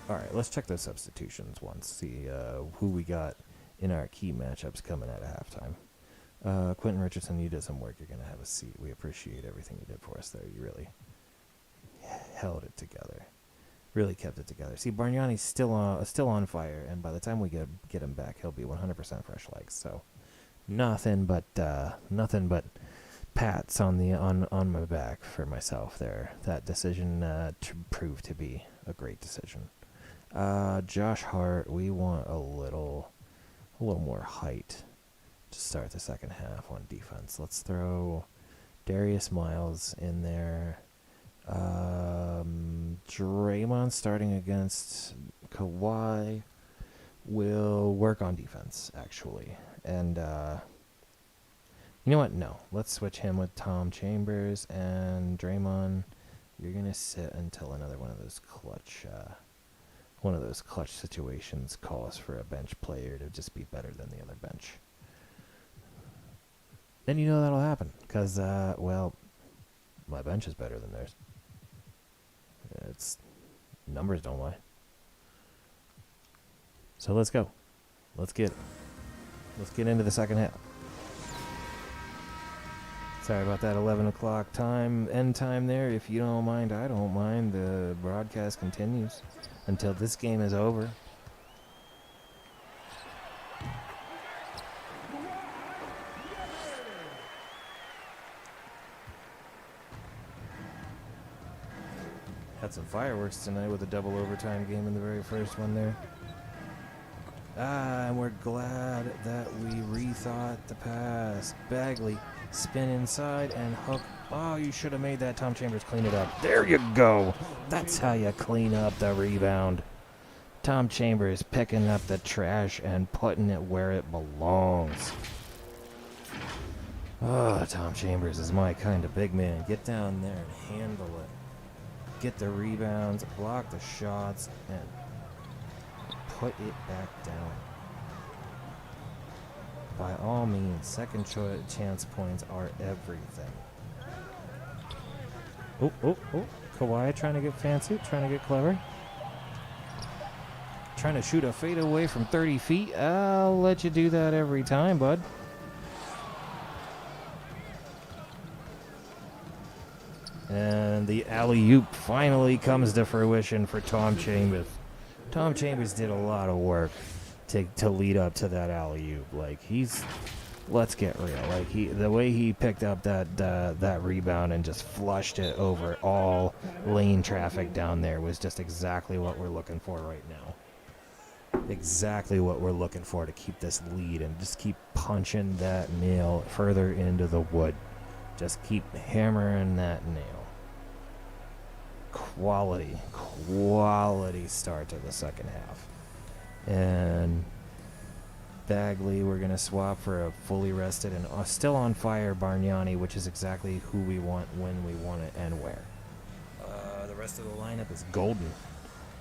All right, let's check those substitutions once. See who we got in our key matchups coming out of halftime. Quentin Richardson, you did some work. You're going to have a seat. We appreciate everything you did for us there. You really held it together. Really kept it together. See, Bargnani's still on fire, and by the time we get him back, he'll be 100% fresh legs. So nothing but pats on my back for myself there. That decision proved to be a great decision. Josh Hart, we want a little more height to start the second half on defense. Let's throw Darius Miles in there. Draymond starting against Kawhi will work on defense, actually. And you know what? No. Let's switch him with Tom Chambers, and Draymond, you're going to sit until another one of those clutch situations calls for a bench player to just be better than the other bench. Then you know that'll happen, because, well, my bench is better than theirs. It's numbers don't lie. So let's go. Let's get into the second half. Sorry about that 11 o'clock end time there. If you don't mind, I don't mind. The broadcast continues until this game is over. Had some fireworks tonight with a double overtime game in the very first one there. And we're glad that we rethought the pass. Bagley, spin inside and hook. Oh, you should have made that. Tom Chambers clean it up. There you go. That's how you clean up the rebound. Tom Chambers picking up the trash and putting it where it belongs. Oh, Tom Chambers is my kind of big man. Get down there and handle it. Get the rebounds, block the shots, and put it back down. By all means, second chance points are everything. Oh. Kawhi trying to get fancy, trying to get clever. Trying to shoot a fadeaway from 30 feet. I'll let you do that every time, bud. And the alley-oop finally comes to fruition for Tom Chambers. Tom Chambers did a lot of work to lead up to that alley-oop. Like, let's get real. Like, the way he picked up that rebound and just flushed it over all lane traffic down there was just exactly what we're looking for right now. Exactly what we're looking for to keep this lead and just keep punching that nail further into the wood. Just keep hammering that nail. Quality start to the second half. And Bagley, we're going to swap for a fully rested and still on fire Bargnani, which is exactly who we want, when we want it, and where. The rest of the lineup is golden.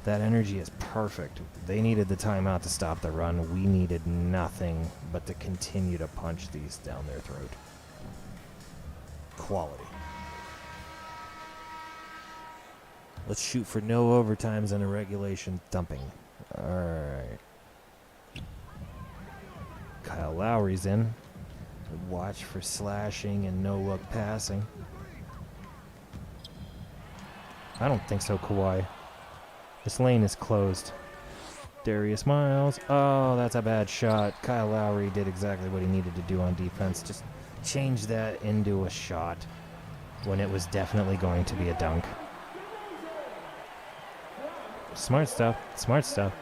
That energy is perfect. They needed the timeout to stop the run. We needed nothing but to continue to punch these down their throat. Quality. Let's shoot for no overtimes and a regulation thumping. All right. Kyle Lowry's in. Watch for slashing and no-look passing. I don't think so, Kawhi. This lane is closed. Darius Miles. Oh, that's a bad shot. Kyle Lowry did exactly what he needed to do on defense. Just change that into a shot when it was definitely going to be a dunk. Smart stuff. Smart stuff.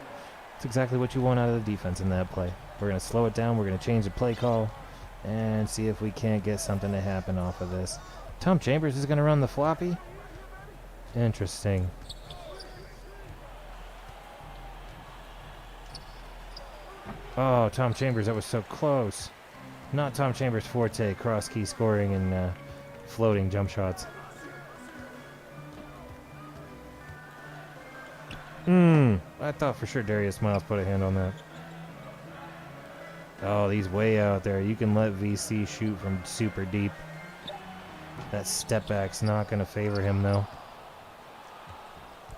It's exactly what you want out of the defense in that play. We're going to slow it down. We're going to change the play call and see if we can't get something to happen off of this. Tom Chambers is going to run the floppy? Interesting. Oh, Tom Chambers, that was so close. Not Tom Chambers' forte, cross-key scoring and floating jump shots. I thought for sure Darius Miles put a hand on that. Oh, he's way out there. You can let VC shoot from super deep. That step back's not going to favor him, though.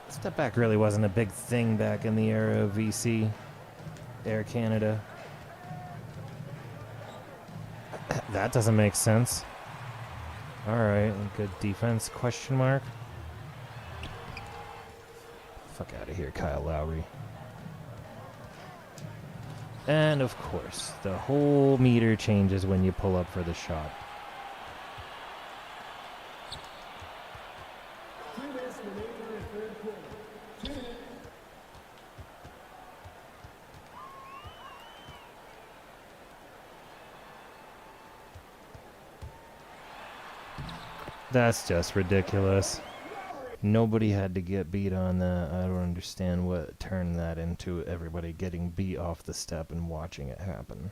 Step back really wasn't a big thing back in the era of VC. Air Canada. That doesn't make sense. Alright, good defense, question mark. Fuck out of here, Kyle Lowry. And of course, the whole meter changes when you pull up for the shot. That's just ridiculous. Nobody had to get beat on that. I don't understand what turned that into everybody getting beat off the step and watching it happen.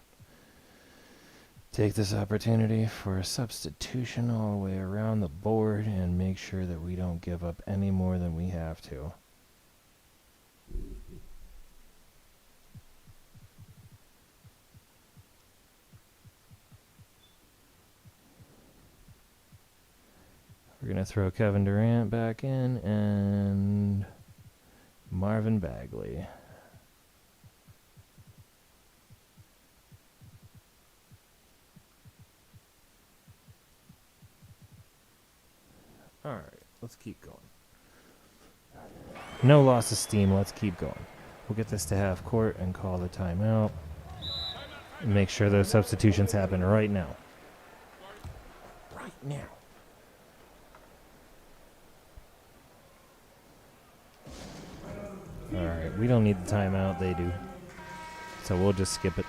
Take this opportunity for a substitution all the way around the board and make sure that we don't give up any more than we have to. We're going to throw Kevin Durant back in and Marvin Bagley. All right, let's keep going. No loss of steam. Let's keep going. We'll get this to half court and call the timeout. And make sure those substitutions happen right now. Right now. Alright, we don't need the timeout, they do. So we'll just skip it.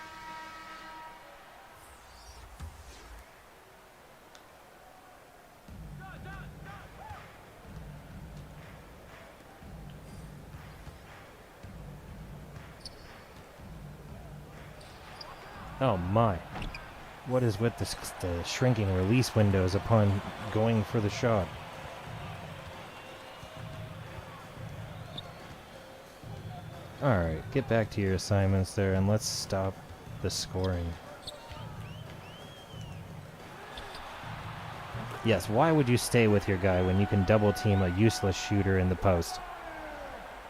Oh my. What is with the shrinking release windows upon going for the shot? Alright, get back to your assignments there and let's stop the scoring. Yes, why would you stay with your guy when you can double team a useless shooter in the post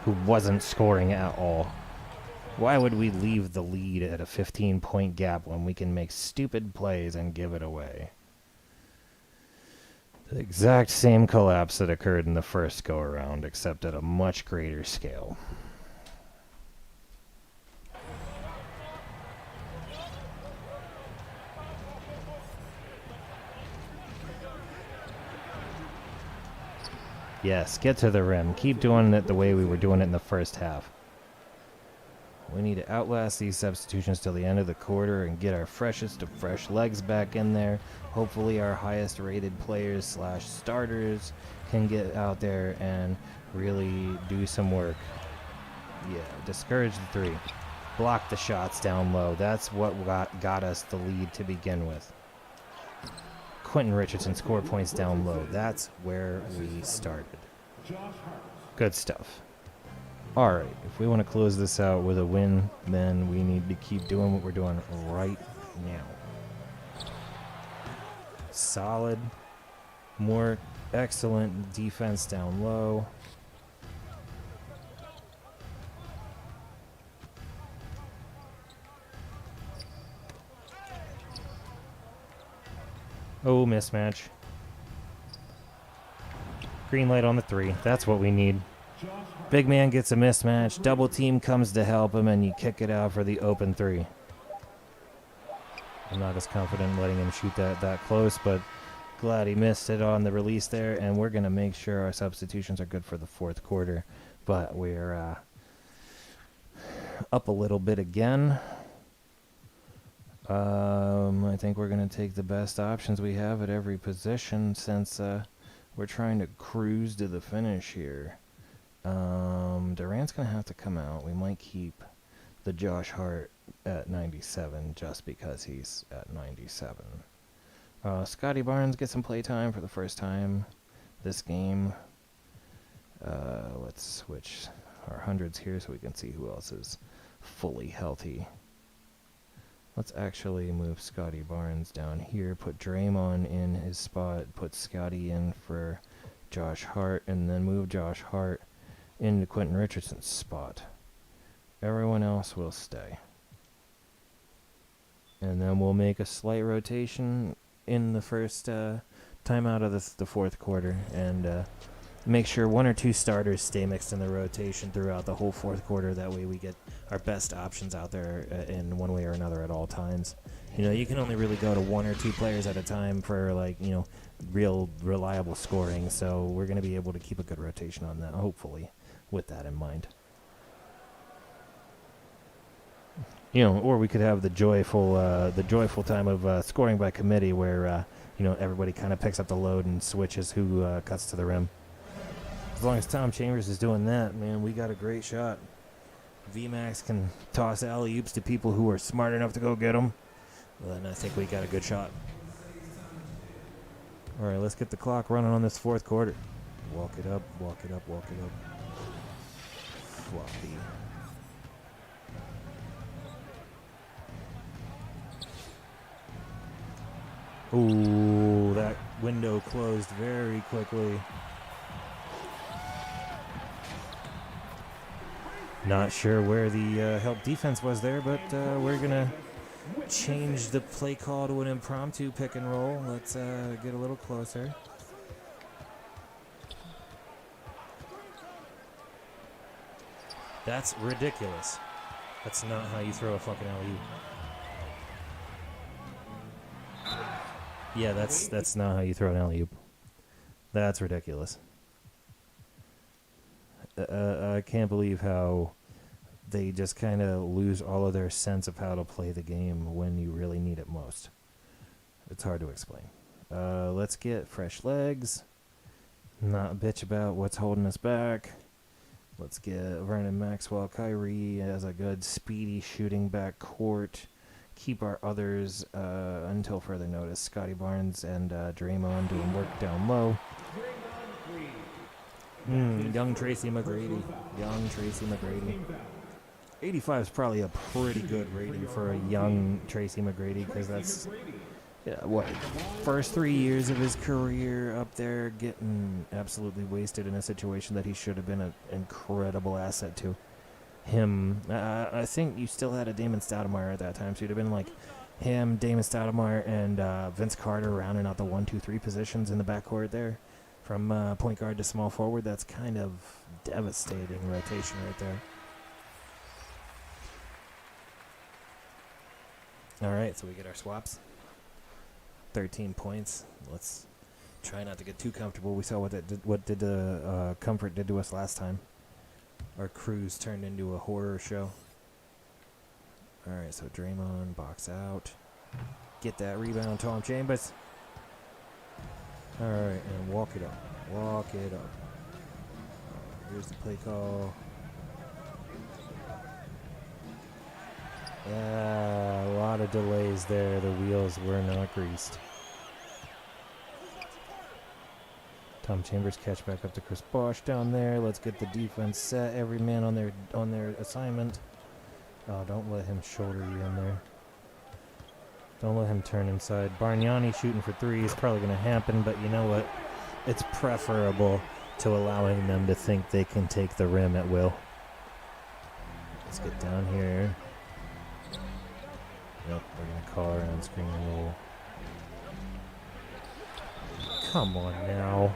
who wasn't scoring at all? Why would we leave the lead at a 15-point gap when we can make stupid plays and give it away? The exact same collapse that occurred in the first go-around, except at a much greater scale. Yes, get to the rim. Keep doing it the way we were doing it in the first half. We need to outlast these substitutions till the end of the quarter and get our freshest of fresh legs back in there. Hopefully our highest rated players / starters can get out there and really do some work. Yeah, discourage the three. Block the shots down low. That's what got us the lead to begin with. Quentin Richardson score points down low. That's where we started. Good stuff. Alright, if we want to close this out with a win, then we need to keep doing what we're doing right now. Solid, more excellent defense down low. Oh, mismatch. Green light on the 3. That's what we need. Big man gets a mismatch. Double team comes to help him, and you kick it out for the open 3. I'm not as confident letting him shoot that close, but glad he missed it on the release there, and we're going to make sure our substitutions are good for the fourth quarter. But we're up a little bit again. I think we're going to take the best options we have at every position since we're trying to cruise to the finish here. Durant's going to have to come out. We might keep the Josh Hart at 97 just because he's at 97. Scotty Barnes gets some play time for the first time this game. Let's switch our hundreds here so we can see who else is fully healthy. Let's actually move Scotty Barnes down here, put Draymond in his spot, put Scotty in for Josh Hart, and then move Josh Hart into Quentin Richardson's spot. Everyone else will stay. And then we'll make a slight rotation in the first time out of the fourth quarter and make sure 1 or 2 starters stay mixed in the rotation throughout the whole fourth quarter. That way we get our best options out there in one way or another at all times. You know, you can only really go to 1 or 2 players at a time for, like, you know, real reliable scoring. So we're going to be able to keep a good rotation on that, hopefully, with that in mind. You know, or we could have the joyful time of scoring by committee where, you know, everybody kind of picks up the load and switches who cuts to the rim. As long as Tom Chambers is doing that, man, we got a great shot. VMAX can toss alley-oops to people who are smart enough to go get them. Well, then I think we got a good shot. All right, let's get the clock running on this fourth quarter. Walk it up, walk it up, walk it up. Floppy. Ooh, that window closed very quickly. Not sure where the help defense was there, but we're going to change the play call to an impromptu pick and roll. Let's get a little closer. That's ridiculous. That's not how you throw a fucking alley-oop. Yeah, that's not how you throw an alley-oop. That's ridiculous. I can't believe how they just kind of lose all of their sense of how to play the game when you really need it most. It's hard to explain. Let's get fresh legs. Not bitch about what's holding us back. Let's get Vernon Maxwell, Kyrie as a good speedy shooting back court. Keep our others until further notice. Scotty Barnes and Draymond doing work down low. Young Tracy McGrady. Young Tracy McGrady. 85 is probably a pretty good rating for a young Tracy McGrady because that's, first 3 years of his career up there getting absolutely wasted in a situation that he should have been an incredible asset to. Him, I think you still had a Damon Stoudemire at that time, so you'd have been like him, Damon Stoudemire, and Vince Carter rounding out the 1, 2, 3 positions in the backcourt there. From point guard to small forward, that's kind of devastating rotation right there. All right, so we get our swaps. 13 points. Let's try not to get too comfortable. We saw what the comfort did to us last time. Our cruise turned into a horror show. All right, so Draymond box out. Get that rebound, Tom Chambers. All right, and walk it up. Walk it up. Here's the play call. A lot of delays there. The wheels were not greased. Tom Chambers catch back up to Chris Bosh down there. Let's get the defense set. Every man on their assignment. Oh, don't let him shoulder you in there. Don't let him turn inside. Bargnani shooting for 3 is probably going to happen, but you know what? It's preferable to allowing them to think they can take the rim at will. Let's get down here. Yep, we're going to call our on screen roll. Come on now.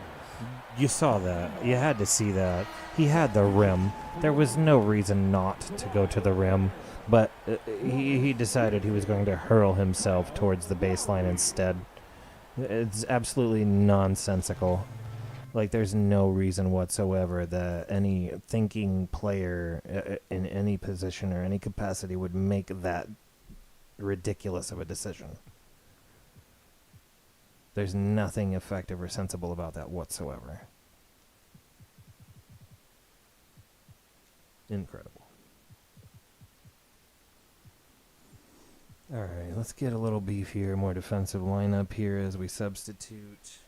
You saw that. You had to see that. He had the rim. There was no reason not to go to the rim, but he decided he was going to hurl himself towards the baseline instead. It's absolutely nonsensical. Like, there's no reason whatsoever that any thinking player in any position or any capacity would make that ridiculous of a decision. There's nothing effective or sensible about that whatsoever. Incredible. All right, let's get a little beefier, more defensive lineup here as we substitute.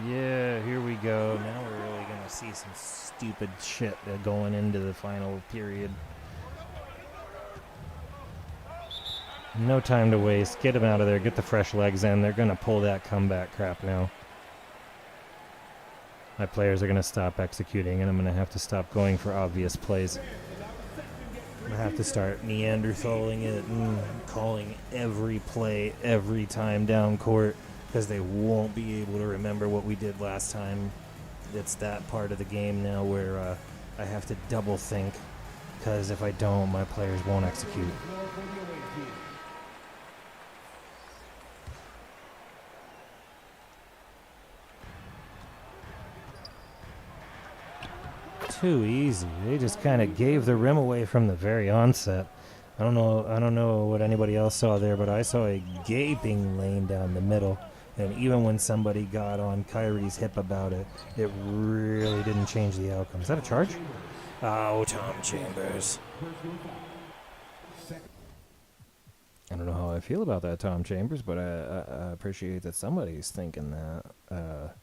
Yeah, here we go. Now we're really going to see some stupid shit going into the final period. No time to waste. Get them out of there. Get the fresh legs in. They're going to pull that comeback crap now. My players are going to stop executing, and I'm going to have to stop going for obvious plays. I'm going to have to start Neanderthaling it and calling every play every time down court, because they won't be able to remember what we did last time. It's that part of the game now where I have to double think, because if I don't, my players won't execute. Too easy. They just kind of gave the rim away from the very onset. I don't know what anybody else saw there, but I saw a gaping lane down the middle. And even when somebody got on Kyrie's hip about it, it really didn't change the outcome. Is that a charge? Oh, Tom Chambers. I don't know how I feel about that, Tom Chambers, but I appreciate that somebody's thinking that.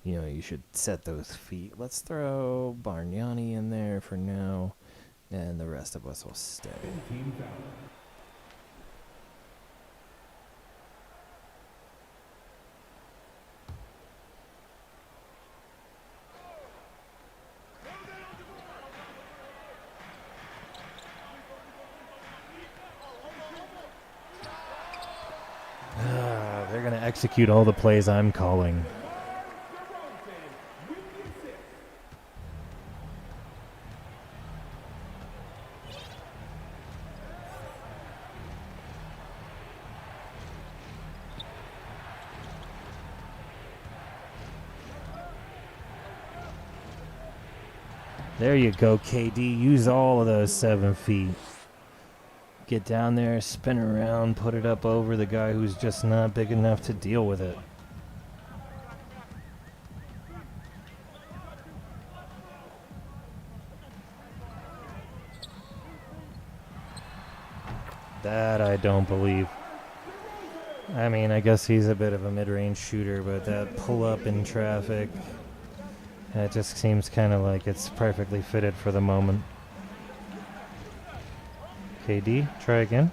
You should set those feet. Let's throw Bargnani in there for now, and the rest of us will stay. They're going to execute all the plays I'm calling. There you go, KD. Use all of those 7 feet. Get down there, spin around, put it up over the guy who's just not big enough to deal with it. That I don't believe. I mean, I guess he's a bit of a mid-range shooter, but that pull-up in traffic, it just seems kind of like it's perfectly fitted for the moment. KD, try again.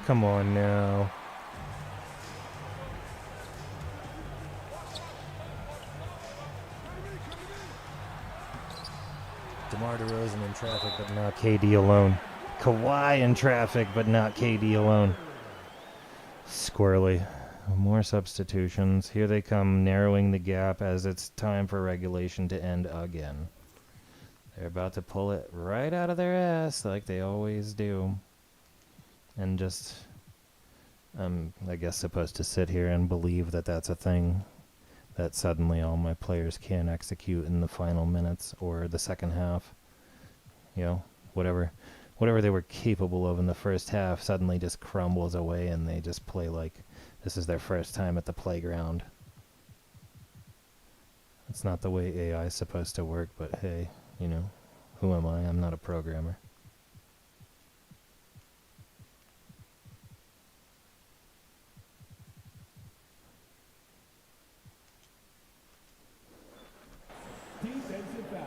Come on now. DeMar DeRozan in traffic, but not KD alone. Kawhi in traffic, but not KD alone. Squirrely. More substitutions. Here they come, narrowing the gap as it's time for regulation to end again. They're about to pull it right out of their ass like they always do. And just, I'm, I guess, supposed to sit here and believe that that's a thing. That suddenly all my players can execute in the final minutes or the second half. You know, whatever they were capable of in the first half suddenly just crumbles away and they just play like this is their first time at the playground. It's not the way AI is supposed to work, but hey, you know, who am I? I'm not a programmer.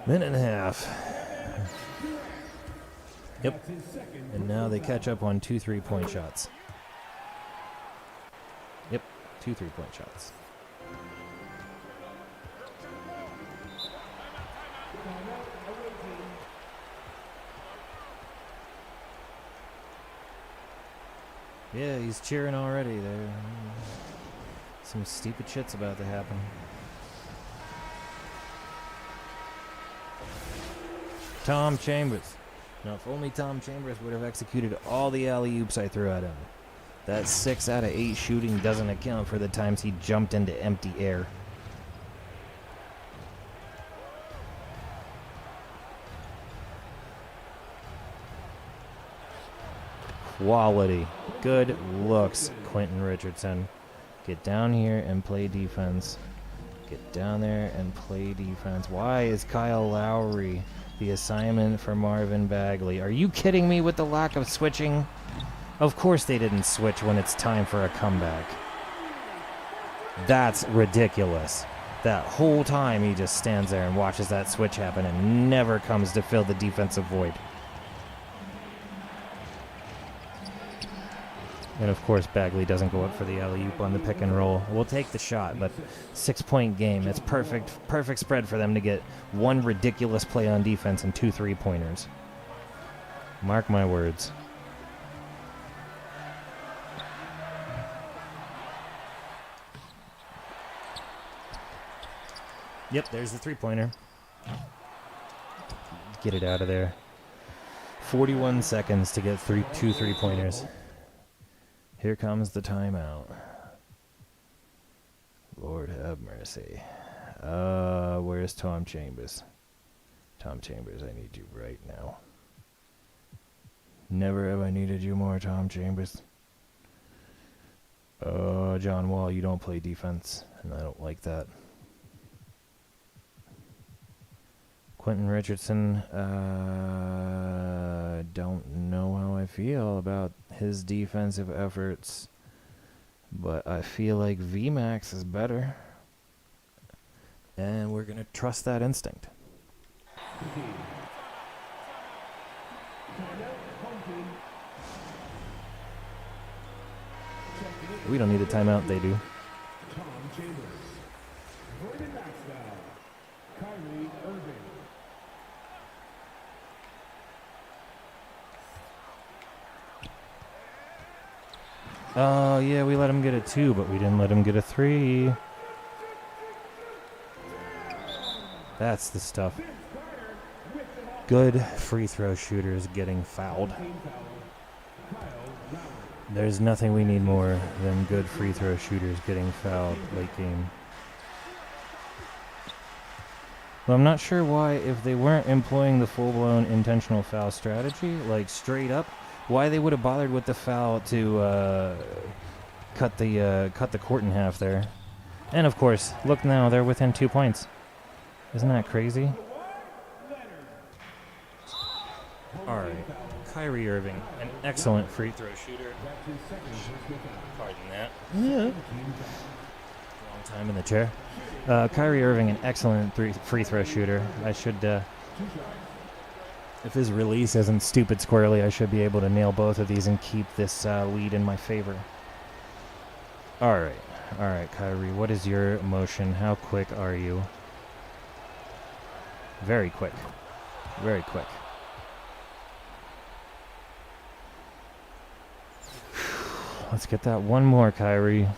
Minute and a half. Yep. And now they catch up on 2 3-point shots. Yep, 2 3-point shots. Yeah, he's cheering already. There, some stupid shit's about to happen. Tom Chambers. Now, if only Tom Chambers would have executed all the alley-oops I threw at him. That 6 out of 8 shooting doesn't account for the times he jumped into empty air. Quality. Good looks, Quentin Richardson. Get down here and play defense. Get down there and play defense. Why is Kyle Lowry the assignment for Marvin Bagley? Are you kidding me with the lack of switching? Of course they didn't switch when it's time for a comeback. That's ridiculous. That whole time he just stands there and watches that switch happen and never comes to fill the defensive void. And of course Bagley doesn't go up for the alley-oop on the pick and roll. We'll take the shot, but 6-point game. It's perfect spread for them to get one ridiculous play on defense and 2 3-pointers. Mark my words. Yep, there's the 3-pointer. Get it out of there. 41 seconds to get 2 3-pointers. Here comes the timeout. Lord have mercy. Where's Tom Chambers? Tom Chambers, I need you right now. Never have I needed you more, Tom Chambers. John Wall, you don't play defense, and I don't like that. Quentin Richardson, don't know how I feel about his defensive efforts, but I feel like VMAX is better, and we're going to trust that instinct. We don't need a timeout, they do. Tom Chambers. Gordon Maxwell. Kyrie Irving. Oh, yeah, we let him get a 2, but we didn't let him get a 3. That's the stuff. Good free throw shooters getting fouled. There's nothing we need more than good free throw shooters getting fouled late game. Well, I'm not sure why, if they weren't employing the full-blown intentional foul strategy, like straight up, why they would have bothered with the foul to cut the court in half there. And of course, look now, they're within 2 points. Isn't that crazy? All right, Kyrie Irving, an excellent free throw shooter. Pardon that. Yeah. Long time in the chair. Kyrie Irving, an excellent free throw shooter. I should, if his release isn't stupid squirrely, I should be able to nail both of these and keep this lead in my favor. All right, Kyrie, what is your motion? How quick are you? Very quick. Very quick. Let's get that one more, Kyrie.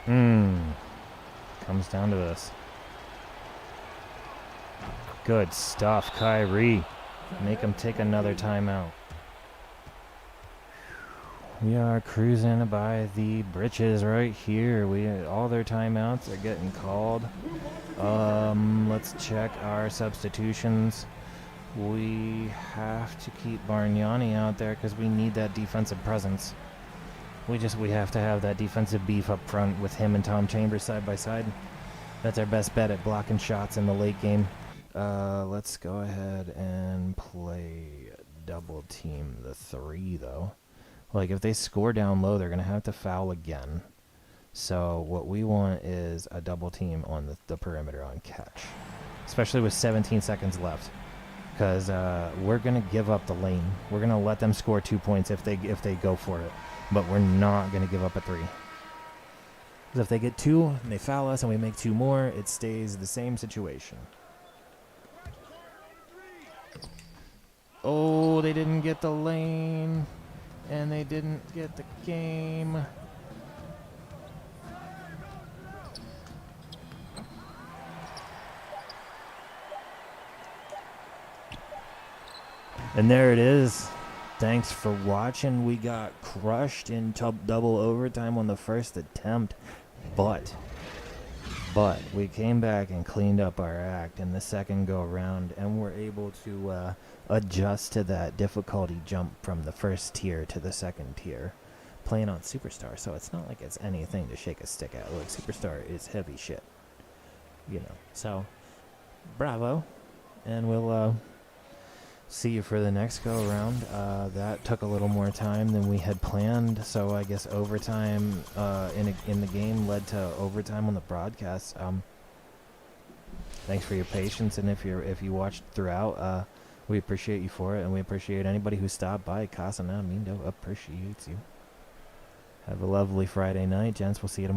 Comes down to this. Good stuff, Kyrie. Make him take another timeout. We are cruising by the britches right here. All their timeouts are getting called. Let's check our substitutions. We have to keep Bargnani out there because we need that defensive presence. We have to have that defensive beef up front with him and Tom Chambers side by side. That's our best bet at blocking shots in the late game. Let's go ahead and play double team the 3 though. Like if they score down low, they're gonna have to foul again. So what we want is a double team on the perimeter on catch, especially with 17 seconds left. Because we're going to give up the lane. We're going to let them score 2 points if they go for it. But we're not going to give up a 3. Because if they get 2 and they foul us and we make 2 more, it stays the same situation. Oh, they didn't get the lane. and they didn't get the game. And there it is. Thanks for watching. We got crushed in double overtime on the first attempt, but we came back and cleaned up our act in the second go around, and were able to adjust to that difficulty jump from the first tier to the second tier, playing on Superstar. So it's not like it's anything to shake a stick at. Like, Superstar is heavy shit, you know. So bravo, and we'll see you for the next go around. That took a little more time than we had planned, so I guess overtime in the game led to overtime on the broadcast. Thanks for your patience, and if you watched throughout, we appreciate you for it, and we appreciate anybody who stopped by. Casa NaMeanDoe appreciates you. Have a lovely Friday night, gents. We'll see you tomorrow.